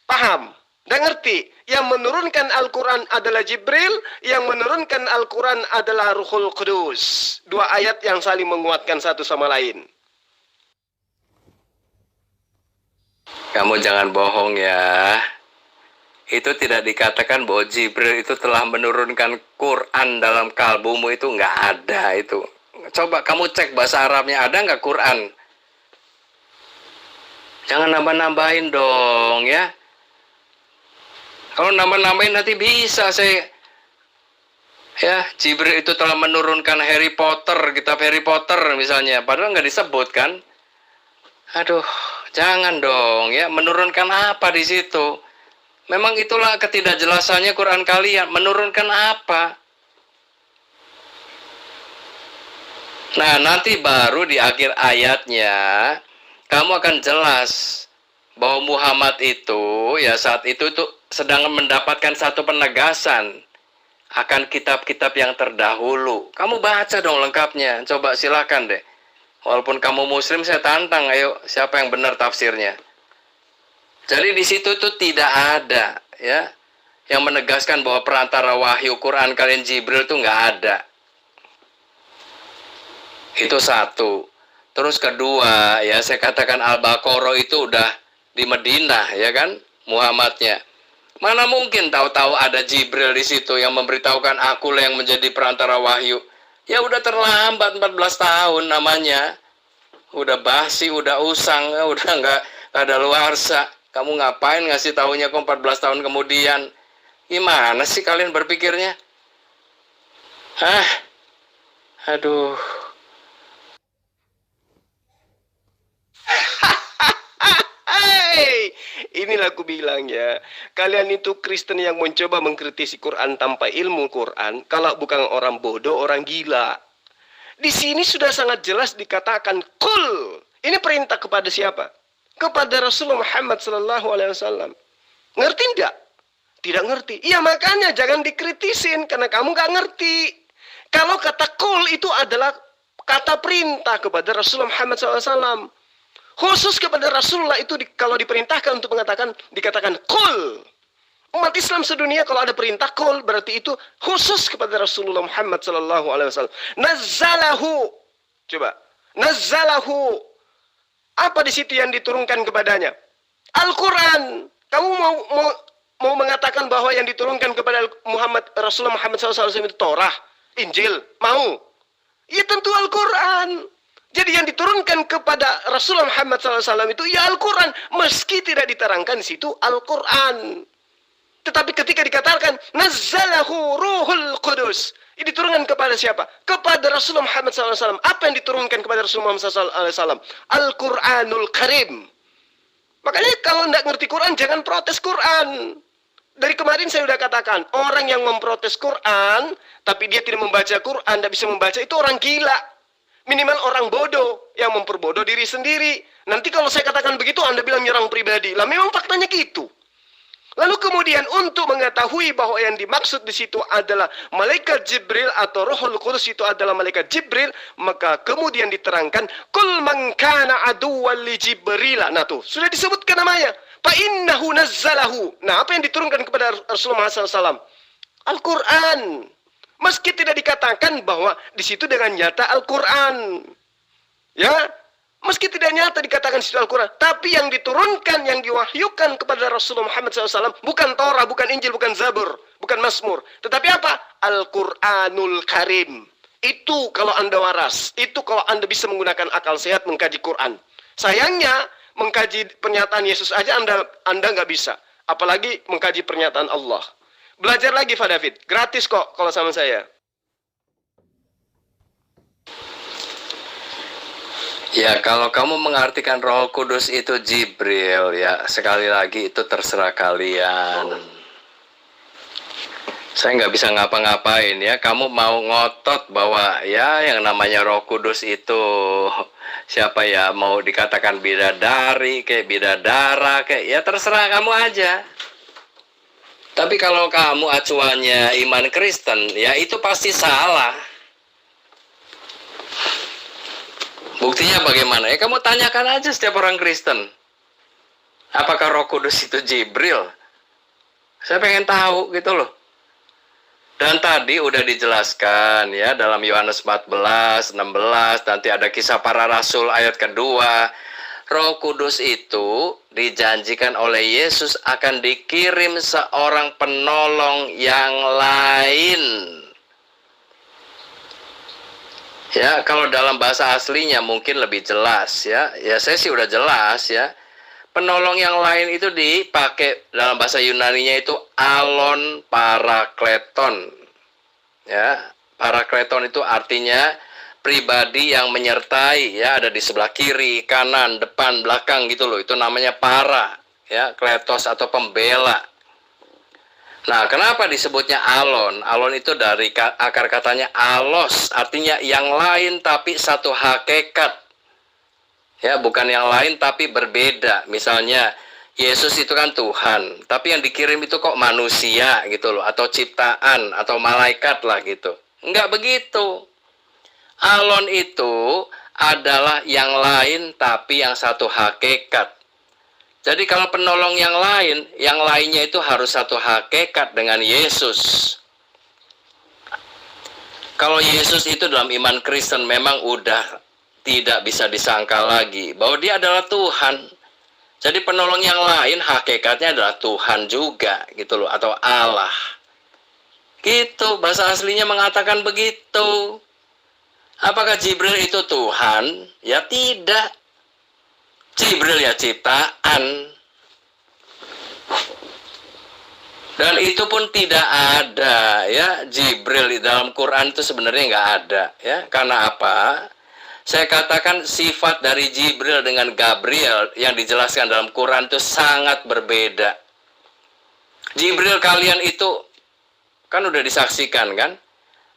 Speaker 2: Paham? Dan ngerti? Yang menurunkan Al-Quran adalah Jibril, yang menurunkan Al-Quran adalah Ruhul Qudus. Dua ayat yang saling menguatkan satu sama lain.
Speaker 1: Kamu jangan bohong ya. Itu tidak dikatakan bahwa Jibril itu telah menurunkan Quran dalam kalbumu, itu nggak ada itu. Coba kamu cek bahasa Arabnya, ada nggak Quran? Jangan nambah-nambahin dong ya. Kalau nambah-nambahin nanti bisa saya. Ya, Jibril itu telah menurunkan Harry Potter, kitab Harry Potter misalnya. Padahal nggak disebut kan. Aduh, jangan dong ya. Menurunkan apa di situ? Memang itulah ketidakjelasannya Quran kalian. Menurunkan apa? Nah, nanti baru di akhir ayatnya kamu akan jelas bahwa Muhammad itu ya saat itu tuh sedang mendapatkan satu penegasan akan kitab-kitab yang terdahulu. Kamu baca dong lengkapnya. Coba silakan deh. Walaupun kamu muslim, saya tantang, ayo siapa yang benar tafsirnya. Jadi di situ tuh tidak ada ya yang menegaskan bahwa perantara wahyu Quran kalian Jibril tuh nggak ada. Itu satu. Terus kedua, ya saya katakan Al-Baqarah itu udah di Madinah, ya kan? Muhammadnya. Mana mungkin tahu-tahu ada Jibril di situ yang memberitahukan aku lah yang menjadi perantara wahyu. Ya udah terlambat 14 tahun namanya. Udah basi, udah usang, udah nggak ada luarsa. Kamu ngapain ngasih tahunya kok 14 tahun kemudian? Gimana sih kalian berpikirnya? Hah? Aduh.
Speaker 2: Hey, inilah aku bilang ya, kalian itu Kristen yang mencoba mengkritisi Quran tanpa ilmu Quran, kalau bukan orang bodoh, orang gila. Di sini sudah sangat jelas dikatakan kul. Ini perintah kepada siapa? Kepada Rasulullah Muhammad SAW. Ngerti enggak? Tidak ngerti. Iya makanya jangan dikritisin karena kamu nggak ngerti. Kalau kata kul itu adalah kata perintah kepada Rasulullah Muhammad SAW. Khusus kepada Rasulullah itu kalau diperintahkan untuk dikatakan kul. Umat Islam sedunia kalau ada perintah kul berarti itu khusus kepada Rasulullah Muhammad SAW. Nazzalahu. Coba. Nazzalahu. Apa di situ yang diturunkan kepadanya? Al-Quran. Kamu mau mengatakan bahwa yang diturunkan kepada Rasulullah Muhammad SAW itu Torah, Injil? Mau? Ya tentu Al-Quran. Jadi yang diturunkan kepada Rasulullah Muhammad SAW itu ya Al-Quran. Meski tidak diterangkan di situ Al-Quran. Tetapi ketika dikatakan Nazzalahu Ruhul Qudus. Ini diturunkan kepada siapa? Kepada Rasulullah Muhammad SAW. Apa yang diturunkan kepada Rasulullah Muhammad SAW? Al-Quranul Karim. Makanya kalau tidak ngerti Quran, jangan protes Quran. Dari kemarin saya sudah katakan, orang yang memprotes Quran, tapi dia tidak membaca Quran, tidak bisa membaca, itu orang gila. Minimal orang bodoh, yang memperbodoh diri sendiri. Nanti kalau saya katakan begitu, Anda bilang nyerang pribadi. Lah memang faktanya gitu. Lalu kemudian untuk mengetahui bahwa yang dimaksud di situ adalah malaikat Jibril atau Rohul Qudus itu adalah malaikat Jibril, maka kemudian diterangkan kul man kana aduwwan li Jibril. Nah tuh, sudah disebutkan namanya. Fa innahu nazzalahu. Nah, apa yang diturunkan kepada Rasulullah SAW? Al-Qur'an. Meski tidak dikatakan bahwa di situ dengan nyata Al-Qur'an. Ya, meski tidak nyata dikatakan di situ Al-Quran, tapi yang diturunkan, yang diwahyukan kepada Rasulullah Muhammad SAW, bukan Torah, bukan Injil, bukan Zabur, bukan Mazmur. Tetapi apa? Al-Quranul Karim. Itu kalau Anda waras, itu kalau Anda bisa menggunakan akal sehat mengkaji Quran. Sayangnya, mengkaji pernyataan Yesus aja Anda nggak bisa. Apalagi mengkaji pernyataan Allah. Belajar lagi, Pak David. Gratis kok kalau sama saya.
Speaker 1: Ya, kalau kamu mengartikan Roh Kudus itu Jibril, ya sekali lagi itu terserah kalian. Saya nggak bisa ngapa-ngapain ya. Kamu mau ngotot bahwa ya yang namanya Roh Kudus itu siapa ya, mau dikatakan bidadari, kayak bidadara, kayak ya terserah kamu aja. Tapi kalau kamu acuannya iman Kristen, ya itu pasti salah. Buktinya bagaimana? Ya kamu tanyakan aja setiap orang Kristen. Apakah Roh Kudus itu Jibril? Saya pengen tahu gitu loh. Dan tadi udah dijelaskan ya dalam Yohanes 14, 16, nanti ada kisah para rasul ayat kedua. Roh Kudus itu dijanjikan oleh Yesus akan dikirim seorang penolong yang lain. Ya, kalau dalam bahasa aslinya mungkin lebih jelas ya. Ya saya sih udah jelas ya. Penolong yang lain itu dipakai dalam bahasa Yunaninya itu alon parakleton. Ya, parakleton itu artinya pribadi yang menyertai ya, ada di sebelah kiri, kanan, depan, belakang gitu loh. Itu namanya para, ya, kletos atau pembela. Nah, kenapa disebutnya alon? Alon itu dari akar katanya alos, artinya yang lain tapi satu hakikat. Ya, bukan yang lain tapi berbeda. Misalnya Yesus itu kan Tuhan, tapi yang dikirim itu kok manusia gitu loh, atau ciptaan atau malaikat lah gitu. Enggak begitu. Alon itu adalah yang lain tapi yang satu hakikat. Jadi kalau penolong yang lainnya itu harus satu hakikat dengan Yesus. Kalau Yesus itu dalam iman Kristen memang udah tidak bisa disangka lagi bahwa dia adalah Tuhan. Jadi penolong yang lain hakikatnya adalah Tuhan juga gitu loh, atau Allah. Gitu, bahasa aslinya mengatakan begitu. Apakah Jibril itu Tuhan? Ya tidak. Jibril ya ciptaan. Dan itu pun tidak ada ya, Jibril di dalam Quran itu sebenarnya nggak ada ya. Karena apa? Saya katakan sifat dari Jibril dengan Gabriel yang dijelaskan dalam Quran itu sangat berbeda. Jibril kalian itu kan udah disaksikan kan?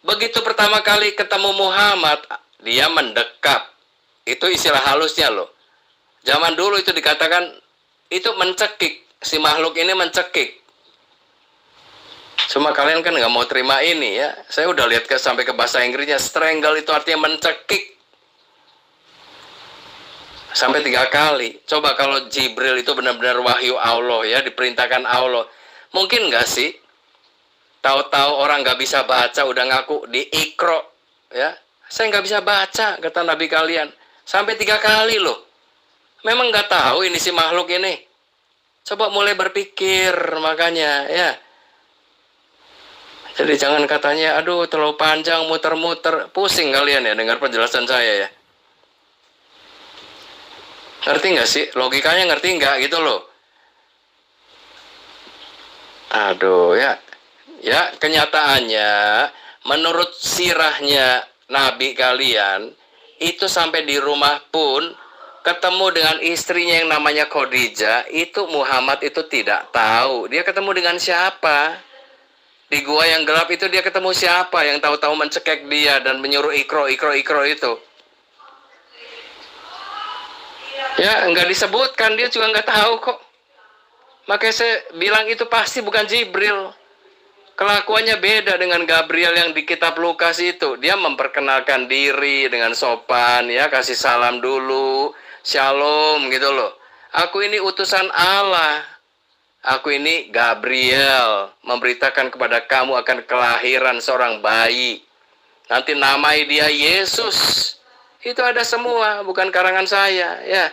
Speaker 1: Begitu pertama kali ketemu Muhammad, dia mendekap. Itu istilah halusnya loh. Zaman dulu itu dikatakan itu mencekik. Si makhluk ini mencekik. Cuma kalian kan nggak mau terima ini ya. Saya udah lihat sampai ke bahasa Inggrisnya. Strangle itu artinya mencekik. Sampai 3 kali. Coba kalau Jibril itu benar-benar wahyu Allah ya, diperintahkan Allah. Mungkin nggak sih? Tahu-tahu orang nggak bisa baca udah ngaku di Iqra ya. Saya nggak bisa baca kata Nabi kalian. Sampai 3 kali loh. Memang nggak tahu ini si makhluk ini. Coba mulai berpikir makanya ya. Jadi jangan katanya aduh terlalu panjang muter-muter. Pusing kalian ya dengar penjelasan saya ya. Ngerti nggak sih? Logikanya ngerti nggak gitu loh. Aduh ya. Ya kenyataannya menurut sirahnya Nabi kalian itu sampai di rumah pun ketemu dengan istrinya yang namanya Khadijah, itu Muhammad itu tidak tahu. Dia ketemu dengan siapa? Di gua yang gelap itu dia ketemu siapa yang tahu-tahu mencekik dia dan menyuruh Iqra itu. Ya, nggak disebutkan, dia juga nggak tahu kok. Makanya saya bilang itu pasti bukan Jibril. Kelakuannya beda dengan Gabriel yang di kitab Lukas itu. Dia memperkenalkan diri dengan sopan, ya kasih salam dulu, shalom gitu loh. Aku ini utusan Allah. Aku ini Gabriel, memberitakan kepada kamu akan kelahiran seorang bayi. Nanti namai dia Yesus. Itu ada semua, bukan karangan saya, ya.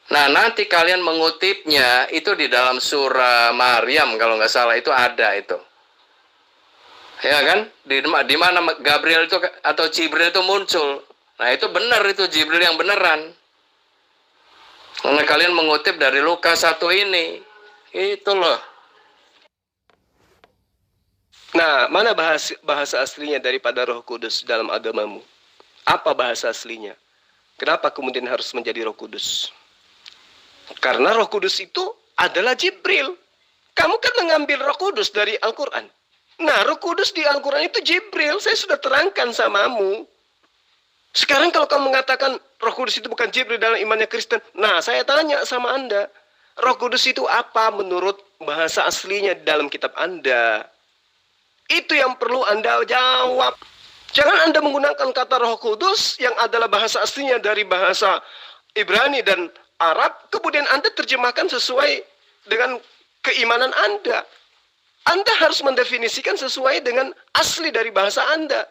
Speaker 1: Nah, nanti kalian mengutipnya itu di dalam surah Maryam kalau nggak salah itu ada itu. Ya kan? Di mana Gabriel itu atau Jibril itu muncul. Nah, itu benar itu Jibril yang beneran. Karena kalian mengutip dari Lukas 1 ini. Itu loh.
Speaker 2: Nah, mana bahasa aslinya daripada Roh Kudus dalam agamamu? Apa bahasa aslinya? Kenapa kemudian harus menjadi Roh Kudus? Karena Roh Kudus itu adalah Jibril. Kamu kan mengambil Roh Kudus dari Al-Quran. Nah, Roh Kudus di Al-Quran itu Jibril. Saya sudah terangkan samamu. Sekarang kalau kamu mengatakan Roh Kudus itu bukan Jibril dalam imannya Kristen. Nah, saya tanya sama Anda. Roh Kudus itu apa menurut bahasa aslinya di dalam kitab Anda? Itu yang perlu Anda jawab. Jangan Anda menggunakan kata Roh Kudus yang adalah bahasa aslinya dari bahasa Ibrani dan Arab, kemudian Anda terjemahkan sesuai dengan keimanan Anda. Anda harus mendefinisikan sesuai dengan asli dari bahasa Anda.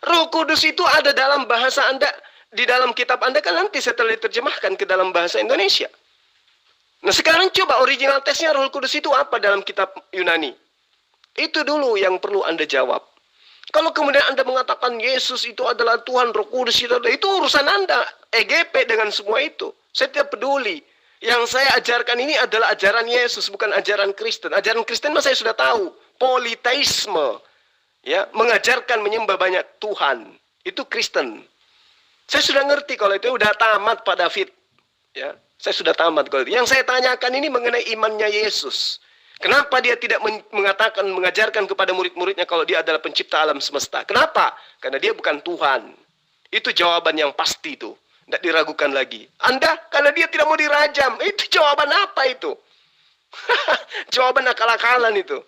Speaker 2: Roh Kudus itu ada dalam bahasa Anda, di dalam kitab Anda kan nanti setelah diterjemahkan ke dalam bahasa Indonesia. Nah sekarang coba original teksnya Roh Kudus itu apa dalam kitab Yunani? Itu dulu yang perlu Anda jawab. Kalau kemudian Anda mengatakan Yesus itu adalah Tuhan, Roh Kudus itu urusan Anda, EGP dengan semua itu. Saya tidak peduli. Yang saya ajarkan ini adalah ajaran Yesus, bukan ajaran Kristen. Ajaran Kristen mah saya sudah tahu, politeisme, ya, mengajarkan menyembah banyak Tuhan. Itu Kristen. Saya sudah ngerti kalau itu, udah tamat Pak David. Ya, saya sudah tamat kalau itu. Yang saya tanyakan ini mengenai imannya Yesus. Kenapa dia tidak mengajarkan kepada murid-muridnya kalau dia adalah pencipta alam semesta? Kenapa? Karena dia bukan Tuhan. Itu jawaban yang pasti itu. Tidak diragukan lagi. Anda, karena dia tidak mau dirajam. Itu jawaban apa itu? Jawaban akal-akalan itu.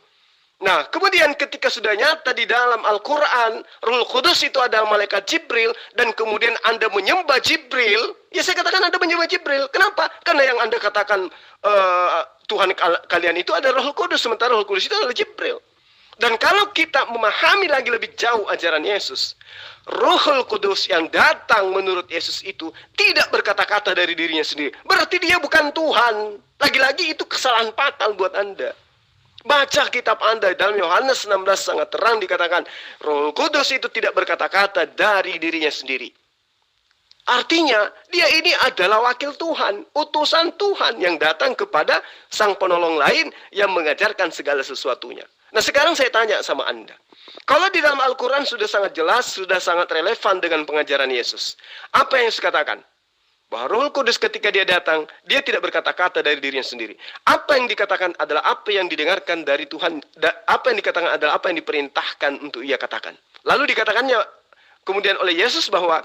Speaker 2: Nah, kemudian ketika sudah nyata di dalam Al-Quran, Ruhul Kudus itu adalah malaikat Jibril, dan kemudian Anda menyembah Jibril, ya saya katakan Anda menyembah Jibril. Kenapa? Karena yang Anda katakan Tuhan kalian itu adalah Ruhul Kudus, sementara Ruhul Kudus itu adalah Jibril. Dan kalau kita memahami lagi lebih jauh ajaran Yesus, Ruhul Kudus yang datang menurut Yesus itu tidak berkata-kata dari dirinya sendiri. Berarti dia bukan Tuhan. Lagi-lagi itu kesalahan fatal buat Anda. Baca kitab Anda dalam Yohanes 16 sangat terang dikatakan Roh Kudus itu tidak berkata-kata dari dirinya sendiri. Artinya dia ini adalah wakil Tuhan, utusan Tuhan yang datang kepada sang penolong lain yang mengajarkan segala sesuatunya. Nah sekarang saya tanya sama Anda. Kalau di dalam Al-Quran sudah sangat jelas, sudah sangat relevan dengan pengajaran Yesus. Apa yang Yesus katakan? Bahwa Roh Kudus ketika dia datang, dia tidak berkata-kata dari dirinya sendiri. Apa yang dikatakan adalah apa yang didengarkan dari Tuhan. Apa yang dikatakan adalah apa yang diperintahkan untuk ia katakan. Lalu dikatakannya kemudian oleh Yesus bahwa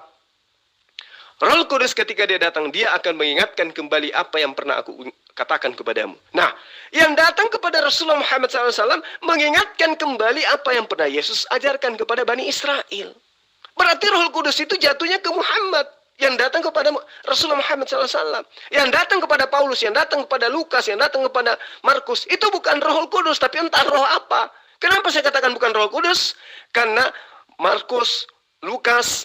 Speaker 2: Roh Kudus ketika dia datang, dia akan mengingatkan kembali apa yang pernah aku katakan kepadamu. Nah, yang datang kepada Rasulullah Muhammad SAW mengingatkan kembali apa yang pernah Yesus ajarkan kepada Bani Israel. Berarti Roh Kudus itu jatuhnya ke Muhammad. Yang datang kepada Rasulullah Muhammad SAW. Yang datang kepada Paulus, yang datang kepada Lukas, yang datang kepada Markus. Itu bukan Roh Kudus, tapi entah roh apa. Kenapa saya katakan bukan Roh Kudus? Karena Markus, Lukas,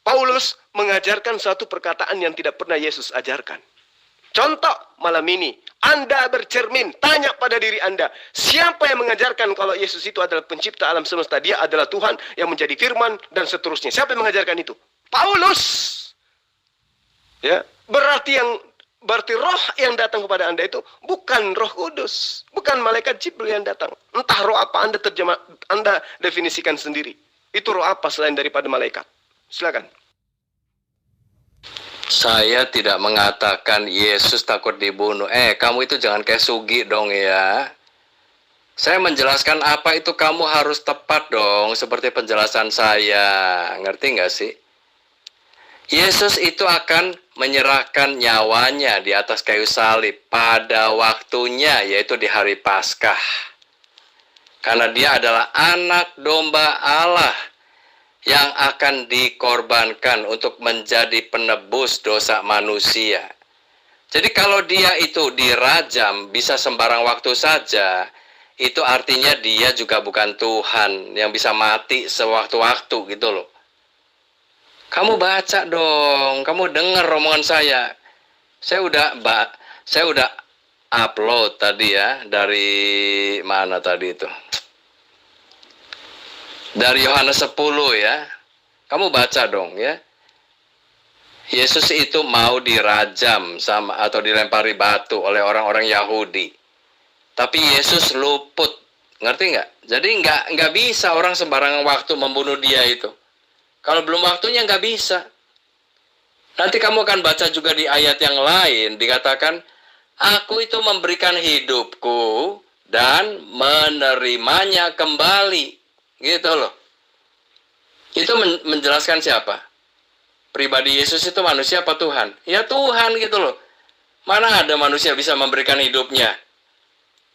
Speaker 2: Paulus mengajarkan satu perkataan yang tidak pernah Yesus ajarkan. Contoh malam ini, Anda bercermin, tanya pada diri Anda, siapa yang mengajarkan kalau Yesus itu adalah pencipta alam semesta, dia adalah Tuhan yang menjadi firman dan seterusnya. Siapa yang mengajarkan itu? Paulus. Ya, berarti roh yang datang kepada Anda itu bukan Roh Kudus, bukan malaikat Jibril yang datang. Entah roh apa Anda definisikan sendiri. Itu roh apa selain daripada malaikat? Silakan.
Speaker 1: Saya tidak mengatakan Yesus takut dibunuh. Kamu itu jangan kayak Sugi dong ya. Saya menjelaskan apa itu kamu harus tepat dong, seperti penjelasan saya. Ngerti nggak sih? Yesus itu akan menyerahkan nyawanya di atas kayu salib pada waktunya, yaitu di hari Paskah. Karena dia adalah anak domba Allah yang akan dikorbankan untuk menjadi penebus dosa manusia. Jadi kalau dia itu dirajam bisa sembarang waktu saja, itu artinya dia juga bukan Tuhan yang bisa mati sewaktu-waktu gitu loh. Kamu baca dong, kamu dengar omongan saya. Saya udah upload tadi ya, dari mana tadi itu? Dari Yohanes 10 ya. Kamu baca dong ya. Yesus itu mau dirajam atau dilempari batu oleh orang-orang Yahudi. Tapi Yesus luput. Ngerti nggak? Jadi nggak bisa orang sembarangan waktu membunuh dia itu. Kalau belum waktunya nggak bisa. Nanti kamu akan baca juga di ayat yang lain. Dikatakan, aku itu memberikan hidupku dan menerimanya kembali. Gitu loh. Itu menjelaskan siapa? Pribadi Yesus itu manusia apa Tuhan? Ya Tuhan gitu loh. Mana ada manusia bisa memberikan hidupnya?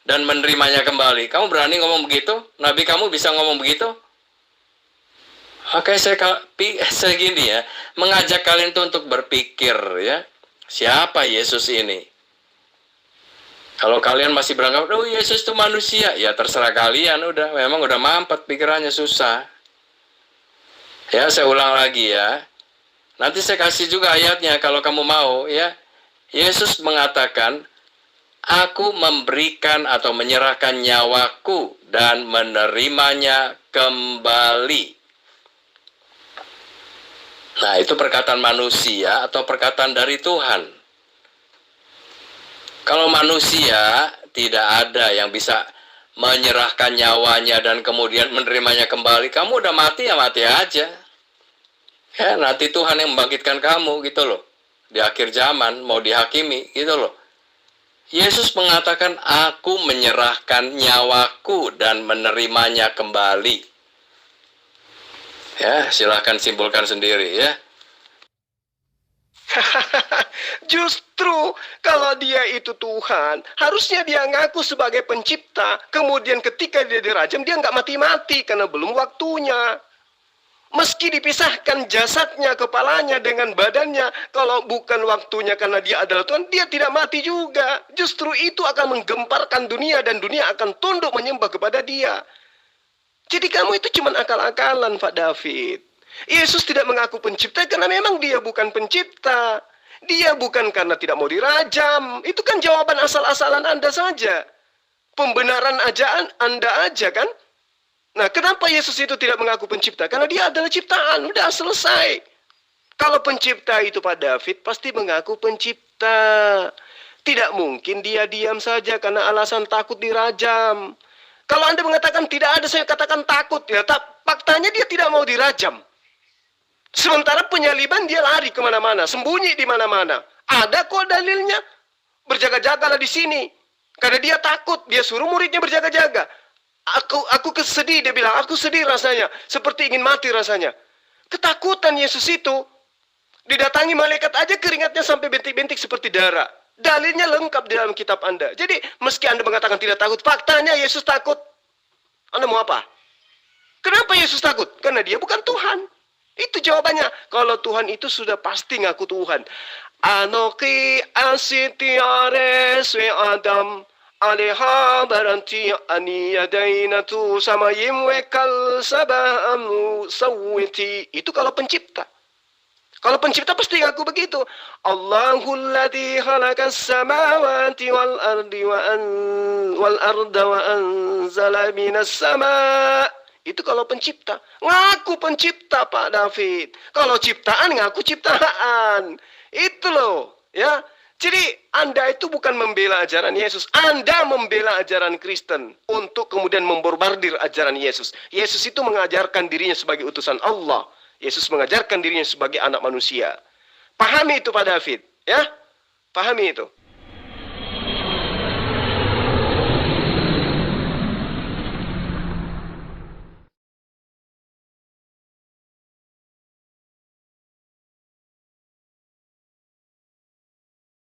Speaker 1: dan menerimanya kembali. Kamu berani ngomong begitu? Nabi kamu bisa ngomong begitu? Oke, saya gini ya, mengajak kalian tuh untuk berpikir ya, siapa Yesus ini? Kalau kalian masih beranggapan, oh Yesus itu manusia, ya terserah kalian, memang udah mampet pikirannya, susah. Ya, saya ulang lagi ya. Nanti saya kasih juga ayatnya kalau kamu mau ya. Yesus mengatakan, aku memberikan atau menyerahkan nyawaku dan menerimanya kembali. Nah, itu perkataan manusia atau perkataan dari Tuhan. Kalau manusia, tidak ada yang bisa menyerahkan nyawanya dan kemudian menerimanya kembali. Kamu udah mati ya mati aja. Ya, nanti Tuhan yang membangkitkan kamu gitu loh. Di akhir zaman mau dihakimi gitu loh. Yesus mengatakan, aku menyerahkan nyawaku dan menerimanya kembali. Ya, silahkan simpulkan sendiri ya.
Speaker 2: Justru kalau dia itu Tuhan, harusnya dia ngaku sebagai pencipta. Kemudian ketika dia dirajam, dia nggak mati-mati karena belum waktunya. Meski dipisahkan jasadnya, kepalanya dengan badannya, kalau bukan waktunya karena dia adalah Tuhan, dia tidak mati juga. Justru itu akan menggemparkan dunia dan dunia akan tunduk menyembah kepada dia. Jadi kamu itu cuma akal-akalan, Pak David. Yesus tidak mengaku pencipta karena memang dia bukan pencipta. Dia bukan karena tidak mau dirajam. Itu kan jawaban asal-asalan Anda saja. Pembenaran ajaan Anda aja kan? Nah, kenapa Yesus itu tidak mengaku pencipta? Karena dia adalah ciptaan, udah selesai. Kalau pencipta itu Pak David, pasti mengaku pencipta. Tidak mungkin dia diam saja karena alasan takut dirajam. Kalau Anda mengatakan tidak ada, saya katakan takut. Ya, faktanya dia tidak mau dirajam. Sementara penyaliban dia lari kemana-mana, sembunyi di mana-mana. Ada kok dalilnya. Berjaga-jagalah di sini. Karena dia takut, dia suruh muridnya berjaga-jaga. Aku sedih, dia bilang, aku sedih rasanya. Seperti ingin mati rasanya. Ketakutan Yesus itu. Didatangi malaikat aja keringatnya sampai bintik-bintik seperti darah. Dalilnya lengkap di dalam kitab Anda. Jadi, meski Anda mengatakan tidak takut, faktanya Yesus takut. Anda mau apa? Kenapa Yesus takut? Karena dia bukan Tuhan. Itu jawabannya. Kalau Tuhan itu sudah pasti ngaku Tuhan. Anoki asitiares we Adam. Aleha baranti aniyadaina tu sama yimwekal sabahamu sawiti. Itu kalau pencipta. Kalau pencipta pasti ngaku begitu. Allahul ladzi khalaqas samawati wal arda wa anzala minas sama. Itu kalau pencipta. Ngaku pencipta Pak David. Kalau ciptaan ngaku ciptaan. Itu loh, ya. Jadi Anda itu bukan membela ajaran Yesus. Anda membela ajaran Kristen untuk kemudian memborbardir ajaran Yesus. Yesus itu mengajarkan dirinya sebagai utusan Allah. Yesus mengajarkan dirinya sebagai anak manusia. Pahami itu Pak David, ya? Pahami itu.